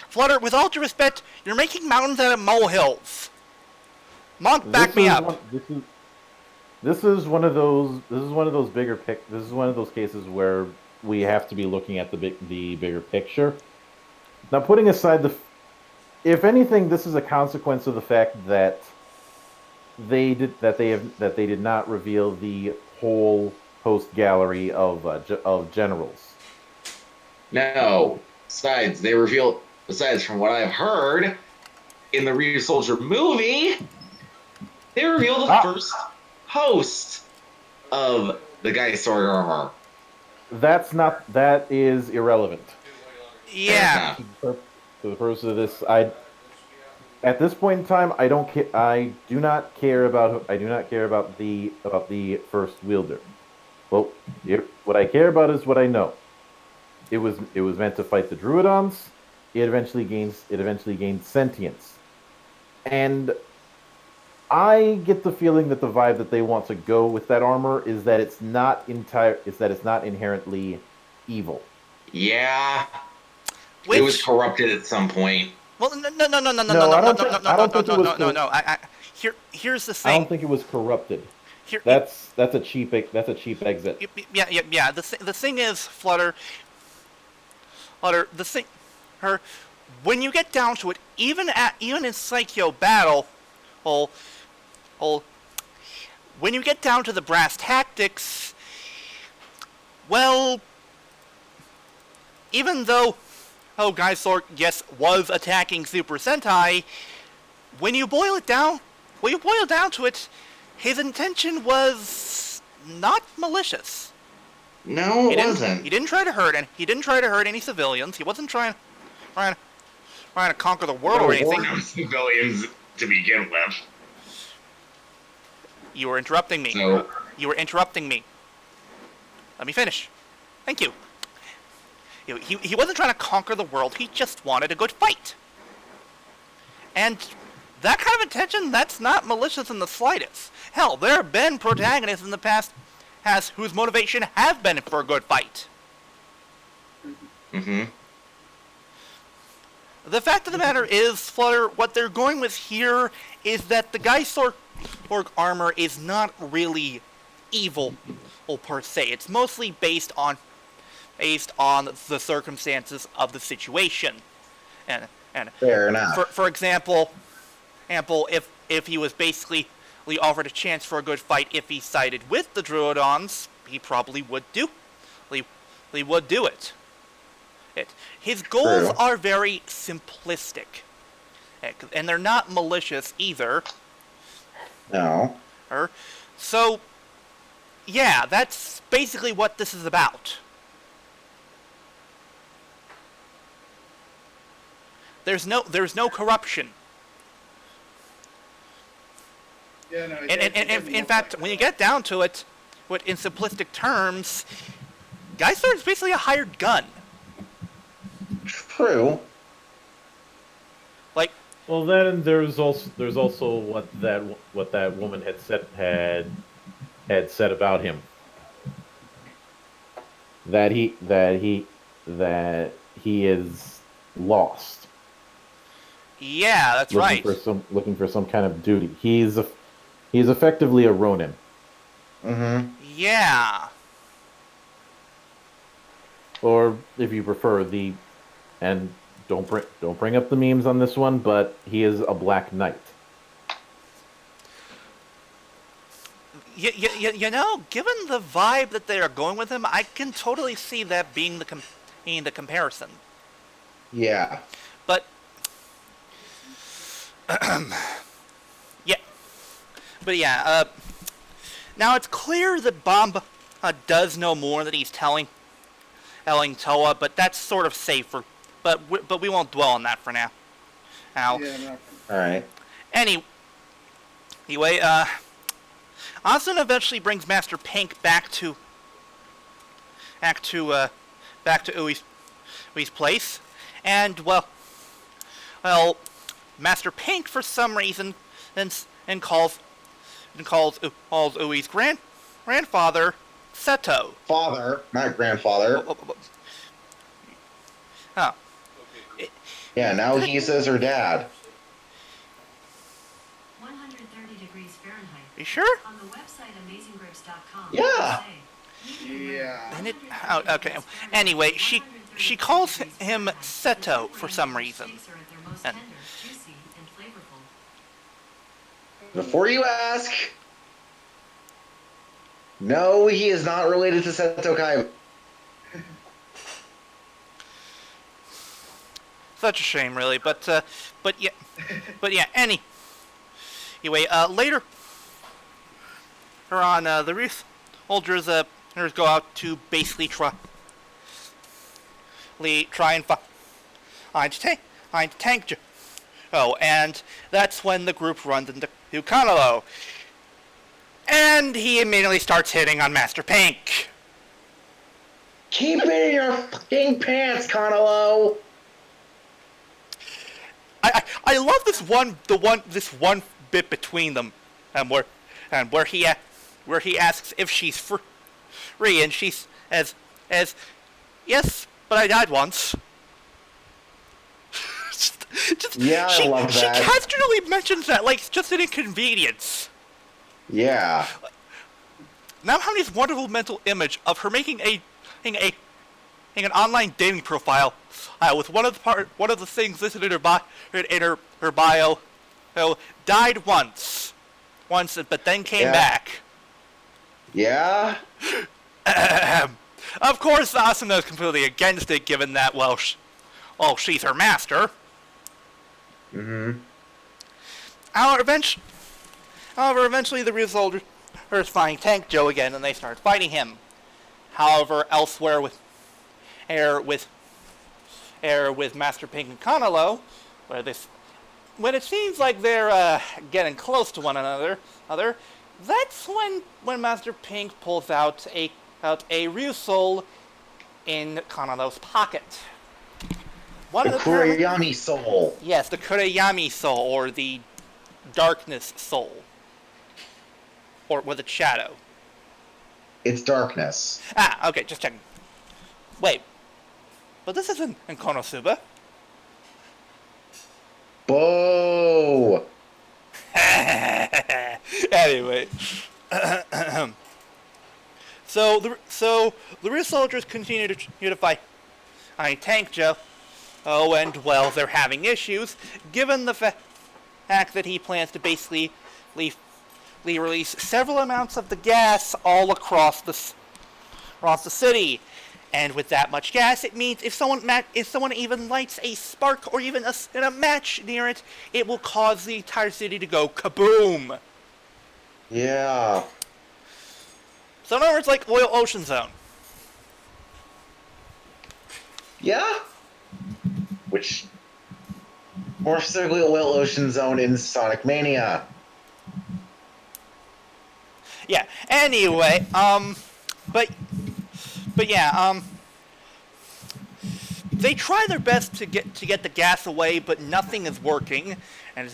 Speaker 1: Flutter, with all due respect, you're making mountains out of molehills. Monk, back me up.
Speaker 9: This is one of those cases where we have to be looking at the bigger picture. Now, putting aside if anything, this is a consequence of the fact that they did not reveal the whole host gallery of generals.
Speaker 2: No. Besides, from what I've heard, in the Ryusoulger movie, they revealed the first host of the Geisorg armor.
Speaker 9: That is irrelevant.
Speaker 1: Yeah.
Speaker 9: For the purpose of this, at this point in time, I do not care about the first wielder. Well, what I care about is what I know. It was meant to fight the Druidons. It eventually gains sentience, and I get the feeling that the vibe that they want to go with that armor is that it's not inherently evil.
Speaker 2: Yeah. It was corrupted at some point.
Speaker 1: Well, no. Here's the thing.
Speaker 9: I don't think it was corrupted. That's a cheap exit.
Speaker 1: Yeah. The thing is, Flutter. When you get down to it, even in Psycho Battle, when you get down to the brass tactics, well, even though Geisorg, yes, was attacking Super Sentai, when you boil it down to it, his intention was not malicious.
Speaker 2: No, it wasn't.
Speaker 1: He didn't try to hurt any civilians. He wasn't trying to conquer the world or anything.
Speaker 2: There were no civilians to begin with.
Speaker 1: You were interrupting me.
Speaker 2: So,
Speaker 1: You were interrupting me. Let me finish. Thank you. He wasn't trying to conquer the world, he just wanted a good fight. And that kind of intention, that's not malicious in the slightest. Hell, there have been protagonists in the past whose motivation has been for a good fight.
Speaker 2: mm-hmm.
Speaker 1: The fact of the matter is, Flutter, what they're going with here is that the Geissorg armor is not really evil per se. It's mostly based on the circumstances of the situation. And
Speaker 2: Fair enough.
Speaker 1: For example, if he was basically offered a chance for a good fight if he sided with the Druidons, he probably would do. He would do it. His goals
Speaker 2: True.
Speaker 1: are very simplistic, and they're not malicious either.
Speaker 2: No.
Speaker 1: So, yeah, that's basically what this is about. There's no corruption.
Speaker 5: Yeah, no.
Speaker 1: And in fact, when you get down to it, in simplistic terms, Geisler is basically a hired gun.
Speaker 2: True.
Speaker 1: Like,
Speaker 9: Well, then there's also what that woman had said about him. That he is lost.
Speaker 1: yeah, that's right.
Speaker 9: Looking for some kind of duty. He's effectively a Ronin.
Speaker 2: Mm-hmm.
Speaker 1: Yeah.
Speaker 9: Or if you prefer and don't bring up the memes on this one, but he is a Black Knight.
Speaker 1: You know, given the vibe that they are going with him, I can totally see that being the comparison.
Speaker 2: Yeah.
Speaker 1: But yeah. Now it's clear that Bomb does know more than he's telling Toa, but that's sort of safer. But we won't dwell on that for now.
Speaker 5: Yeah, no.
Speaker 2: All right.
Speaker 1: Anyway, Asuna eventually brings Master Pink back to Ui's place, and well, Master Pink for some reason and calls Ui's grandfather Seto.
Speaker 2: Father, not grandfather.
Speaker 1: Oh.
Speaker 2: Yeah, now he says her dad.
Speaker 10: 130 degrees Fahrenheit.
Speaker 1: You sure?
Speaker 10: On the website amazinggrips.com.
Speaker 2: Yeah.
Speaker 5: Yeah.
Speaker 1: And okay. Anyway, she calls him Seto for some reason. And
Speaker 2: Before you ask, no, he is not related to Seto Kaiba.
Speaker 1: such a shame, really. But yeah. Anyway, later on, the Ryusoulgers go out to basically try and find Tank. Oh, and that's when the group runs into Kanalo. And he immediately starts hitting on Master Pink.
Speaker 2: Keep it in your fucking pants, Kanalo.
Speaker 1: I love this one bit between them, and where he asks if she's free, and she says, yes, but I died once.
Speaker 2: I love that.
Speaker 1: She casually mentions that like it's just an inconvenience.
Speaker 2: Yeah.
Speaker 1: Now I'm having this wonderful mental image of her making an online dating profile with one of the things listed in her bio, died once, but then came back.
Speaker 2: Yeah.
Speaker 1: Of course, Asuna is completely against it, given that she's her master.
Speaker 2: Mm-hmm.
Speaker 1: However, eventually the Ryusoulgers find Tank Joe again, and they start fighting him. However, elsewhere with Master Pink and Kanalo, when it seems like they're getting close to one another, That's when Master Pink pulls out a Ryusoul in Kanalo's pocket.
Speaker 11: The Kurayami soul.
Speaker 1: Yes, the Kurayami soul, or the darkness soul. Or with its shadow.
Speaker 11: It's darkness.
Speaker 1: Ah, okay, just checking. Wait. But this isn't in Konosuba.
Speaker 11: Whoa!
Speaker 1: Anyway. So the Ryusoulgers continue to fight Tank Joe. Oh, and well, they're having issues, given the fact that he plans to basically release several amounts of the gas all across the city. And with that much gas, it means if someone even lights a spark or even a match near it, it will cause the entire city to go kaboom.
Speaker 11: Yeah.
Speaker 1: So in other words, like Oil Ocean Zone.
Speaker 11: Yeah? Which, more specifically, Oil Ocean Zone in Sonic Mania.
Speaker 1: Yeah. Anyway, but yeah, they try their best to get the gas away, but nothing is working, and it's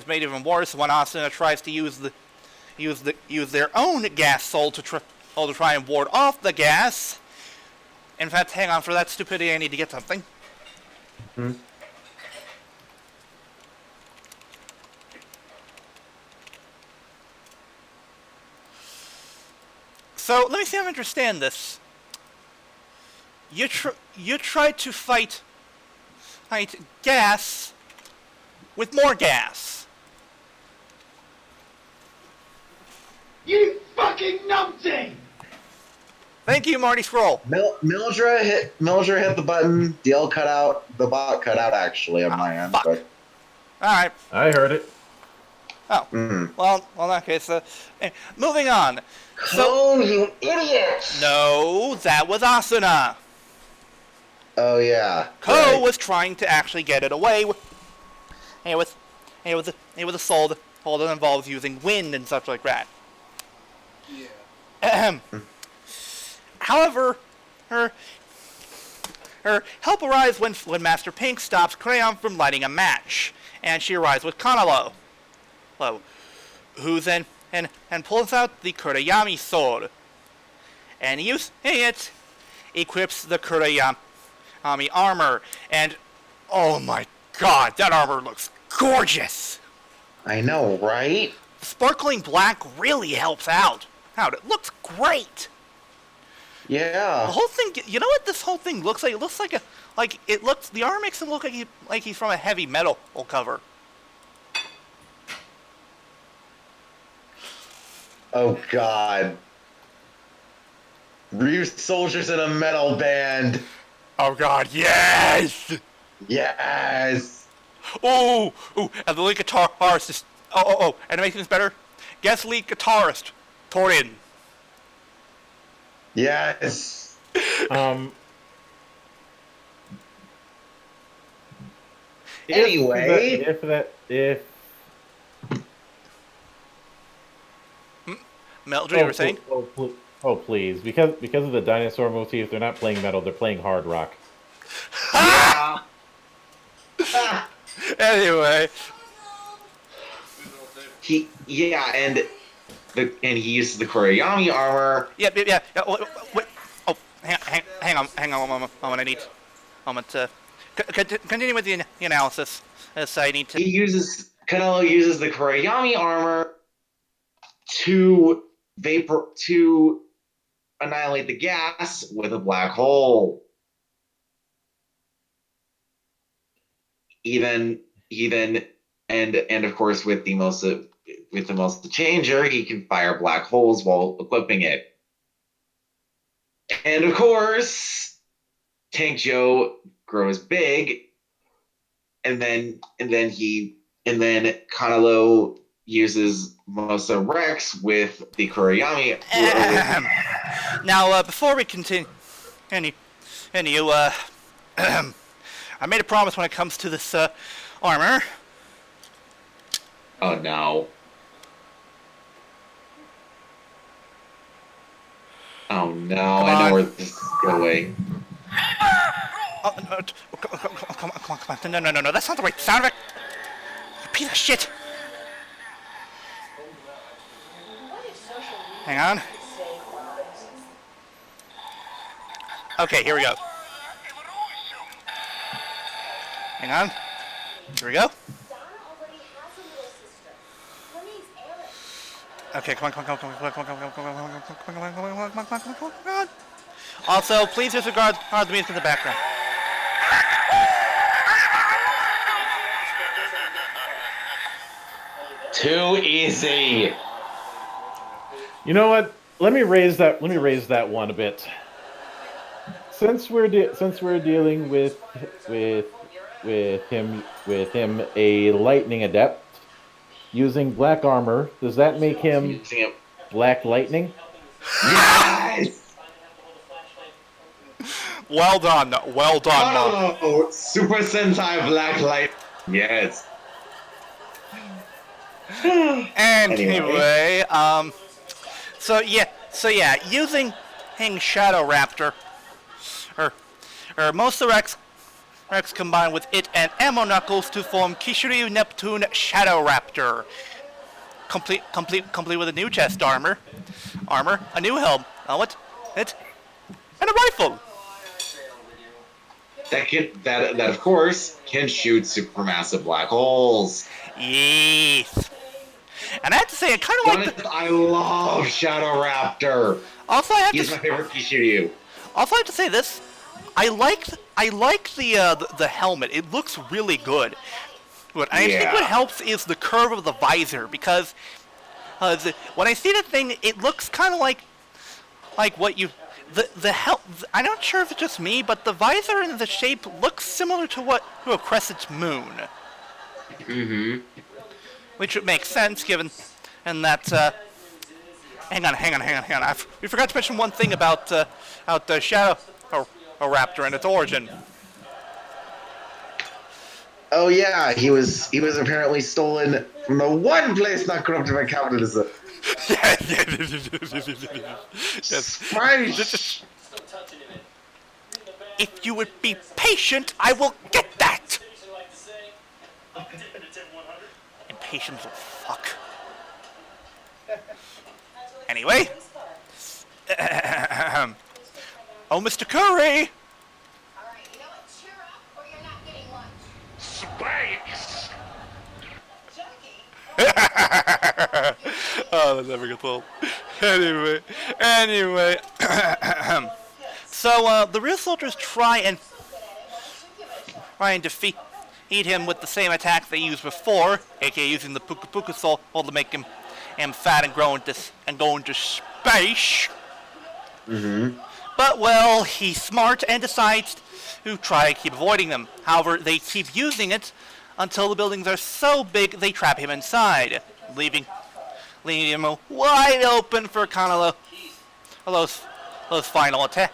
Speaker 1: made even worse when Asuna tries to use their own gas soul to try and ward off the gas. In fact, hang on, for that stupidity, I need to get something.
Speaker 11: Hmm.
Speaker 1: So let me see if I understand this. You tried to fight gas with more gas.
Speaker 6: You fucking numpty!
Speaker 1: Thank you, Marty Scroll.
Speaker 11: Mildra hit the button. DL cut out. The bot cut out actually on my end.
Speaker 1: Fuck.
Speaker 11: But
Speaker 1: All right.
Speaker 9: I heard it.
Speaker 1: Oh. Well, in that case, moving on.
Speaker 11: Cone, you idiot!
Speaker 1: No, that was Asuna.
Speaker 11: Oh yeah.
Speaker 1: Ko
Speaker 11: right.
Speaker 1: was trying to actually get it away. It was a soul that involves using wind and such like that.
Speaker 5: Yeah.
Speaker 1: However, her help arrives when Master Pink stops Crayon from lighting a match, and she arrives with Kanalo, who then and pulls out the Kurayami sword, and using it, equips the Kurayami armor, and oh my god, that armor looks gorgeous!
Speaker 11: I know, right?
Speaker 1: Sparkling black really helps out. It looks great!
Speaker 11: Yeah.
Speaker 1: The whole thing, you know what this whole thing looks like? It looks like the armor makes him look like he's from a heavy metal cover.
Speaker 11: Oh god. Ryusoulger's in a metal band.
Speaker 1: Oh god, yes!
Speaker 11: Yes.
Speaker 1: Ooh, and the lead guitarist is, and to make things better, guest lead guitarist, Torin.
Speaker 11: Yes. Anyway,
Speaker 1: Mildra, you were saying?
Speaker 9: Oh, please! Because of the dinosaur motif, they're not playing metal; they're playing hard rock.
Speaker 1: Anyway,
Speaker 2: and he uses the Kurayami armor.
Speaker 1: Yeah. Wait. Oh, hang on one moment. I need a moment to continue with the analysis. As I need to.
Speaker 2: Kanalo uses the Kurayami armor to annihilate the gas with a black hole. And of course with the most changer, he can fire black holes while equipping it. And of course, Tank Joe grows big, and then Kanalo uses Mosa Rex with the Kurayami.
Speaker 1: Now, before we continue, I made a promise when it comes to this armor.
Speaker 2: Oh no. Oh no,
Speaker 1: Come
Speaker 2: I
Speaker 1: on.
Speaker 2: know where this is going.
Speaker 1: Oh, no, come on. No. That's not the right sound of it. You piece of shit. Hang on. Okay, here we go. Hang on. Here we go. Okay, come on. Also, please disregard the music in the background.
Speaker 2: Too easy.
Speaker 9: You know what? Let me raise that one a bit. Since we're dealing with him a lightning adept using black armor, does that make him Black Lightning?
Speaker 2: Yes!
Speaker 1: Well done, Mark.
Speaker 2: Oh, Super Sentai Black Light. Yes.
Speaker 1: Anyway, so yeah, using Shadow Raptor, or most of the Rex combined with it and Ammo Knuckles to form Kishiryu Neptune Shadow Raptor, complete with a new chest armor, a new helmet, and a rifle.
Speaker 2: That of course can shoot supermassive black holes.
Speaker 1: Yes. And I have to say, I kind of like
Speaker 2: I love Shadow Raptor.
Speaker 1: Also,
Speaker 2: He's my favorite Kishiryu.
Speaker 1: Also, I have to say this. I like the helmet. It looks really good. But I think what helps is the curve of the visor, because when I see the thing, it looks kind of like what you I'm not sure if it's just me, but the visor and the shape looks similar to a crescent moon.
Speaker 2: Mm-hmm.
Speaker 1: Which would make sense given, and that. Hang on. We forgot to mention one thing about the Shadow Raptor and its origin.
Speaker 11: Oh yeah, he was apparently stolen from the one place not corrupted by capitalism.
Speaker 1: Yes. If you would be patient, I will get that. Impatient little fuck. Anyway. Oh, Mr. Curry.
Speaker 6: Spikes!
Speaker 1: Oh, that never gets old. Anyway. So, the Ryusoulgers try and defeat him with the same attack they used before, aka using the Puka Puka Soul to make him fat and go into space.
Speaker 11: Mm-hmm.
Speaker 1: But, well, he's smart and decides to try to keep avoiding them. However, they keep using it until the buildings are so big they trap him inside, leaving him wide open for kind of those final attack.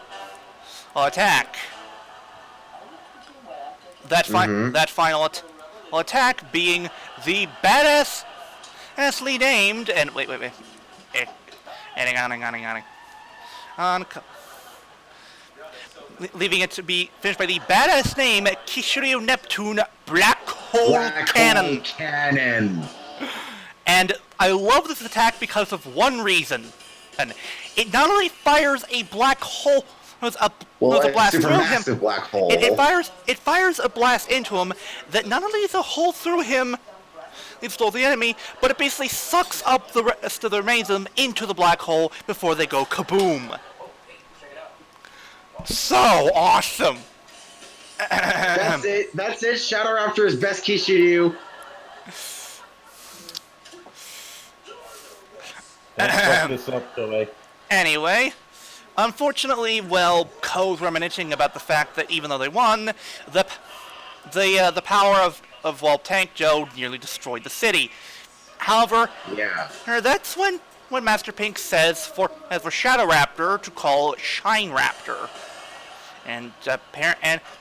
Speaker 1: That final attack being the badassly named and wait. Hang on. Leaving it to be finished by the badass name Kishiryu Neptune Black Hole Cannon. And I love this attack because of one reason. And it not only fires a black hole a blast through him.
Speaker 11: Black hole.
Speaker 1: It fires a blast into him that not only is a hole through him, leads to the enemy, but it basically sucks up the rest of the remains of them into the black hole before they go kaboom. So awesome!
Speaker 11: That's it. Shadow Raptor is best Kishiryu.
Speaker 9: Fuck this up, though,
Speaker 1: Anyway, unfortunately, well, Co's reminiscing about the fact that even though they won, the power of Tank Joe nearly destroyed the city. However, that's when Master Pink says for Shadow Raptor to call Shine Raptor. And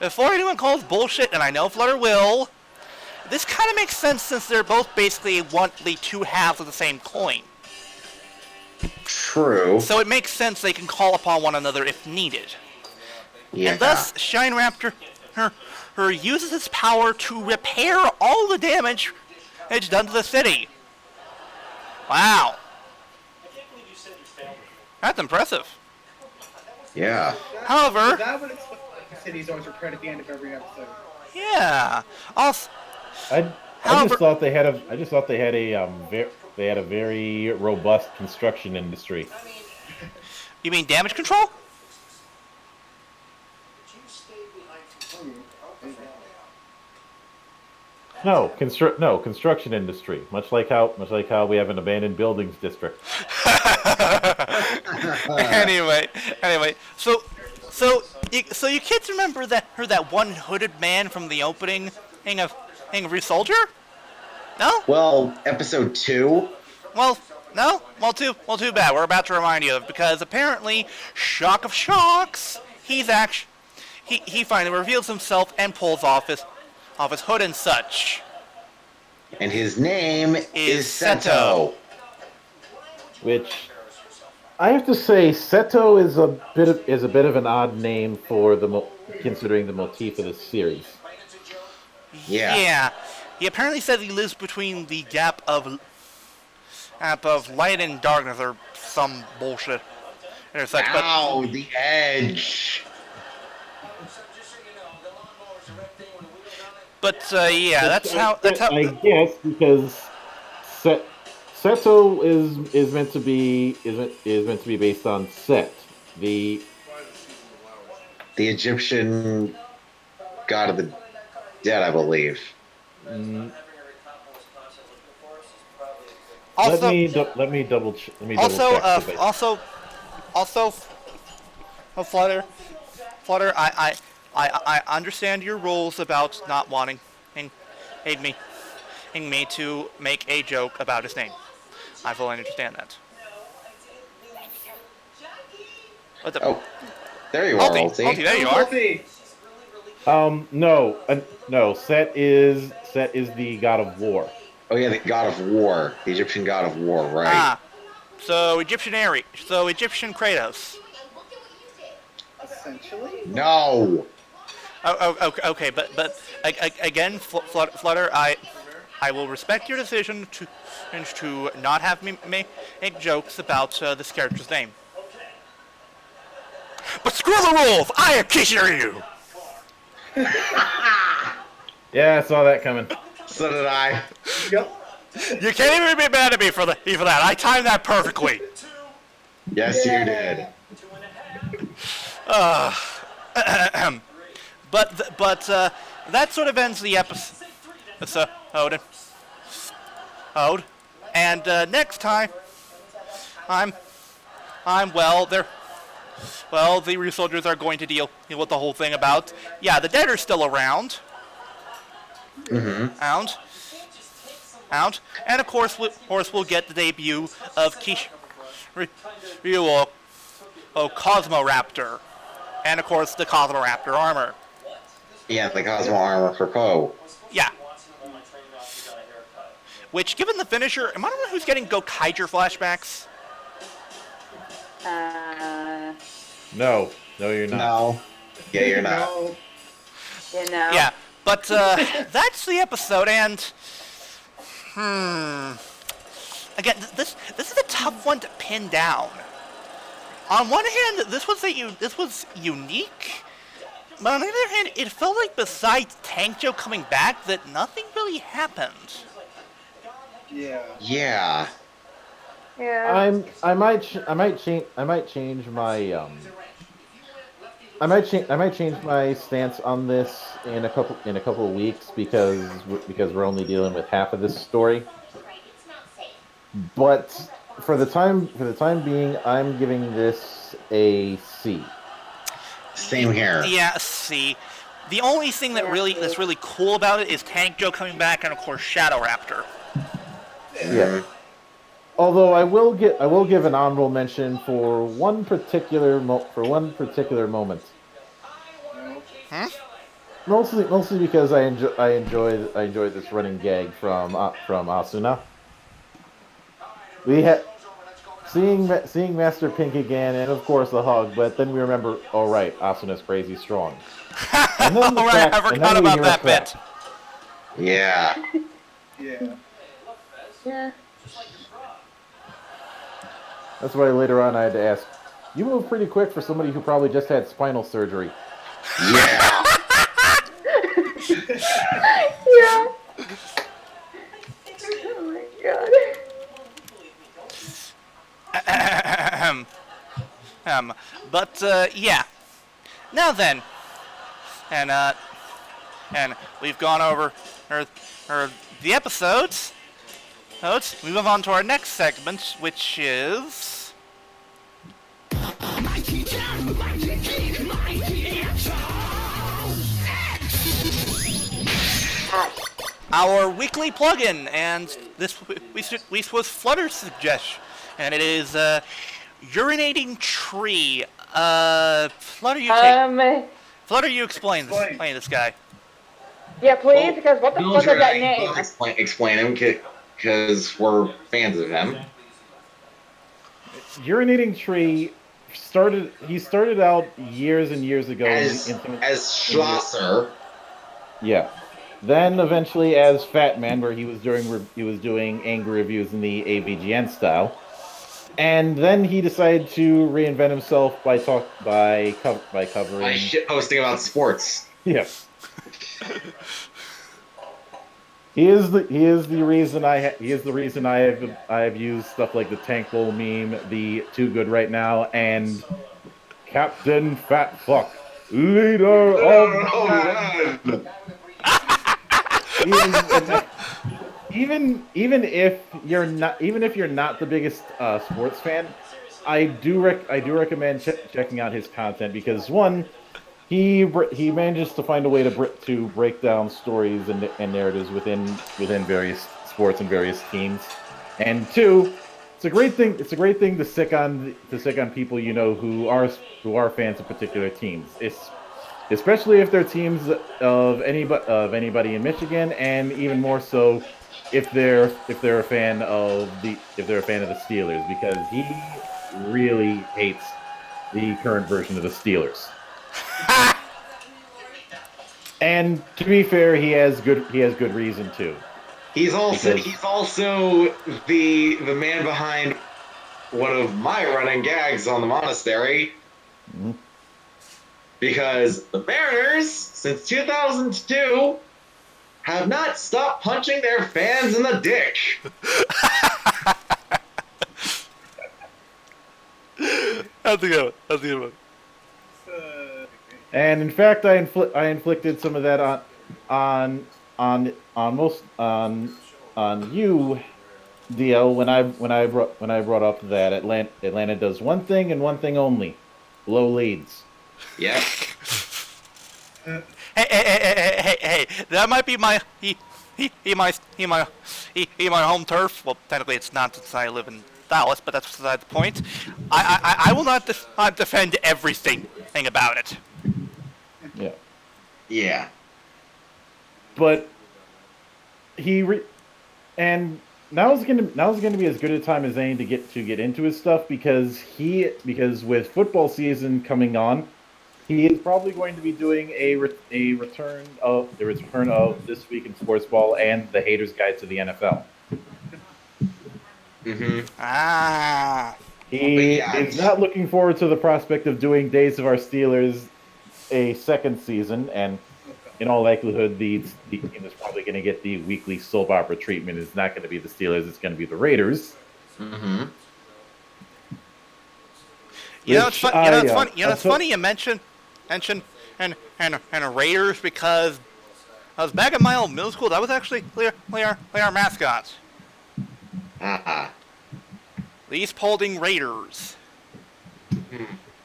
Speaker 1: before anyone calls bullshit, and I know Flutter will, this kind of makes sense since they're both basically the two halves of the same coin.
Speaker 11: True.
Speaker 1: So it makes sense they can call upon one another if needed.
Speaker 11: Yeah.
Speaker 1: And thus, Shine Raptor her uses its power to repair all the damage it's done to the city. Wow. That's impressive.
Speaker 11: Yeah.
Speaker 1: However,
Speaker 5: That would explain why the city's always repaired at the end of every episode.
Speaker 1: yeah. Also,
Speaker 9: I
Speaker 1: however,
Speaker 9: just thought they had a very robust construction industry.
Speaker 1: you mean damage control?
Speaker 9: No, construction industry. Much like how we have an abandoned buildings district.
Speaker 1: anyway, so you kids remember that one hooded man from the opening of Ryusoulger? No?
Speaker 11: Well, episode 2.
Speaker 1: Well, no? Well, too bad. We're about to remind you of, because apparently, shock of shocks, he finally reveals himself and pulls off his hood and such.
Speaker 11: And his name is Seto.
Speaker 9: Which I have to say, Seto is a bit of an odd name for considering the motif of the series.
Speaker 1: Yeah. He apparently says he lives between the gap of light and darkness or some bullshit or such.
Speaker 11: Ow, the edge.
Speaker 1: But yeah, that's how.
Speaker 9: I guess because Seto is meant to be based on Set, the
Speaker 11: Egyptian god of the dead, I believe.
Speaker 1: Also,
Speaker 9: let me double check.
Speaker 1: Flutter, I understand your rules about not wanting me to make a joke about his name. I fully understand that.
Speaker 11: Oh, there you are, Ulti.
Speaker 1: Ulti, there you are.
Speaker 9: No. Set is the god of war.
Speaker 11: Oh yeah, the god of war, the Egyptian god of war, right?
Speaker 1: Ah, so Egyptian Kratos.
Speaker 5: Essentially.
Speaker 11: No.
Speaker 1: Oh, okay, but again, Flutter, I will respect your decision to not have me make jokes about this character's name. But screw the rules! I appreciate you.
Speaker 9: Yeah, I saw that coming.
Speaker 11: So did I.
Speaker 5: Yep.
Speaker 1: You can't even be mad at me for that. I timed that perfectly.
Speaker 11: Yes, you did.
Speaker 1: But that sort of ends the episode. And next time, the Ryusoulgers are going to deal with the whole thing about, the dead are still around.
Speaker 11: Mm-hmm.
Speaker 1: And of course we'll get the debut of Hiiro, Cosmoraptor, and of course the Cosmoraptor armor.
Speaker 11: Yeah, the Cosmo armor for Poe.
Speaker 1: Yeah. Which, given the finisher, am I the one who's getting Gokaiger flashbacks?
Speaker 9: No, you're not.
Speaker 11: No. Yeah, you're not.
Speaker 1: Yeah, but that's the episode, and again, this is a tough one to pin down. On one hand, this was unique, but on the other hand, it felt like besides Tank Joe coming back, that nothing really happened.
Speaker 5: Yeah.
Speaker 11: Yeah.
Speaker 4: Yeah.
Speaker 9: I might change my stance on this in a couple of weeks because we're only dealing with half of this story. But for the time being, I'm giving this a C.
Speaker 11: Same here.
Speaker 1: Yeah, C. The only thing that's really cool about it is Tank Joe coming back, and of course Shadow Raptor.
Speaker 9: Yeah. Although I will give an honorable mention for one particular moment. Mostly because I enjoy this running gag from Asuna. We had seeing Master Pink again, and of course a hug. But then we remember, all right, Asuna's crazy strong. And then the
Speaker 1: All right, I
Speaker 9: crack, and
Speaker 1: forgot
Speaker 9: then we
Speaker 1: about
Speaker 9: hear a
Speaker 1: that
Speaker 9: crack.
Speaker 1: bit.
Speaker 2: Yeah.
Speaker 5: Yeah.
Speaker 4: Yeah.
Speaker 9: That's why later on I had to ask, you move pretty quick for somebody who probably just had spinal surgery.
Speaker 2: Yeah.
Speaker 4: Yeah. Oh my god.
Speaker 1: Yeah. Now then, and we've gone over the episodes. We move on to our next segment, which is our weekly plugin, and this was Flutter's suggestion, and it is urinating tree. Flutter, you explain this guy.
Speaker 4: Yeah, please,
Speaker 2: Well,
Speaker 4: because what the fuck is
Speaker 2: Mildra
Speaker 4: that
Speaker 2: and I
Speaker 4: name?
Speaker 2: both explain him because we're fans of him.
Speaker 9: Urinating Tree started out years and years ago
Speaker 2: As Schlosser.
Speaker 9: Yeah. Then eventually as Fat Man, where he was doing angry reviews in the AVGN style. And then he decided to reinvent himself by covering
Speaker 2: By shitposting about sports.
Speaker 9: Yes. He is the reason I have used stuff like the Tank Bowl meme, the Too Good Right Now, and Captain Fat Fuck, leader of men. Even if you're not the biggest sports fan, I do recommend checking out his content because one, he manages to find a way to break down stories and narratives within various sports and various teams, and two, it's a great thing to sick on people who are fans of particular teams. Especially if they're teams of anybody in Michigan, and even more so if they're a fan of the Steelers, because he really hates the current version of the Steelers. And to be fair, he has good reason to.
Speaker 2: He's also the man behind one of my running gags on the Monastery.
Speaker 9: Mm-hmm.
Speaker 2: Because the Mariners, since 2002, have not stopped punching their fans in the dick.
Speaker 1: How's it going?
Speaker 9: And in fact, I inflicted some of that on you, DL, when I brought up that Atlanta does one thing and one thing only: blow leads.
Speaker 2: Yeah.
Speaker 1: Hey! That might be my home turf. Well, technically it's not since I live in Dallas, but that's beside the point. I will not defend everything about it.
Speaker 9: Yeah.
Speaker 2: Yeah.
Speaker 9: But and now is gonna be as good a time as any to get into his stuff because with football season coming on, he is probably going to be doing a return of This Week in Sports Ball and the Haters Guide to the NFL.
Speaker 2: Mm-hmm.
Speaker 9: He is not looking forward to the prospect of doing Days of Our Steelers a second season, and in all likelihood, the team that's probably going to get the weekly soap opera treatment is not going to be the Steelers; it's going to be the Raiders.
Speaker 2: Mm-hmm.
Speaker 1: It's funny you mention Raiders because I was back at my old middle school. That was actually our mascot. The East Paulding Raiders.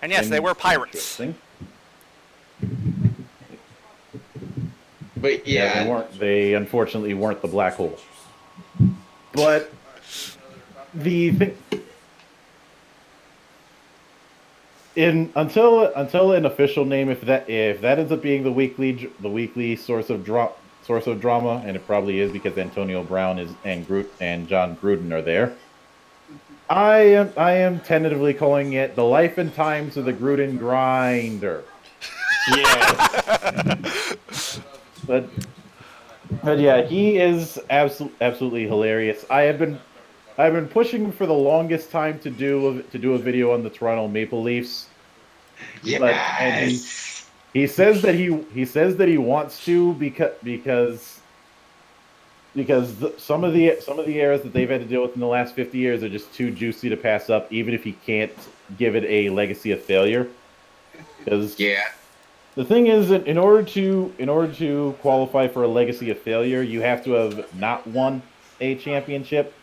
Speaker 1: And yes, they were pirates.
Speaker 2: But yeah,
Speaker 9: they unfortunately weren't the Black Hole. But the thing, until an official name, if that ends up being the weekly source of drama, and it probably is because Antonio Brown and John Gruden are there. I am tentatively calling it the life and times of the Gruden grinder.
Speaker 3: Yes.
Speaker 9: But yeah, he is absolutely hilarious. I've been pushing for the longest time to do a video on the Toronto Maple Leafs. And he says that he wants to because some of the errors that they've had to deal with in the last 50 years are just too juicy to pass up, even if he can't give it a legacy of failure. Because the thing is that in order to qualify for a legacy of failure, you have to have not won a championship.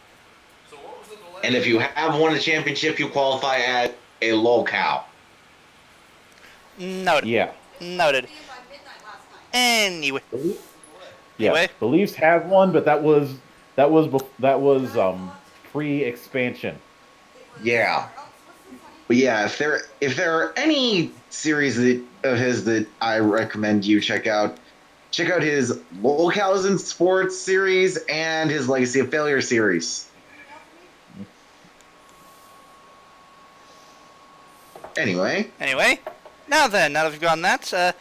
Speaker 2: And if you have won a championship, you qualify at a locale.
Speaker 1: Noted.
Speaker 9: Yeah.
Speaker 1: Noted. Anyway.
Speaker 9: Yeah. The Leafs have one, but that was pre-expansion.
Speaker 11: Yeah. But yeah, if there are any series of his that I recommend you check out his Locales in Sports series and his Legacy of Failure series. Anyway,
Speaker 1: now that we've gone that,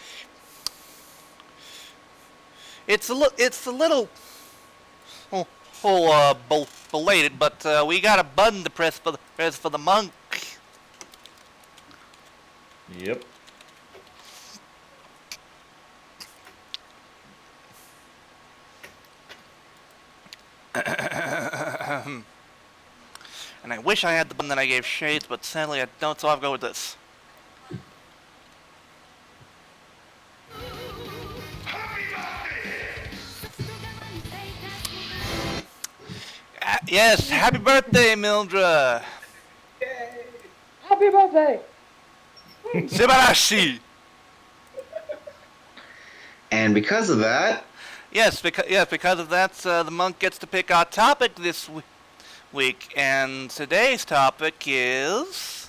Speaker 1: it's a little belated, but we got a button to press for the monk.
Speaker 9: Yep.
Speaker 1: And I wish I had the button that I gave Shades, but sadly I don't, so I'll go with this. Yes, happy birthday, Mildra!
Speaker 4: Happy birthday!
Speaker 1: Subarashi!
Speaker 11: And because of that...
Speaker 1: Yes, because of that, the monk gets to pick our topic this week, and today's topic is...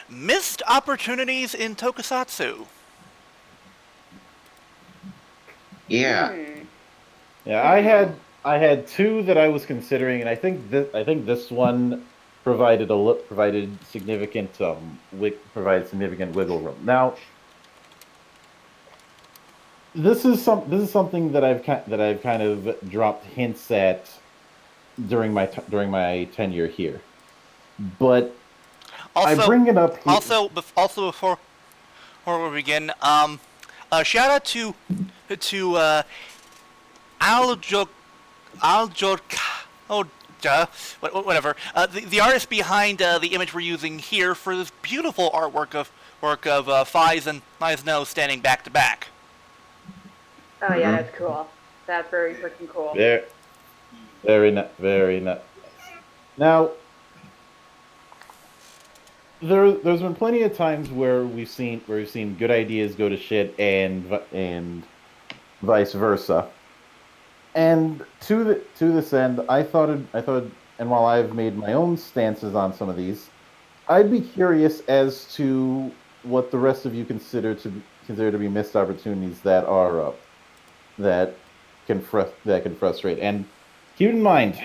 Speaker 1: missed opportunities in Tokusatsu.
Speaker 11: Yeah.
Speaker 9: Yeah, I had two that I was considering, and I think this one provided significant wiggle room. Now, this is something that I've kind of dropped hints at during my tenure here, but
Speaker 1: also,
Speaker 9: I bring it up here.
Speaker 1: Also before we begin, shout out to whatever. The artist behind the image we're using here for this beautiful artwork of Fies and Nose standing back to back.
Speaker 4: Oh yeah, that's cool. That's very freaking cool.
Speaker 9: Very nice. Now, there's been plenty of times where we've seen good ideas go to shit and vice versa. And to this end, I thought, and while I've made my own stances on some of these, I'd be curious as to what the rest of you consider to be missed opportunities that are that can frustrate. And keep in mind,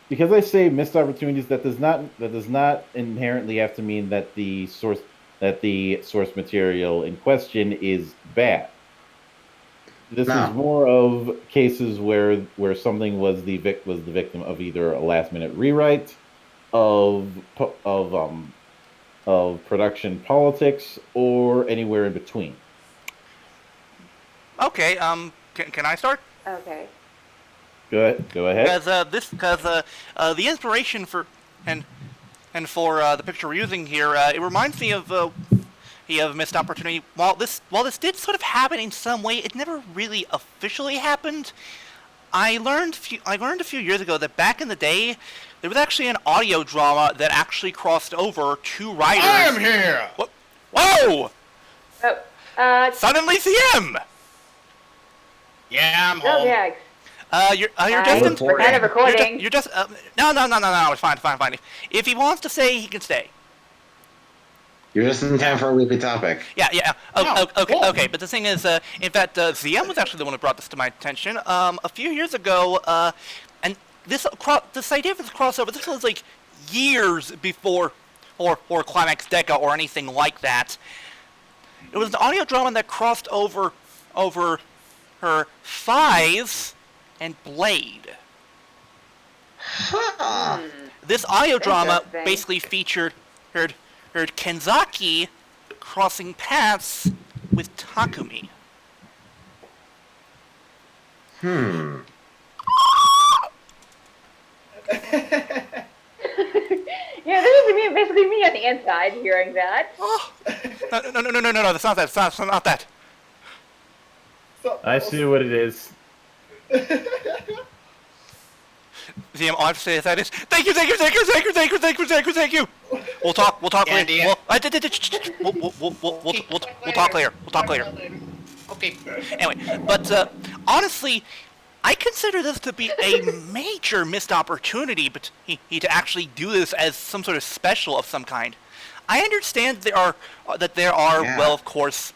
Speaker 9: because I say missed opportunities, that does not inherently have to mean that the source material in question is bad. This is more of cases where something was the victim of either a last minute rewrite, of production politics, or anywhere in between.
Speaker 1: Okay, can I start?
Speaker 4: Okay.
Speaker 9: Go ahead.
Speaker 1: Because the inspiration for the picture we're using here, it reminds me of missed opportunity. While this did sort of happen in some way, it never really officially happened. I learned a few years ago that back in the day, there was actually an audio drama that actually crossed over two writers.
Speaker 6: I am here.
Speaker 1: What? Whoa!
Speaker 4: Suddenly
Speaker 1: CM.
Speaker 6: Yeah, I'm home.
Speaker 4: yeah.
Speaker 1: You're just
Speaker 4: Kind of recording.
Speaker 1: You're just no. It's fine. If he wants to stay, he can stay.
Speaker 11: You're just in time for a weekly topic.
Speaker 1: Yeah.
Speaker 5: Oh,
Speaker 1: Okay.
Speaker 5: cool.
Speaker 1: Okay. But the thing is, in fact, ZM was actually the one who brought this to my attention. A few years ago, and this idea of this crossover, this was like years before, or Climax Deca or anything like that. It was an audio drama that crossed over her Thighs and Blade.
Speaker 11: Huh.
Speaker 1: This audio drama
Speaker 4: Interesting.
Speaker 1: basically featured Kenzaki crossing paths with Takumi.
Speaker 4: Yeah, this is basically me on the inside hearing that.
Speaker 1: Oh. No, that's not that. That's not that.
Speaker 5: So,
Speaker 9: I see what it is.
Speaker 1: ZM, all I have to say is that is thank you. We'll talk
Speaker 5: Yeah,
Speaker 1: later.
Speaker 5: yeah.
Speaker 1: We'll talk later.
Speaker 5: Okay.
Speaker 1: Anyway, but honestly, I consider this to be a major missed opportunity, but to actually do this as some sort of special of some kind. I understand there are
Speaker 11: Yeah.
Speaker 1: well, of course,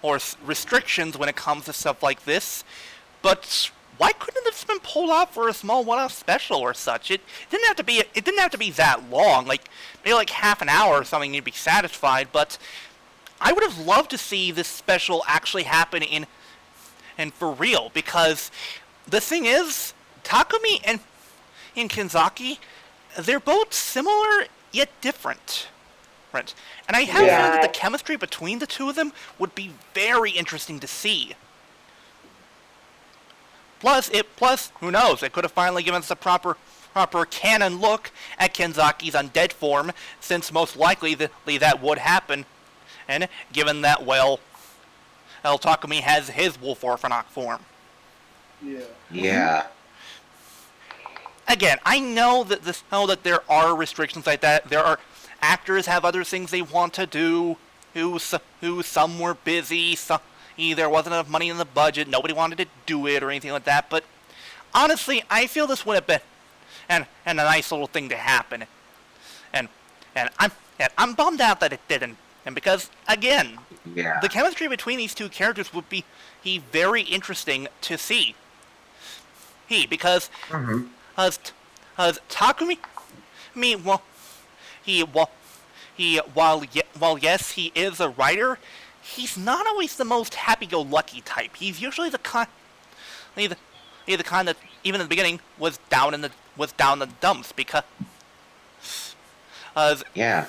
Speaker 1: or restrictions when it comes to stuff like this, but why couldn't this have been pulled off for a small one-off special or such? It didn't have to be that long, like maybe like half an hour or something. You'd be satisfied, but I would have loved to see this special actually happen in for real, because the thing is, Takumi and Kenzaki, they're both similar yet different. Right. And I have a feeling that the chemistry between the two of them would be very interesting to see. Plus, who knows? It could have finally given us a proper canon look at Kenzaki's undead form, since most likely that would happen. And given that, well, Takumi has his Wolf Orphanok form.
Speaker 11: Yeah.
Speaker 1: Again, I know that there are restrictions like that. There are actors have other things they want to do. Who some were busy. Some there wasn't enough money in the budget. Nobody wanted to do it or anything like that. But honestly, I feel this would have been and a nice little thing to happen. And I'm bummed out that it didn't. And because again, the chemistry between these two characters would be very interesting to see. Because Takumi, while yes, he is a writer, he's not always the most happy-go-lucky type. He's usually the kind that even in the beginning was down in the dumps because of the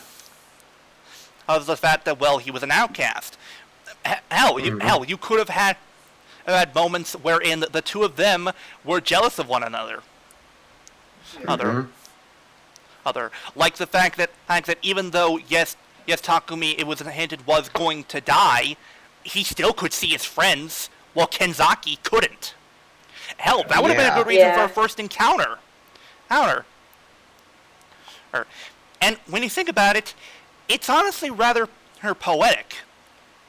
Speaker 1: fact that, well, he was an outcast. Hell, you could have had moments wherein the two of them were jealous of one another. Like the fact that even though yes, Takumi, it was hinted, was going to die, he still could see his friends, while Kenzaki couldn't. Hell, that would have been a good reason for a first encounter. And when you think about it, it's honestly rather poetic.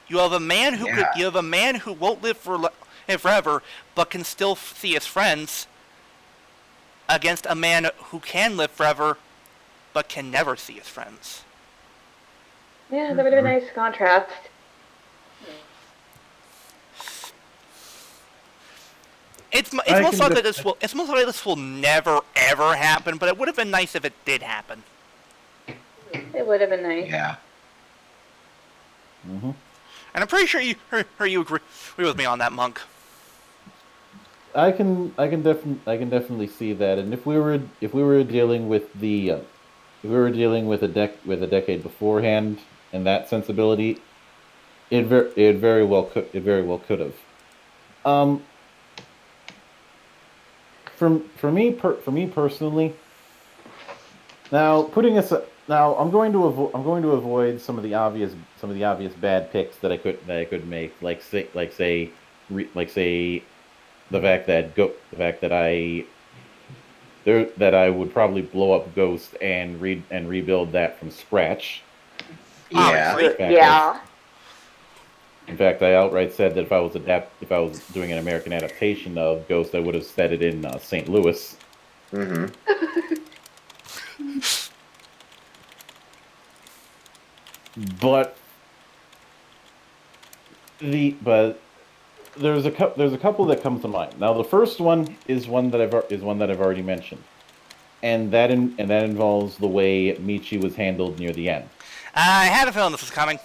Speaker 1: You have a man who won't live forever, but can still see his friends, against a man who can live forever, but can never see his friends.
Speaker 4: Yeah, that would have been a nice contrast.
Speaker 1: It's most likely this will never ever happen, but it would have been nice if it did happen.
Speaker 4: It would have been nice.
Speaker 11: Yeah.
Speaker 1: And I'm pretty sure you agree with me on that, Monk.
Speaker 9: I can definitely see that, and if we were dealing with a decade beforehand and that sensibility, it very well could have. For me personally, now I'm going to avoid some of the obvious bad picks that I could make, like say the fact that I would probably blow up Ghost and rebuild that from scratch.
Speaker 4: Yeah.
Speaker 9: In fact, I outright said that if I was doing an American adaptation of Ghost, I would have set it in St. Louis. but there's a couple that come to mind. Now, the first one is one that I've already mentioned, and that involves the way Michi was handled near the end.
Speaker 1: I had a feeling this was coming.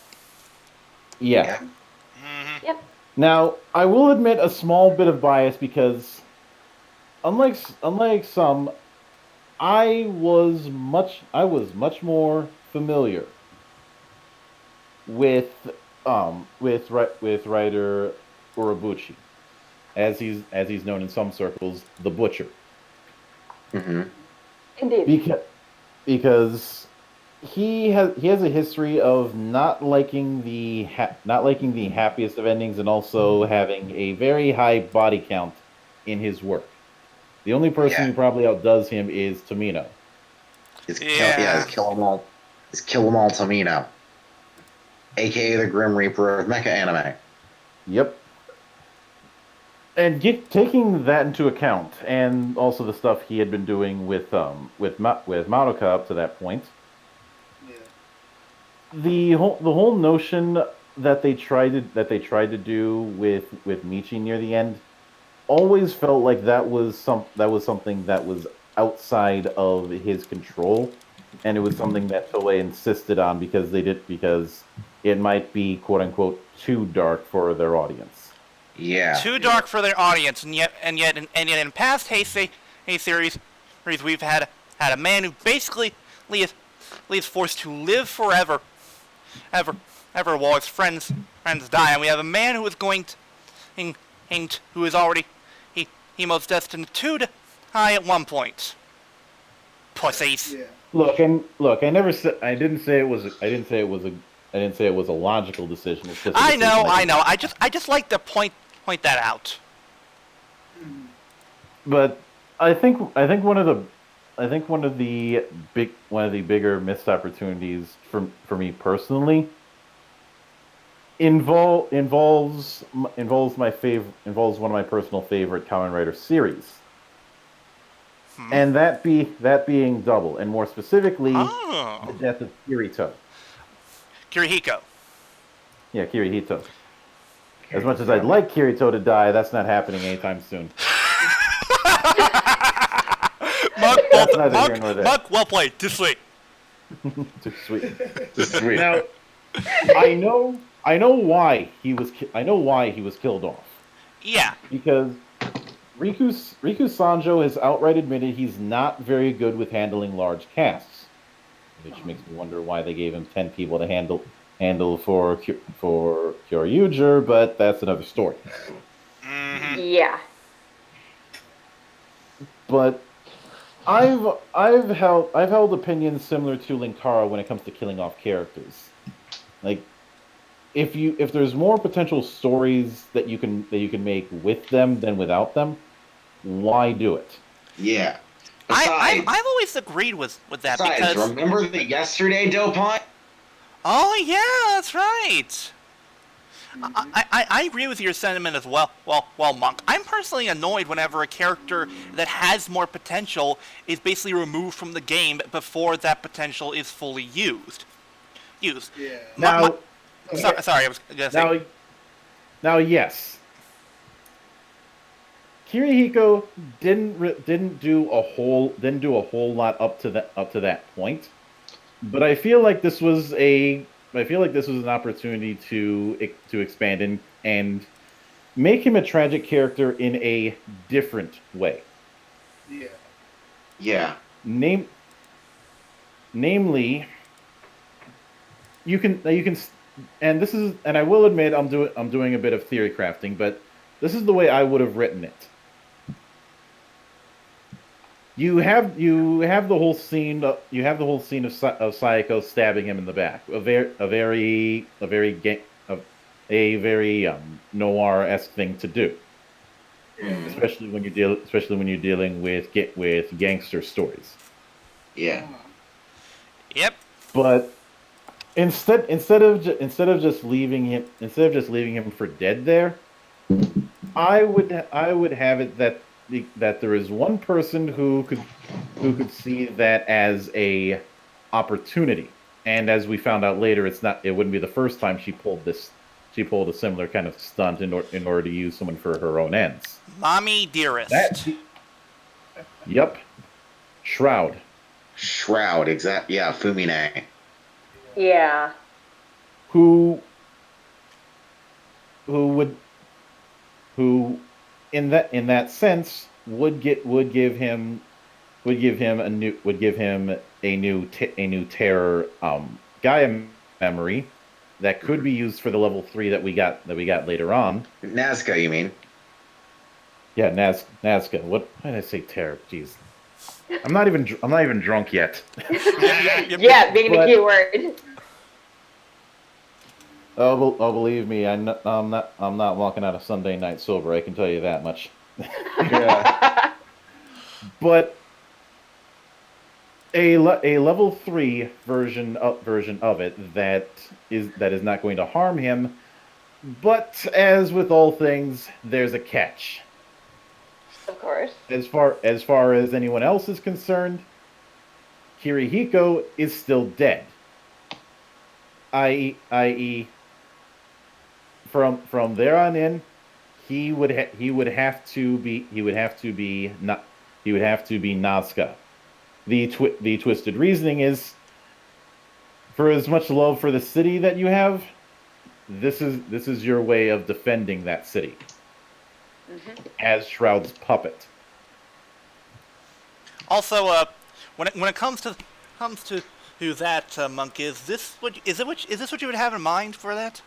Speaker 9: Yeah.
Speaker 1: Mm-hmm.
Speaker 4: Yep.
Speaker 9: Now, I will admit a small bit of bias because, unlike some, I was much more familiar with writer Urabuchi, as he's known in some circles, the Butcher.
Speaker 11: Mm-hmm.
Speaker 4: Indeed.
Speaker 9: Because he has a history of not liking the happiest of endings, and also having a very high body count in his work. The only person who probably outdoes him is Tomino.
Speaker 11: His Kill 'Em All Tomino, aka the Grim Reaper of mecha anime.
Speaker 9: Yep. And taking that into account, and also the stuff he had been doing with Madoka up to that point, the whole notion that they tried to do with Michi near the end always felt like that was something that was outside of his control, and it was something that Toei insisted on because it might be quote unquote too dark for their audience.
Speaker 11: Yeah.
Speaker 1: Too dark for their audience, and yet in past Heisei series we've had a man who basically is forced to live forever, ever while his friends die, and we have a man who is going to, who is already he most destined to die at one point. Pussies.
Speaker 5: Yeah.
Speaker 9: Look, I didn't say it was a logical decision. It's just
Speaker 1: I know. I just like to point that out.
Speaker 9: But I think one of the bigger missed opportunities for me personally involves one of my personal favorite Kamen Rider series. And that being Double, and more specifically, the death of Kirihito. Yeah, Kirihito. As much as I'd like Kirito to die, that's not happening anytime soon.
Speaker 1: Mark, well played. Too sweet.
Speaker 9: Too sweet. Now, I know why he was killed off.
Speaker 1: Yeah.
Speaker 9: Because Riku Sanjo has outright admitted he's not very good with handling large casts, which makes me wonder why they gave him 10 people to handle for Kyoryuger, but that's another story.
Speaker 1: Mm-hmm.
Speaker 4: Yeah.
Speaker 9: But I've held opinions similar to Linkara when it comes to killing off characters. Like, if there's more potential stories that you can make with them than without them, why do it?
Speaker 11: Yeah.
Speaker 1: I've always agreed with that.
Speaker 2: Besides,
Speaker 1: because
Speaker 2: remember the yesterday Dopont?
Speaker 1: Oh yeah, that's right. I agree with your sentiment as well. Well, Monk. I'm personally annoyed whenever a character that has more potential is basically removed from the game before that potential is fully used.
Speaker 5: Yeah.
Speaker 1: Sorry, I was gonna say.
Speaker 9: Now, yes. Kirihiko didn't do a whole lot up to that point, but I feel like this was an opportunity to expand and make him a tragic character in a different way.
Speaker 5: Yeah.
Speaker 11: Yeah.
Speaker 9: Namely, you can, and I will admit I'm doing a bit of theory crafting, but this is the way I would have written it. You have the whole scene of Sayako stabbing him in the back. A very noir-esque thing to do, especially when you're dealing with gangster stories.
Speaker 11: Yeah.
Speaker 1: Yep.
Speaker 9: But instead of just leaving him for dead there, I would have it that there is one person who could see that as a opportunity and as we found out later, it wouldn't be the first time she pulled a similar kind of stunt in order to use someone for her own ends.
Speaker 1: Mommy dearest.
Speaker 9: Yep. Shroud.
Speaker 11: Exactly. Yeah, Fumine.
Speaker 4: Yeah.
Speaker 9: Who in that sense would give him a new terror Gaia memory that could be used for the level 3 that we got later on.
Speaker 11: Nazca, you mean?
Speaker 9: Yeah, Nazca. Why did I say terror? Jeez. I'm not even drunk yet.
Speaker 4: Yeah, being the key word.
Speaker 9: Oh, believe me, I'm not walking out of Sunday night sober. I can tell you that much.
Speaker 3: Yeah.
Speaker 9: But a level 3 version of it that is not going to harm him. But as with all things, there's a catch.
Speaker 4: Of course.
Speaker 9: As far as anyone else is concerned, Kirihiko is still dead. I.e., from there on in, he would have to be Nazca. The twisted reasoning is, for as much love for the city that you have, this is your way of defending that city. Mm-hmm. As Shroud's puppet.
Speaker 1: Also, when it comes to who that monk is, is this what you would have in mind for that?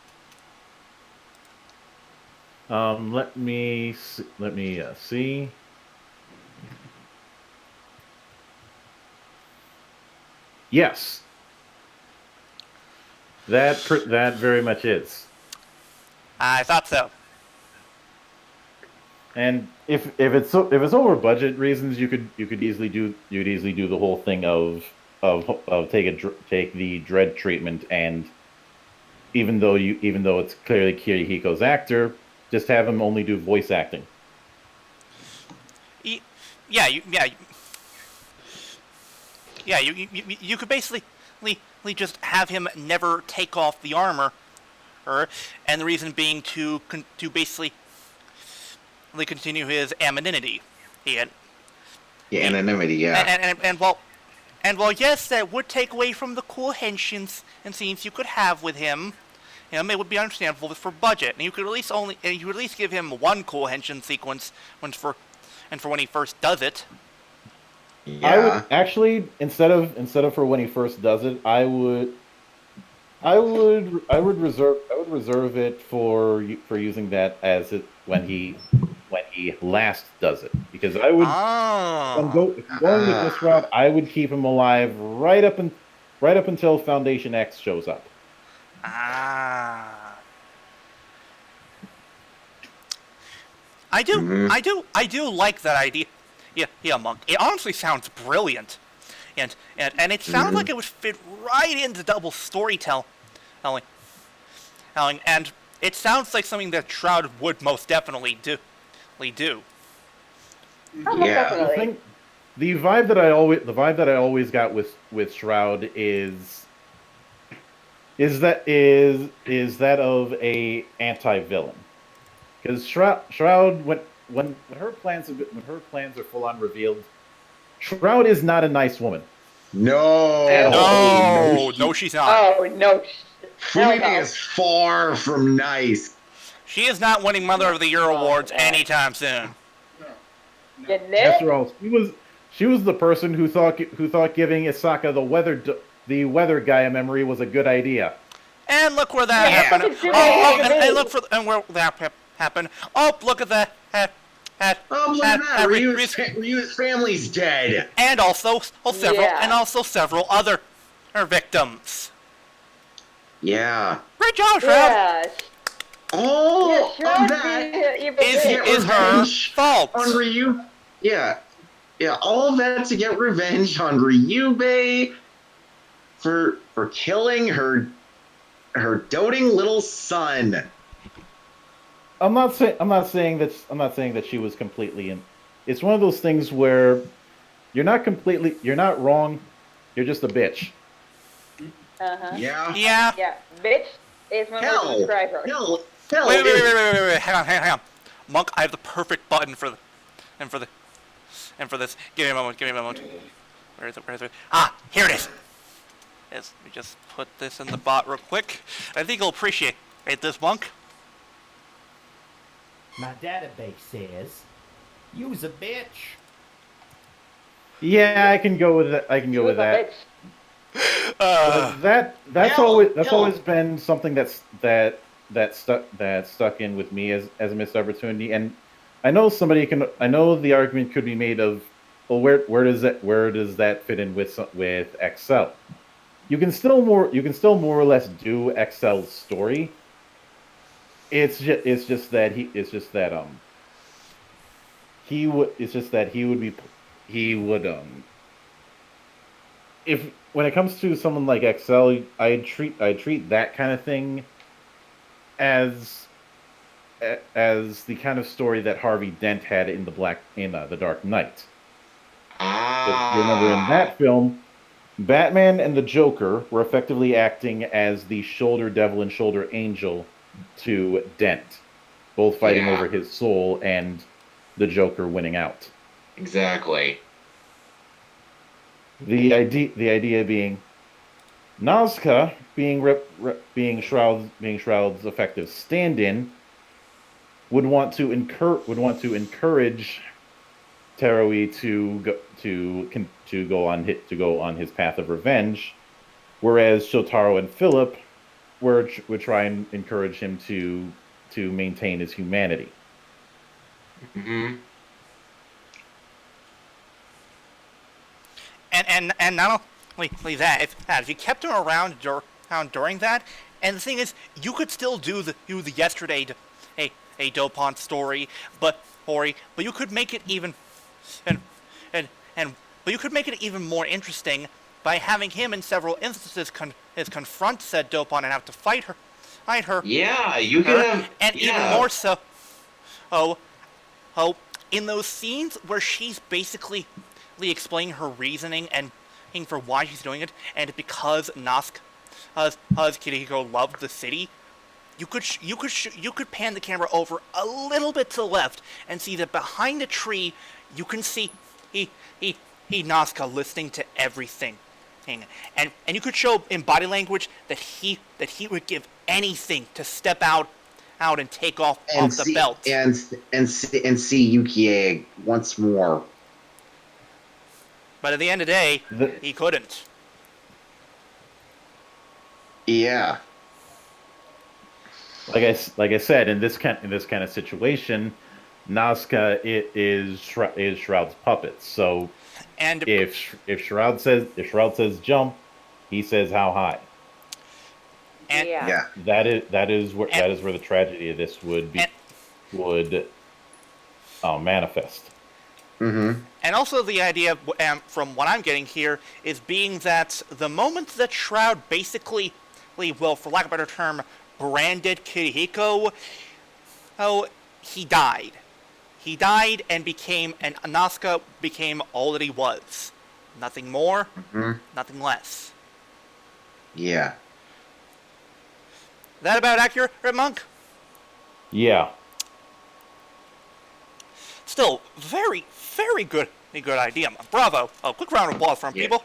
Speaker 9: Let me see. Yes. That very much is.
Speaker 1: I thought so.
Speaker 9: And if it's over budget reasons, you could easily do the whole thing of take the dread treatment, and even though it's clearly Kirihiko's actor, just have him only do voice acting.
Speaker 1: You could basically just have him never take off the armor, and the reason being to basically continue his anonymity.
Speaker 11: Anonymity, yeah.
Speaker 1: And while yes, that would take away from the cool henshin and scenes you could have with him, it would be understandable for budget, and you could at least give him one cool henshin sequence for when he first does it.
Speaker 11: Yeah.
Speaker 9: I would actually, instead of for when he first does it, I would reserve it for using that as it when he last does it, because I would going with this route, I would keep him alive right up until Foundation X shows up.
Speaker 1: I do like that idea. Yeah, Monk. It honestly sounds brilliant, and it sounds like it would fit right into double storytelling, and it sounds like something that Shroud would most definitely do.
Speaker 4: Definitely.
Speaker 9: The vibe that I always got with Shroud is that of a anti-villain, because Shroud when her plans are full on revealed, Shroud is not a nice woman.
Speaker 1: No, she's not.
Speaker 4: Oh no.
Speaker 11: Fumine is far from nice.
Speaker 1: She is not winning Mother of the Year awards anytime soon.
Speaker 9: After all, she was the person who thought giving Isaka the weather Gaia memory was a good idea.
Speaker 1: And look where that happened. And where that happened. Oh, look at that.
Speaker 11: Ryu's family's dead.
Speaker 1: And also several other victims.
Speaker 11: Yeah.
Speaker 1: Great job, Shroud.
Speaker 11: All of that
Speaker 1: is her fault.
Speaker 11: On Ryu. Yeah, all of that to get revenge on Ryubei for killing her doting little son.
Speaker 9: I'm not saying that she was completely in. It's one of those things where you're not wrong, you're just a bitch.
Speaker 4: Uh-huh.
Speaker 11: Yeah.
Speaker 1: Yeah.
Speaker 4: Yeah, bitch is one way to
Speaker 11: Hell.
Speaker 4: describe her.
Speaker 11: Hell.
Speaker 1: Wait. Hang on. Monk, I have the perfect button for this. Give me a moment. Where is it? Ah, here it is. Yes, let me just put this in the bot real quick. I think you'll appreciate this, Monk.
Speaker 12: My database says, "You's a bitch."
Speaker 9: Yeah, I can go with that. That's always been something that stuck in with me as a missed opportunity. And I know the argument could be made of, well, where does that fit in with XL? You can still more or less do XL's story. It's just that he would if when it comes to someone like XL, I treat that kind of thing as the kind of story that Harvey Dent had in the Dark Knight. You remember in that film, Batman and the Joker were effectively acting as the shoulder devil and shoulder angel to Dent, both fighting over his soul and the Joker winning out.
Speaker 2: Exactly.
Speaker 9: The idea being Nazca being Shroud's effective stand-in would want to encourage Teruo to go on his path of revenge, whereas Shotaro and Philip would try and encourage him to maintain his humanity.
Speaker 2: Mm-hmm.
Speaker 1: And not only that, if you kept him around during that, and the thing is, you could still do the yesterday a DLBot story, but you could make it even but you could make it even more interesting by having him in several instances confront said DLBot and have to fight her.
Speaker 2: Yeah, you could have,
Speaker 1: and even more so. In those scenes where she's basically explaining her reasoning and for why she's doing it, and because Kirihiko loved the city, you could pan the camera over a little bit to the left and see that behind the tree you can see Nazca listening to everything, and you could show in body language that he would give anything to step out and take off the belt
Speaker 11: and see Yukie once more.
Speaker 1: But at the end of the day, he couldn't.
Speaker 11: Yeah.
Speaker 9: Like I said, in this kind of situation, Nazca is Shroud's puppet. So,
Speaker 1: and
Speaker 9: if Shroud says jump, he says how high.
Speaker 1: And
Speaker 9: that is where the tragedy of this would manifest.
Speaker 11: Mm-hmm.
Speaker 1: And also the idea, from what I'm getting here, is being that the moment that Shroud basically, well, for lack of a better term, branded Kirihiko, he died. He died and Nazca became all that he was. Nothing more, nothing less.
Speaker 11: Yeah.
Speaker 1: That about accurate, Monk?
Speaker 9: Yeah.
Speaker 1: Still, very, very good idea. Bravo. Quick round of applause from people.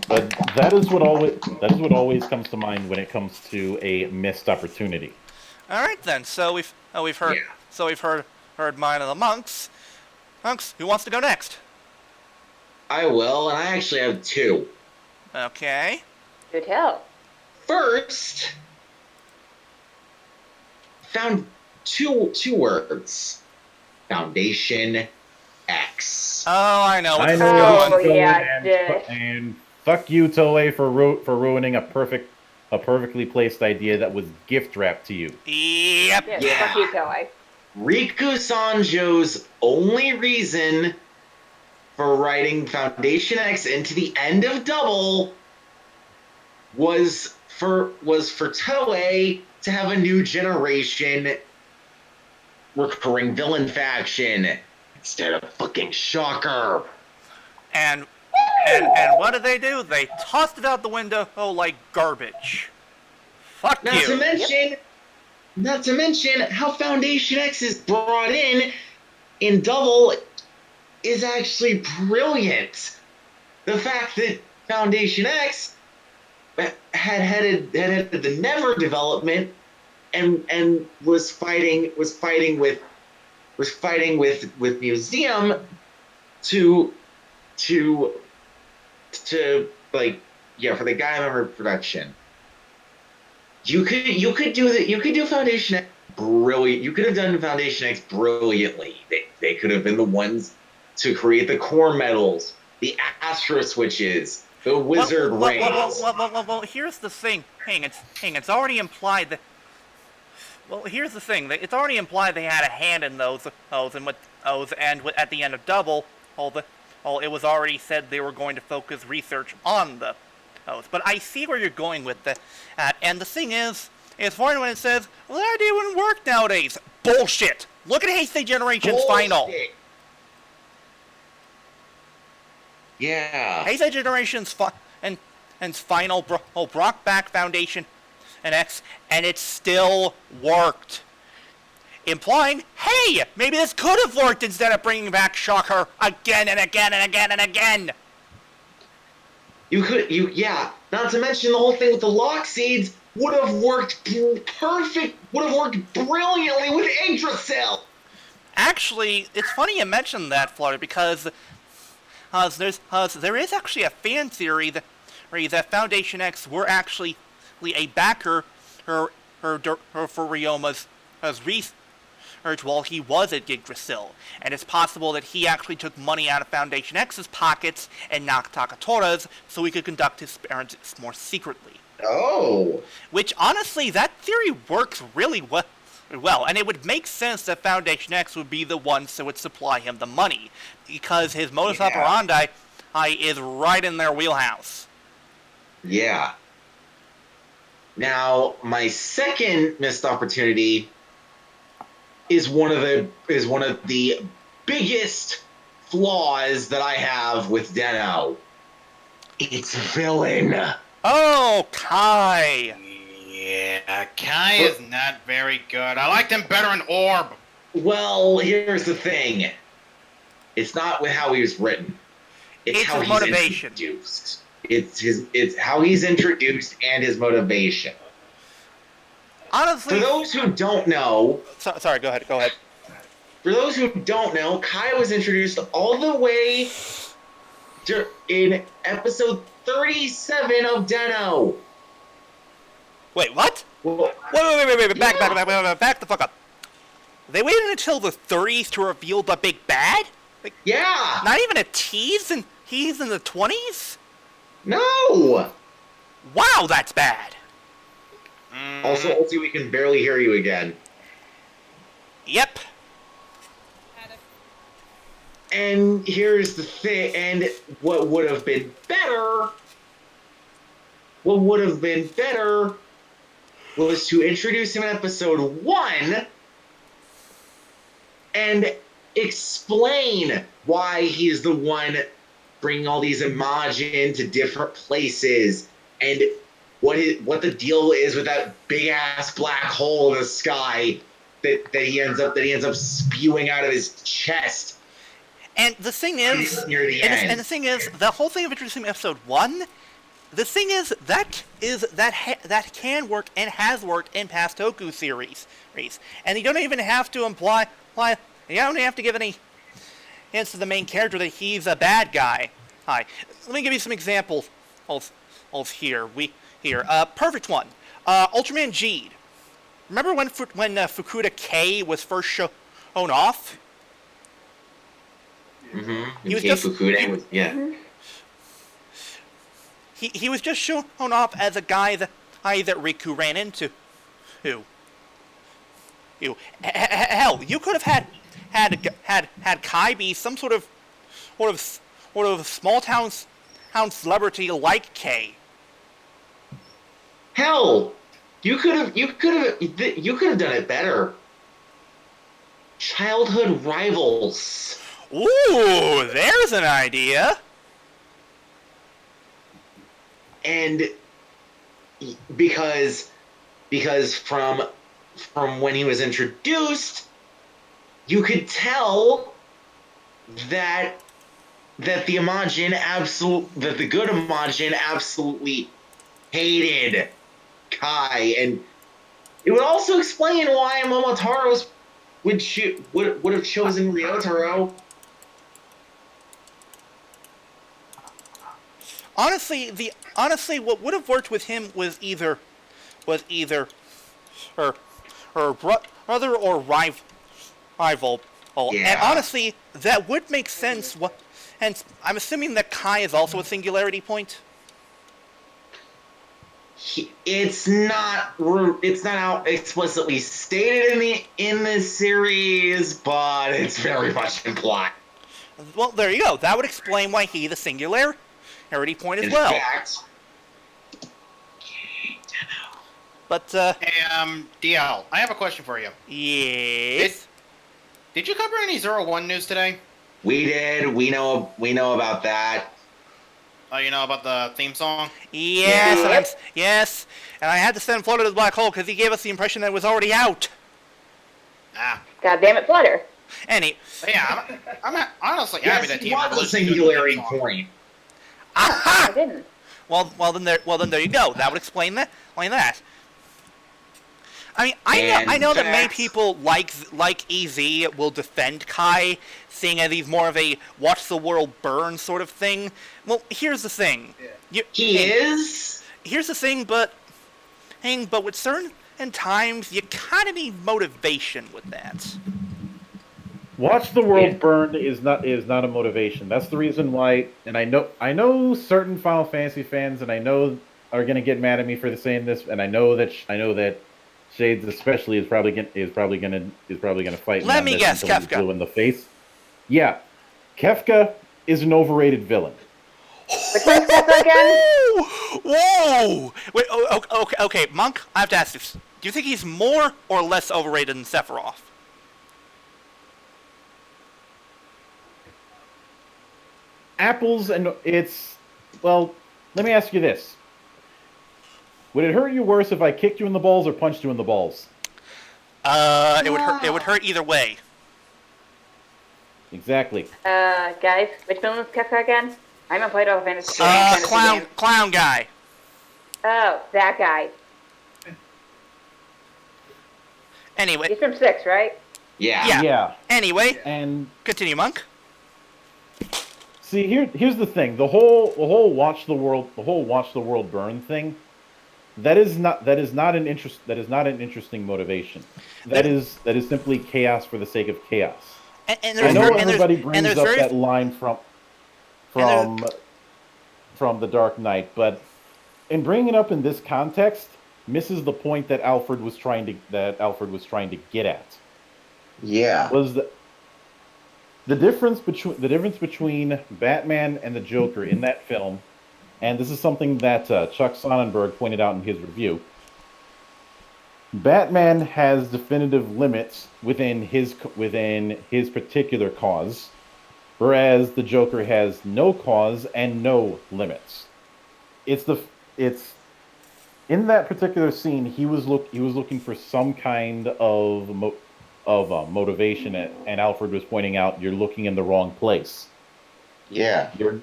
Speaker 9: But that is what always comes to mind when it comes to a missed opportunity.
Speaker 1: All right then. So we've heard mine of the monks. Monks, who wants to go next?
Speaker 2: I will, and I actually have two.
Speaker 1: Okay.
Speaker 4: Do tell.
Speaker 2: First, found two words. Foundation X.
Speaker 1: Oh, I know.
Speaker 9: And fuck you, Toei, for ruining a perfectly placed idea that was gift wrapped to you.
Speaker 1: Yep.
Speaker 4: Yeah. Fuck you, Toei.
Speaker 2: Riku Sanjo's only reason for writing Foundation X into the end of Double was for Toei to have a new generation recurring villain faction instead of fucking Shocker.
Speaker 1: And And what did they do? They tossed it out the window like garbage. Fuck
Speaker 2: Not
Speaker 1: you.
Speaker 2: Not to mention how Foundation X is brought in Double is actually brilliant. The fact that Foundation X had headed the Never development and was fighting with Museum to like, yeah, for the Gaia Member production. You could do Foundation X brilliant. You could have done Foundation X brilliantly. They could have been the ones to create the core metals, the Astro switches, the Wizard rings.
Speaker 1: Well, here's the thing. It's already implied that. Well, here's the thing. It's already implied they had a hand in those, and at the end of Double, it was already said they were going to focus research on those. But I see where you're going with that. And the thing is, it's funny when it says, well, that idea wouldn't work nowadays. Bullshit. Look at Heisei Generation's final.
Speaker 2: Yeah.
Speaker 1: Heisei Generation's final brought back Foundation and X, and it still worked. Implying, hey, maybe this could have worked instead of bringing back Shocker again and again and again and again.
Speaker 2: Not to mention the whole thing with the lock seeds would have worked perfect, would have worked brilliantly with Yggdrasil.
Speaker 1: Actually, it's funny you mentioned that, Flutter, because there is actually a fan theory that Foundation X were actually a backer for Ryoma's research while he was at Yggdrasil, and it's possible that he actually took money out of Foundation X's pockets and knocked Takatora's so he could conduct his experiments more secretly.
Speaker 2: Oh.
Speaker 1: Which, honestly, that theory works really well, and it would make sense that Foundation X would be the ones that would supply him the money, because his modus operandi is right in their wheelhouse.
Speaker 2: Yeah. Now, my second missed opportunity is one of the biggest flaws that I have with Den-O. It's villain.
Speaker 1: Oh, Kai.
Speaker 13: Yeah, Kai is not very good. I liked him better in Orb.
Speaker 2: Well, here's the thing. It's not with how he was written. It's how
Speaker 1: his
Speaker 2: he's
Speaker 1: motivation.
Speaker 2: Introduced. It's how he's introduced and his motivation.
Speaker 1: Honestly,
Speaker 2: for those who don't know,
Speaker 1: sorry, go ahead.
Speaker 2: For those who don't know, Kai was introduced all the way in episode 37 of Den-O.
Speaker 1: Wait, what? Wait, back the fuck up. They waited until the 30s to reveal the big bad? Like,
Speaker 2: yeah!
Speaker 1: Not even a tease, and he's in the 20s?
Speaker 2: No!
Speaker 1: Wow, that's bad.
Speaker 2: Also, Ulti, we can barely hear you again.
Speaker 1: Yep.
Speaker 2: And here's the thing, and what would have been better was to introduce him in episode 1 and explain why he's the one bringing all these Imagine to different places and what the deal is with that big ass black hole in the sky that he ends up spewing out of his chest.
Speaker 1: And the thing is, the whole thing of introducing episode 1, the thing is that can work and has worked in past Toku series, and you don't even have to you don't have to give any hints to the main character that he's a bad guy. Let me give you some examples here. Perfect one. Ultraman Geed. Remember when Fukuda K was first shown off?
Speaker 2: Mm-hmm.
Speaker 1: He was He was just shown off as a guy that Riku ran into. Hell, you could have had Kai be some sort of small town celebrity like K.
Speaker 2: Hell, you could have done it better. Childhood rivals.
Speaker 1: Ooh, there's an idea.
Speaker 2: and because from when he was introduced, you could tell that the good Imagin absolutely hated Kai, and it would also explain why Momotaro would have chosen Ryotaro.
Speaker 1: Honestly, what would have worked with him was either her brother or rival.
Speaker 2: Yeah.
Speaker 1: And honestly, that would make sense. And I'm assuming that Kai is also a singularity point.
Speaker 2: It's not out explicitly stated in this series, but it's very much implied.
Speaker 1: Well, there you go. That would explain why he's a singularity point as
Speaker 2: In
Speaker 1: well.
Speaker 2: fact,
Speaker 1: but
Speaker 13: Hey, DL, I have a question for you.
Speaker 1: Yes.
Speaker 13: Did you cover any 01 news today?
Speaker 2: we did. We know about that.
Speaker 13: Oh, you know about the theme song?
Speaker 1: Yes, yes. And I had to send Flutter to the black hole because he gave us the impression that it was already out.
Speaker 13: Ah.
Speaker 4: God damn it, Flutter.
Speaker 13: Yeah, I'm honestly happy that Team
Speaker 2: was a
Speaker 13: Revolution
Speaker 2: singularity point.
Speaker 1: Aha!
Speaker 4: I didn't.
Speaker 1: Well, then there you go. That would explain that. I mean, I know that many people like EZ will defend Kai, seeing as he's more of a watch the world burn sort of thing. Well, here's the thing.
Speaker 2: Here's
Speaker 1: the thing, but with certain times, you kind of need motivation with that.
Speaker 9: Watch the world burn is not a motivation. That's the reason why. And I know certain Final Fantasy fans, and I know are going to get mad at me for saying this, and I know that Shades especially is probably gonna fight me.
Speaker 1: Let
Speaker 9: on
Speaker 1: me
Speaker 9: this
Speaker 1: guess,
Speaker 9: until he's
Speaker 1: Kefka.
Speaker 9: blue in the face. Yeah, Kefka is an overrated villain.
Speaker 4: Which one's Kefka again?
Speaker 1: Whoa! Wait. Okay, Monk. I have to ask this. Do you think he's more or less overrated than Sephiroth?
Speaker 9: Apples and it's well. Let me ask you this. Would it hurt you worse if I kicked you in the balls or punched you in the balls?
Speaker 1: It would hurt. It would hurt either way.
Speaker 9: Exactly.
Speaker 4: Guys, which villain is Kefka again? I haven't played all the fantasy games.
Speaker 1: Clown guy.
Speaker 4: Oh, that guy.
Speaker 1: Anyway.
Speaker 4: He's from 6, right?
Speaker 1: Yeah. Anyway.
Speaker 9: And
Speaker 1: continue, Monk.
Speaker 9: See, here's the thing. The whole watch the world burn thing. That is not an interesting motivation. That is simply chaos for the sake of chaos.
Speaker 1: And
Speaker 9: I know everybody brings up that line from the Dark Knight, but in bringing it up in this context, misses the point that Alfred was trying to get at.
Speaker 11: Yeah.
Speaker 9: Was the difference between Batman and the Joker in that film, and this is something that Chuck Sonnenberg pointed out in his review. Batman has definitive limits within his particular cause, whereas the Joker has no cause and no limits. It's in that particular scene he was looking for some kind of motivation, and Alfred was pointing out you're looking in the wrong place.
Speaker 11: Yeah.
Speaker 9: You're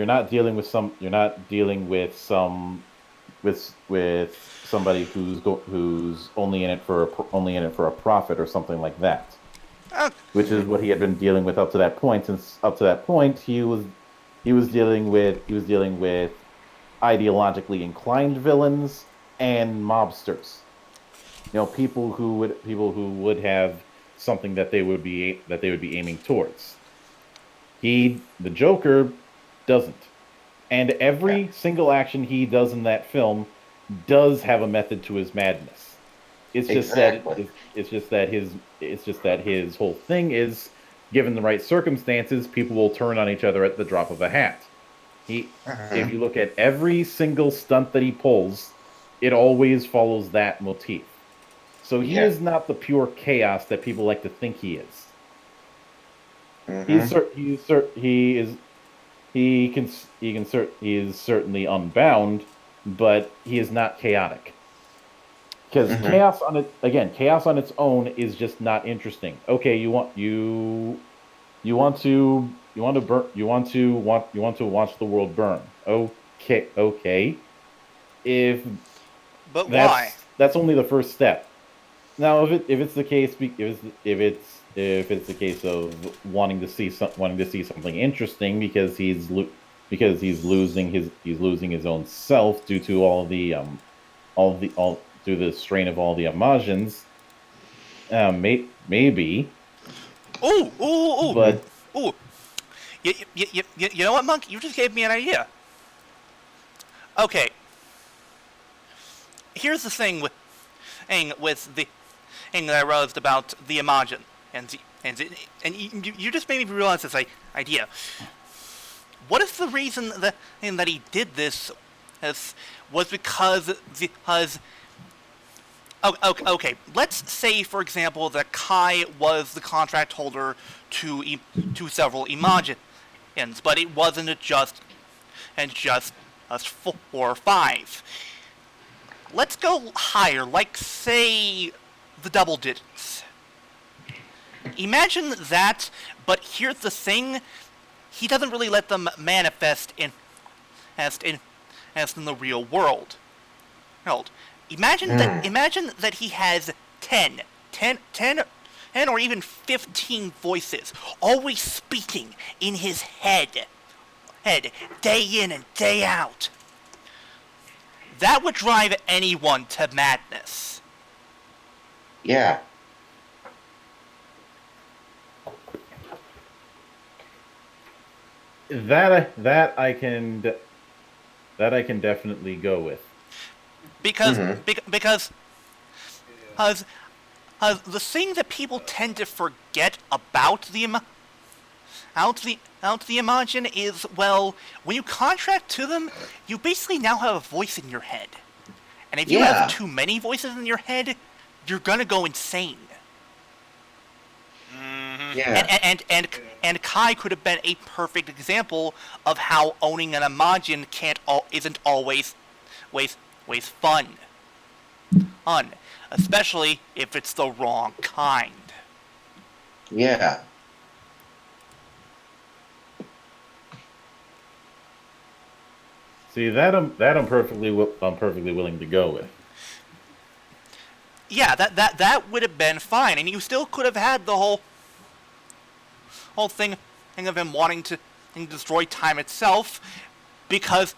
Speaker 9: not dealing with somebody who's only in it for a profit or something like that. Which is what he had been dealing with up to that point. Since up to that point, he was dealing with ideologically inclined villains and mobsters. You know, people who would have something that they would be aiming towards. The Joker doesn't, and every single action he does in that film does have a method to his madness. It's just that his whole thing is, given the right circumstances, people will turn on each other at the drop of a hat. If you look at every single stunt that he pulls, it always follows that motif. So he is not the pure chaos that people like to think he is. He he is certainly unbound, but he is not chaotic. Because chaos on its own is just not interesting. Okay, you want to watch the world burn. Okay.
Speaker 1: But why?
Speaker 9: That's only the first step. Now, if it's the case of wanting to see something interesting because he's losing his own self due to through the strain of all the emotions, maybe.
Speaker 1: Ooh.
Speaker 9: But
Speaker 1: ooh. You know what, Monk? You just gave me an idea. Okay. Here's the thing with the thing that I realized about the Imagine, and you just made me realize this idea. What if the reason that he did this was because okay, let's say, for example, that Kai was the contract holder to several Imagines, but it wasn't just us 4 or 5. Let's go higher, like, say, the double digits. Imagine that, but here's the thing: he doesn't really let them manifest in the real world. Imagine that he has 10 or even 15 voices, always speaking in his head, day in and day out. That would drive anyone to madness.
Speaker 11: Yeah.
Speaker 9: That I can definitely go with.
Speaker 1: Because the thing that people tend to forget about the Imagine is, well, when you contract to them, you basically now have a voice in your head. And if you have too many voices in your head, you're gonna go insane.
Speaker 11: Yeah.
Speaker 1: And Kai could have been a perfect example of how owning an Imagine isn't always fun. Especially if it's the wrong kind.
Speaker 11: Yeah.
Speaker 9: See, that I'm perfectly willing to go with.
Speaker 1: Yeah, that would have been fine, and you still could have had the whole thing of him wanting to destroy time itself, because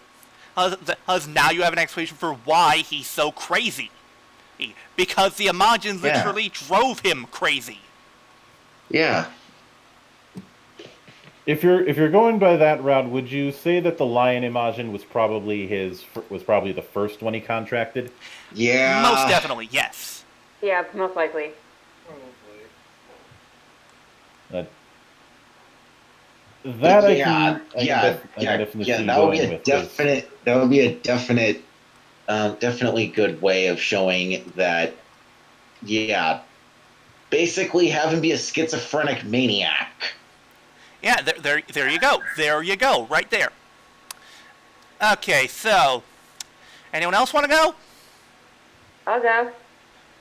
Speaker 1: now you have an explanation for why he's so crazy. Because the Imagines literally drove him crazy.
Speaker 11: Yeah.
Speaker 9: If you're going by that route, would you say that the Lion Imagine was probably the first one he contracted?
Speaker 11: Yeah.
Speaker 1: Most definitely, yes.
Speaker 4: Yeah, most likely.
Speaker 11: That would be a definitely good way of showing that. Yeah, basically have him be a schizophrenic maniac.
Speaker 1: Yeah, there you go. There you go, right there. Okay, so anyone else want to go?
Speaker 4: I'll go.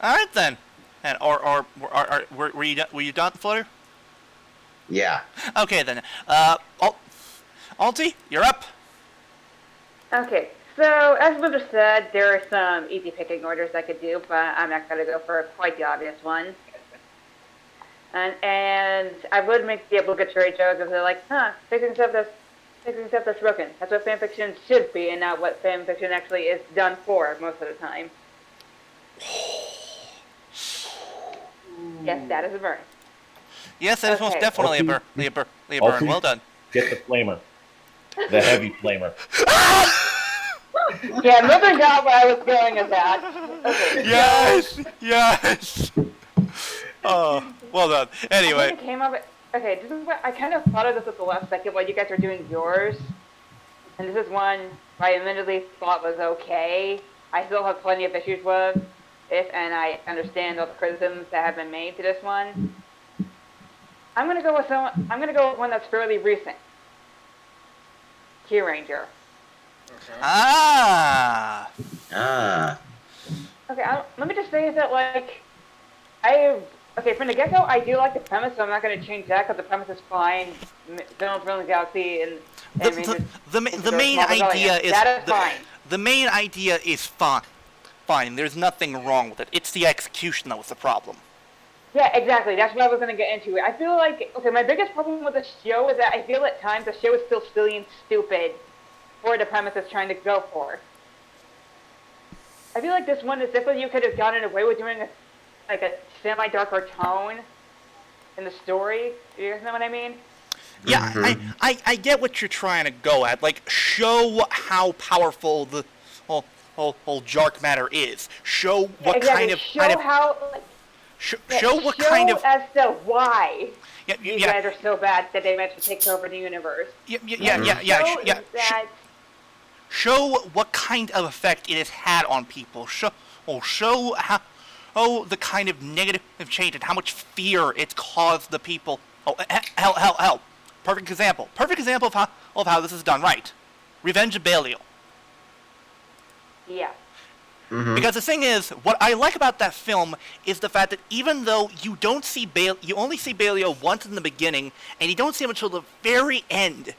Speaker 1: All right then. And were you done, Flutter?
Speaker 11: Yeah.
Speaker 1: Okay then. Ulti, you're up.
Speaker 4: Okay, so as Mildra said, there are some easy picking orders I could do, but I'm not going to go for quite the obvious one. And I would make the obligatory joke if they're like, fixing stuff that's broken. That's what fanfiction should be, and not what fanfiction actually is done for most of the time. Yes, that is a burn.
Speaker 1: Yes, that is most definitely a burn. Well done.
Speaker 9: Get the flamer. The heavy flamer.
Speaker 4: Yeah, Mildra got where I was going with that. Okay.
Speaker 1: Yes! Oh, well done. Anyway.
Speaker 4: I think it came up. Okay, this is what I kind of thought of this at the last second while you guys were doing yours. And this is one I admittedly thought was okay. I still have plenty of issues with it, and I understand all the criticisms that have been made to this one. I'm gonna go with one that's fairly recent. Q Ranger.
Speaker 5: Okay.
Speaker 1: Ah.
Speaker 4: Okay, let me just say that, like, from the get-go, I do like the premise, so I'm not going to change that, because the premise is fine. Villains ruling the galaxy, and
Speaker 1: The main idea is...
Speaker 4: That is fine.
Speaker 1: The main idea is fine. Fine, there's nothing wrong with it. It's the execution that was the problem.
Speaker 4: Yeah, exactly. That's what I was going to get into. I feel like, okay, my biggest problem with the show is that I feel at times the show is still silly and stupid for the premise it's trying to go for. I feel like this one is definitely you could have gotten away with doing a semi-darker tone in the story. Do you guys know what I mean?
Speaker 1: Yeah, I get what you're trying to go at. Like, show how powerful the whole dark matter is. Show what kind of
Speaker 4: show what
Speaker 1: kind of
Speaker 4: as to why you guys are so bad that they managed to take over the universe.
Speaker 1: Show what kind of effect it has had on people. Show how the kind of negative change and how much fear it's caused the people. Oh, hell. Perfect example of how this is done right. Revenge of Belial.
Speaker 4: Yeah.
Speaker 1: Because the thing is, what I like about that film is the fact that even though you only see Belial once in the beginning, and you don't see him until the very end,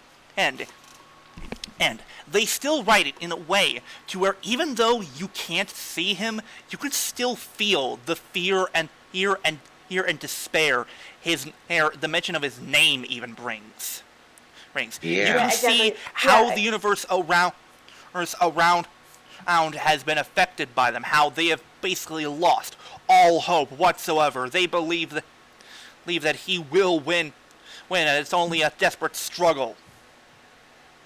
Speaker 1: they still write it in a way to where even though you can't see him, you can still feel the fear and despair the mention of his name even brings.
Speaker 11: Yeah.
Speaker 1: You can see how the universe around has been affected by them, how they have basically lost all hope whatsoever. They believe that he will win, and it's only a desperate struggle.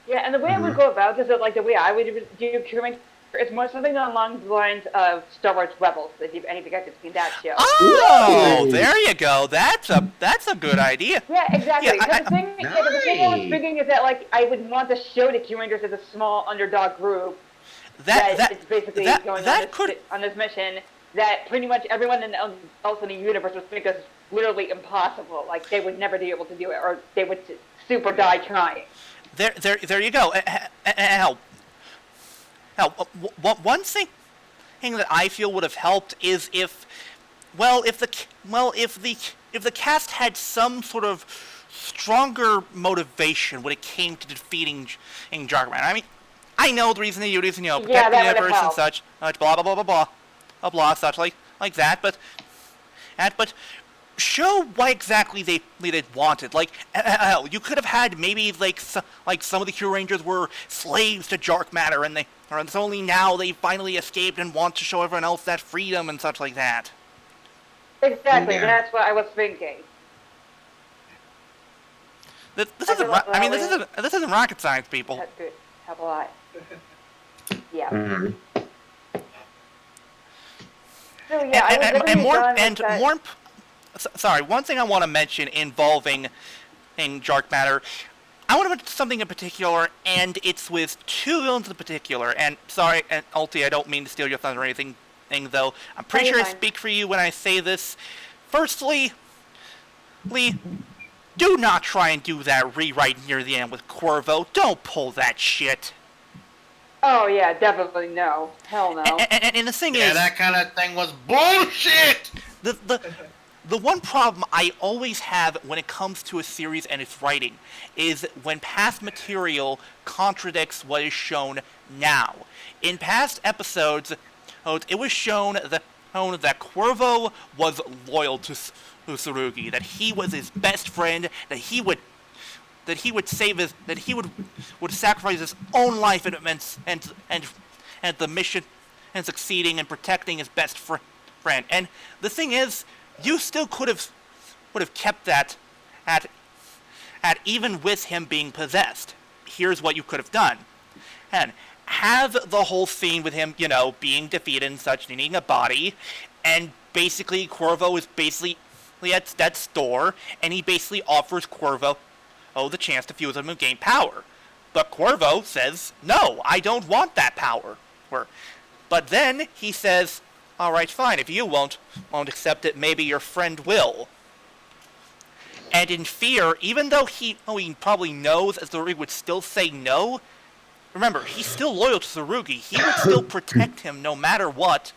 Speaker 4: Yeah, and the way I would go about this is like the way I would do Q-Ranger. It's more something along the lines of Star Wars Rebels, if any of you guys have seen that show.
Speaker 1: Oh, there you go. That's a good idea.
Speaker 4: Yeah, exactly.
Speaker 1: Yeah,
Speaker 4: the thing I was thinking is that like I would want to show the Q-Rangers as a small underdog group that is basically going on this mission that pretty much everyone else in the universe would think is literally impossible. Like they would never be able to do it, or they would super die trying.
Speaker 1: There you go. One thing that I feel would have helped is if the cast had some sort of stronger motivation when it came to defeating Jarkman. I mean, I know the reason they do this, protect the universe and such, blah blah blah blah, such like that, but show what exactly they wanted. Like, hell, you could have had maybe like some of the Q Rangers were slaves to dark matter, and it's only now they finally escaped and want to show everyone else that freedom and such like that.
Speaker 4: Exactly, that's what I was thinking.
Speaker 1: This isn't rocket science, people.
Speaker 4: That's good. Have a lot. Yeah. So yeah,
Speaker 1: sorry, one thing I want to mention involving dark matter, I want to mention something in particular, and it's with two villains in particular. And sorry, and Ulti, I don't mean to steal your thunder or anything, though. I'm pretty sure I speak for you when I say this. Firstly, Lee, do not try and do that rewrite near the end with Corvo. Don't pull that shit.
Speaker 4: Oh yeah, definitely no. Hell no.
Speaker 1: And the thing is,
Speaker 13: that kind of thing was bullshit.
Speaker 1: The one problem I always have when it comes to a series and its writing is when past material contradicts what is shown now. In past episodes, it was shown that Corvo was loyal to Tsurugi, that he was his best friend, that he would sacrifice his own life and the mission and succeeding and protecting his best friend. And the thing is, you still would have kept that at even with him being possessed. Here's what you could have done. And have the whole scene with him, being defeated and such, needing a body, and basically Corvo is basically at that store, and he basically offers Corvo the chance to fuse him and gain power. But Corvo says, no, I don't want that power. But then he says, all right, fine, if you won't accept it, maybe your friend will. And in fear, even though he probably knows Tsurugi would still say no, remember, he's still loyal to Tsurugi. He would still protect him no matter what.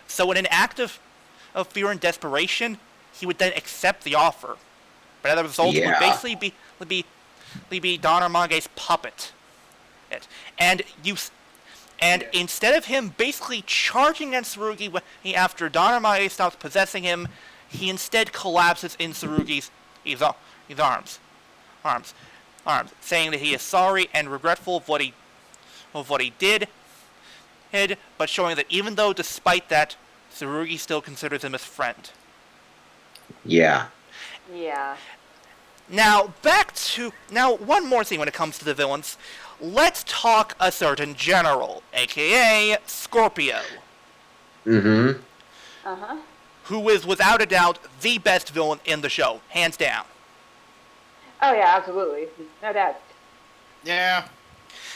Speaker 1: So in an act of fear and desperation, he would then accept the offer. But as a result, it would basically be Don Armage's puppet. And instead of him basically charging against Tsurugi after Don Armage stops possessing him, he instead collapses in Tsurugi's arms, saying that he is sorry and regretful of what he did, but showing that even though, despite that, Tsurugi still considers him his friend.
Speaker 11: Yeah.
Speaker 4: Yeah.
Speaker 1: Now, one more thing when it comes to the villains. Let's talk a certain general, aka Scorpio.
Speaker 11: Mm-hmm.
Speaker 4: Uh-huh.
Speaker 1: Who is, without a doubt, the best villain in the show, hands down.
Speaker 4: Oh yeah, absolutely. No doubt.
Speaker 13: Yeah.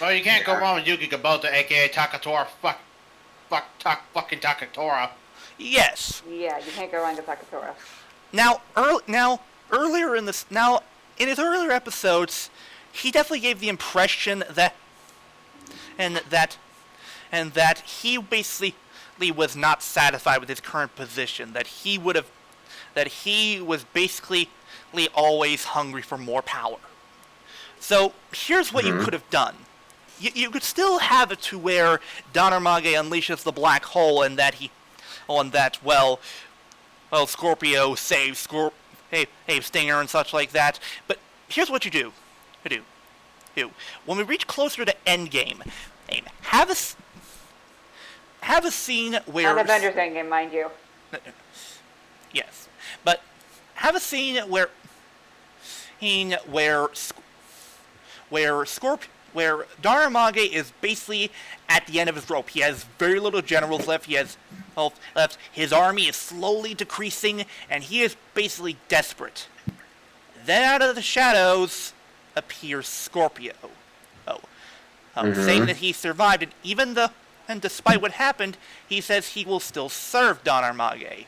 Speaker 13: Well, you can't go wrong with Yuki Kubota, aka Takatora. Fucking Takatora.
Speaker 1: Yes.
Speaker 4: Yeah, you can't go wrong with Takatora.
Speaker 1: Earlier in this, in his earlier episodes, he definitely gave the impression that he basically was not satisfied with his current position. That he was basically always hungry for more power. So here's what you could have done. You could still have it to where Don Armage unleashes the black hole, and that Scorpio saves Stinger and such like that. But here's what you do. When we reach closer to Endgame, have a scene where...
Speaker 4: Not Avengers Endgame, mind you.
Speaker 1: Yes. But have a scene where Don Armage is basically at the end of his rope. He has very little generals left. His army is slowly decreasing, and he is basically desperate. Then out of the shadows appears Scorpio. Saying that he survived, and despite what happened, he says he will still serve Don Armage.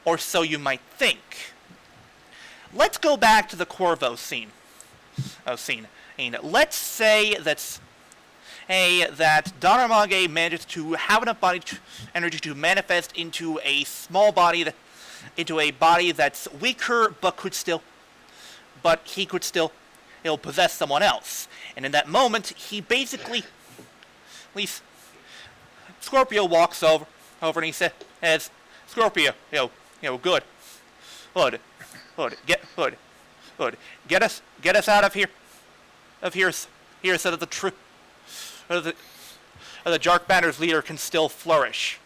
Speaker 1: Or so you might think. Let's go back to the Corvo scene. Let's say that Don Armage manages to have enough body energy to manifest into a small body, into a body that's weaker, but he could still possess someone else. And in that moment, he basically, at least Scorpio walks over and he says, Scorpio, good, Hood, get us out of here, so that the Dark Banner's leader can still flourish.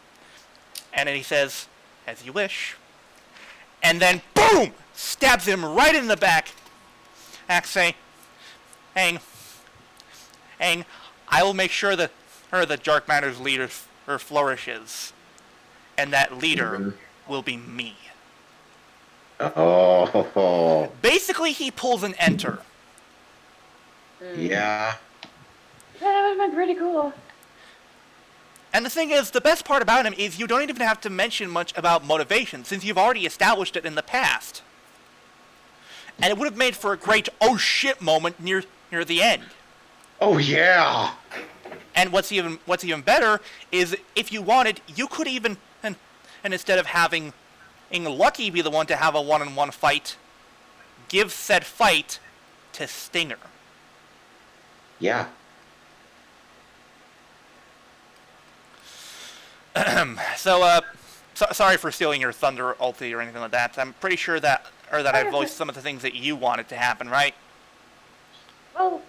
Speaker 1: And then he says, as you wish. And then, boom! Stabs him right in the back. Saying, I will make sure that the Dark Banner's leader flourishes. And that leader will be me.
Speaker 11: Oh.
Speaker 1: Basically, he pulls an enter.
Speaker 11: Yeah.
Speaker 4: That would have been pretty cool.
Speaker 1: And the thing is, the best part about him is you don't even have to mention much about motivation, since you've already established it in the past. And it would have made for a great oh shit moment near the end.
Speaker 11: Oh yeah.
Speaker 1: And what's even better is if you wanted, you could even and instead of having Lucky be the one to have a one-on-one fight, give said fight to Stinger.
Speaker 11: Yeah.
Speaker 1: Sorry for stealing your thunder, Ulti, or anything like that. I'm pretty sure that I voiced some of the things that you wanted to happen, right?
Speaker 4: Well,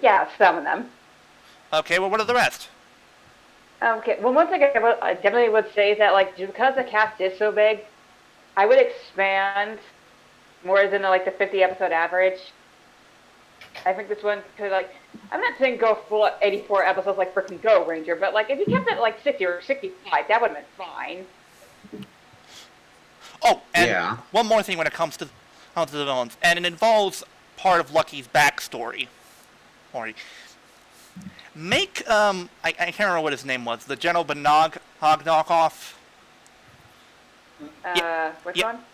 Speaker 4: yeah, some of them.
Speaker 1: Okay, well, what are the rest?
Speaker 4: Okay, well, one thing I definitely would say is that, like, because the cast is so big, I would expand more than, like, the 50-episode average. I think this one could, like, I'm not saying go full 84 episodes like freaking Go Ranger, but, like, if you kept it at, like, 60 or 65, that would have been fine.
Speaker 1: Oh, and one more thing when it comes to the villains, and it involves part of Lucky's backstory. Make, I can't remember what his name was, the General Banog Hog knockoff.
Speaker 4: Which
Speaker 1: Yeah.
Speaker 4: one?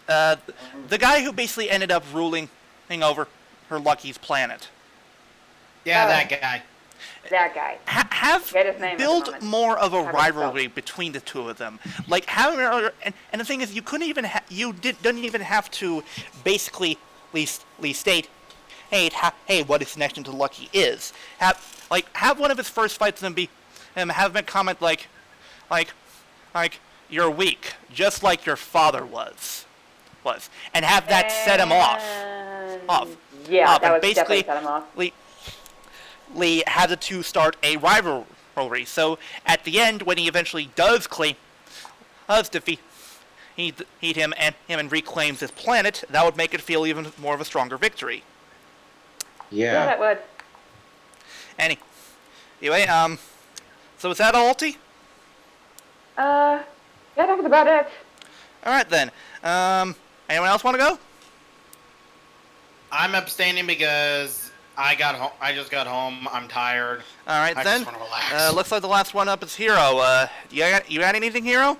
Speaker 1: The guy who basically ended up ruling over her Lucky's planet.
Speaker 13: Yeah,
Speaker 4: Oh.
Speaker 13: that guy.
Speaker 4: That guy.
Speaker 1: Have
Speaker 4: Get his name at the
Speaker 1: build
Speaker 4: moment.
Speaker 1: more of a
Speaker 4: Have it
Speaker 1: rivalry between the two of them. Like having, and the thing is, you couldn't even don't even have to basically state, hey, what his connection to Lucky is. Have one of his first fights them be, have him comment like, you're weak, just like your father was, and have that set him off.
Speaker 4: Yeah, that
Speaker 1: and
Speaker 4: was
Speaker 1: basically,
Speaker 4: definitely set him off.
Speaker 1: Lee had the two start a rivalry. So at the end, when he eventually does defeat him and reclaims his planet, that would make it feel even more of a stronger victory.
Speaker 4: Yeah, that would.
Speaker 1: Anyway, so is that all, Ulti?
Speaker 4: Yeah, that was about it.
Speaker 1: All right then. Anyone else want to go?
Speaker 13: I'm abstaining because I just got home. I'm tired.
Speaker 1: All right
Speaker 13: I
Speaker 1: then.
Speaker 13: just want to relax.
Speaker 1: Looks like the last one up is Hiiro. You got anything, Hiiro?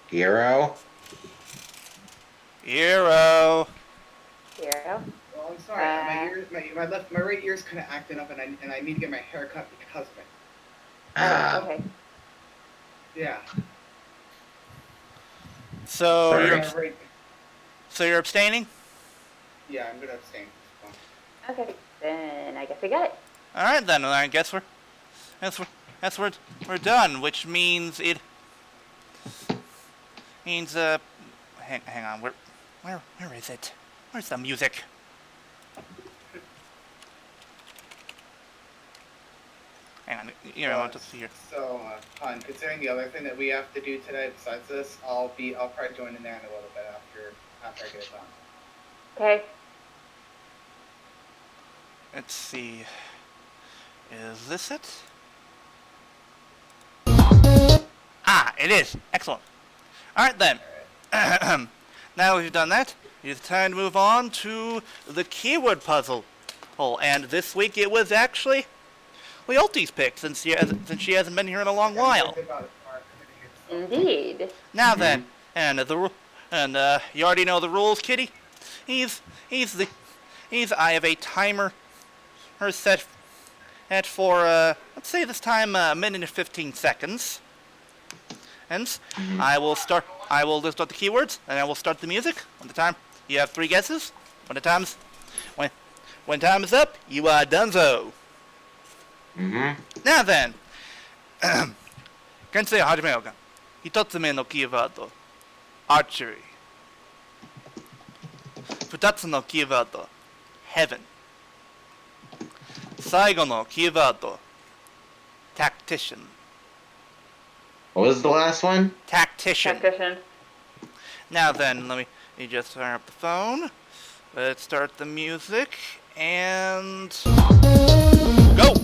Speaker 11: Hero?
Speaker 4: Hero.
Speaker 5: Well, I'm sorry. My right ear's kind of acting up, and I need to get my hair cut because of it.
Speaker 4: Okay.
Speaker 5: Yeah.
Speaker 1: So
Speaker 5: Sorry.
Speaker 1: you're abstaining?
Speaker 5: Yeah, I'm gonna abstain.
Speaker 4: Okay, then I guess I got it.
Speaker 1: All right then. I guess we're done, which means hang on. Where is it? Where's the music? Hang on. I'll just see here.
Speaker 5: So, Han, considering the other thing that we have to do today besides this, I'll probably join in there in a little bit after I get it done.
Speaker 4: Okay.
Speaker 1: Let's see. Is this it? It is. Excellent. All right then. Now we've done that, it's time to move on to the keyword puzzle. And this week it was actually Ulti's pick, since she hasn't been here in a long while.
Speaker 4: Indeed.
Speaker 1: Now then, and you already know the rules, Kitty. I have a timer set for let's say this time a minute and 15 seconds. And I will list out the keywords, and I will start the music. When the time, you have 3 guesses. When time is up, you are donezo. Now then, 検定始めようか。1つ目のキーワード、archery。2つのキーワード、heaven。最後のキーワード、tactician。
Speaker 11: What was the last one?
Speaker 1: Tactician. Now then, let me just fire up the phone. Let's start the music and go.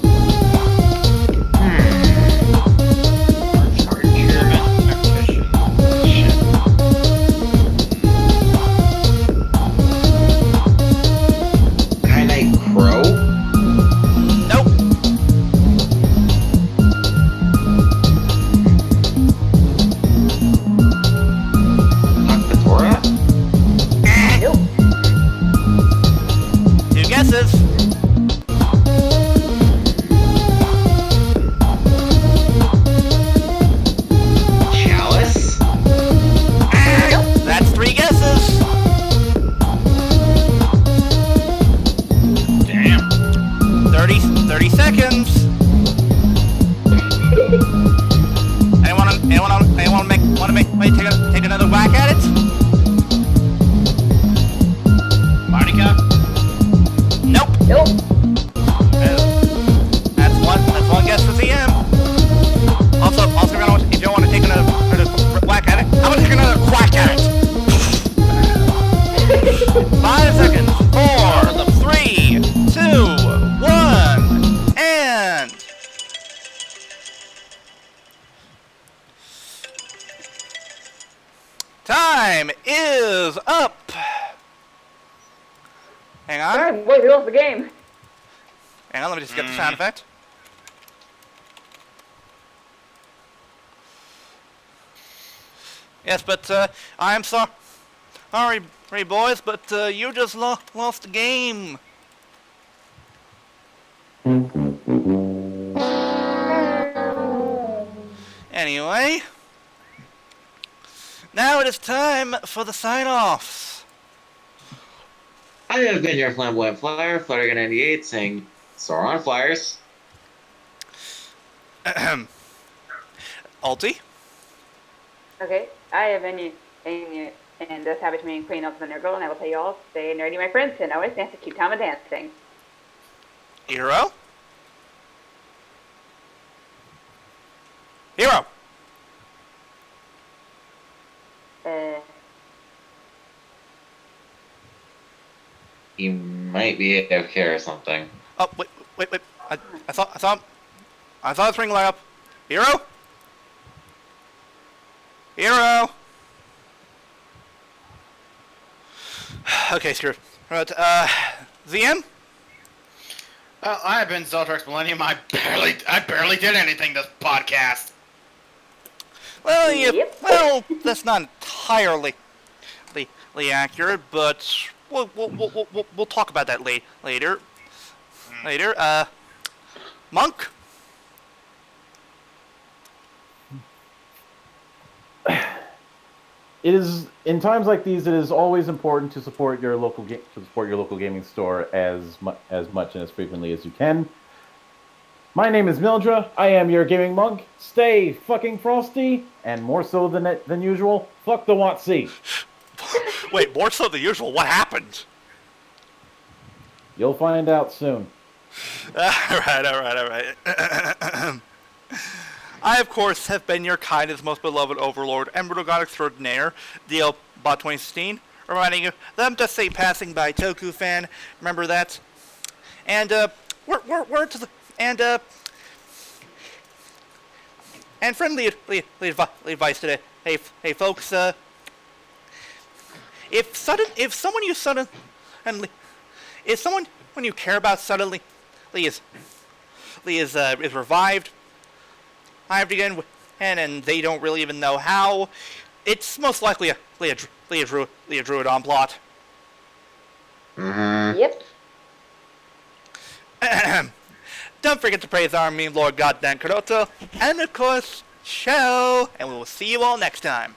Speaker 11: Knight Crow?
Speaker 1: Nope.
Speaker 4: Nope.
Speaker 1: 2 guesses.
Speaker 11: Chalice?
Speaker 1: That's 3 guesses.
Speaker 13: Damn.
Speaker 1: 30 seconds. Anyone take another whack at it?
Speaker 13: Monica?
Speaker 1: Nope.
Speaker 4: Nope.
Speaker 1: That's one guess for ZM. Also, if you want to take another whack at it, I'm gonna take another whack at it. 5 seconds. 4, 3, 2, 1, and time is up. Hang on.
Speaker 4: Alright, boys, we lost the game.
Speaker 1: Hang on, let me just get the sound effect. Yes, but I'm sorry, boys, but you just lost the game. Anyway, now it is time for the sign-offs.
Speaker 2: I have been your flamboyant flyer, Flutter98, saying, soar on flyers.
Speaker 1: Ulti?
Speaker 4: Okay, I have been Amy, and this habit me Queen of the Nerd Girl, and I will tell you all, stay nerdy, my friends, and always dance to keep time of dancing.
Speaker 1: Hiiro? Hiiro!
Speaker 2: He might be AFK or something.
Speaker 1: Oh, wait. I thought his ring light up. Hiiro? Hiiro! Okay, screw it. Right, ZM?
Speaker 13: I've been ZeltraxMillennium. I barely did anything this podcast.
Speaker 1: Well, well, that's not entirely accurate, but we'll talk about that later. Monk?
Speaker 9: It is in times like these. It is always important to support your local gaming store as much and as frequently as you can. My name is Mildra. I am your gaming monk. Stay fucking frosty, and more so than usual, fuck the WotC.
Speaker 1: Wait, more so than usual? What happened?
Speaker 9: You'll find out soon.
Speaker 1: All right. I, of course, have been your kindest, most beloved overlord, Emerald God Extraordinaire, DLBot 2016, reminding you that I'm just a passing by Toku fan. Remember that? And, we're to the... And friendly advice today. Hey, folks, if someone you care about suddenly is revived, hived again, and they don't really even know how, it's most likely a druid on plot.
Speaker 4: Yep.
Speaker 1: Don't forget to praise our meme lord Goddamn Kuroto, and of course, show, and we will see you all next time.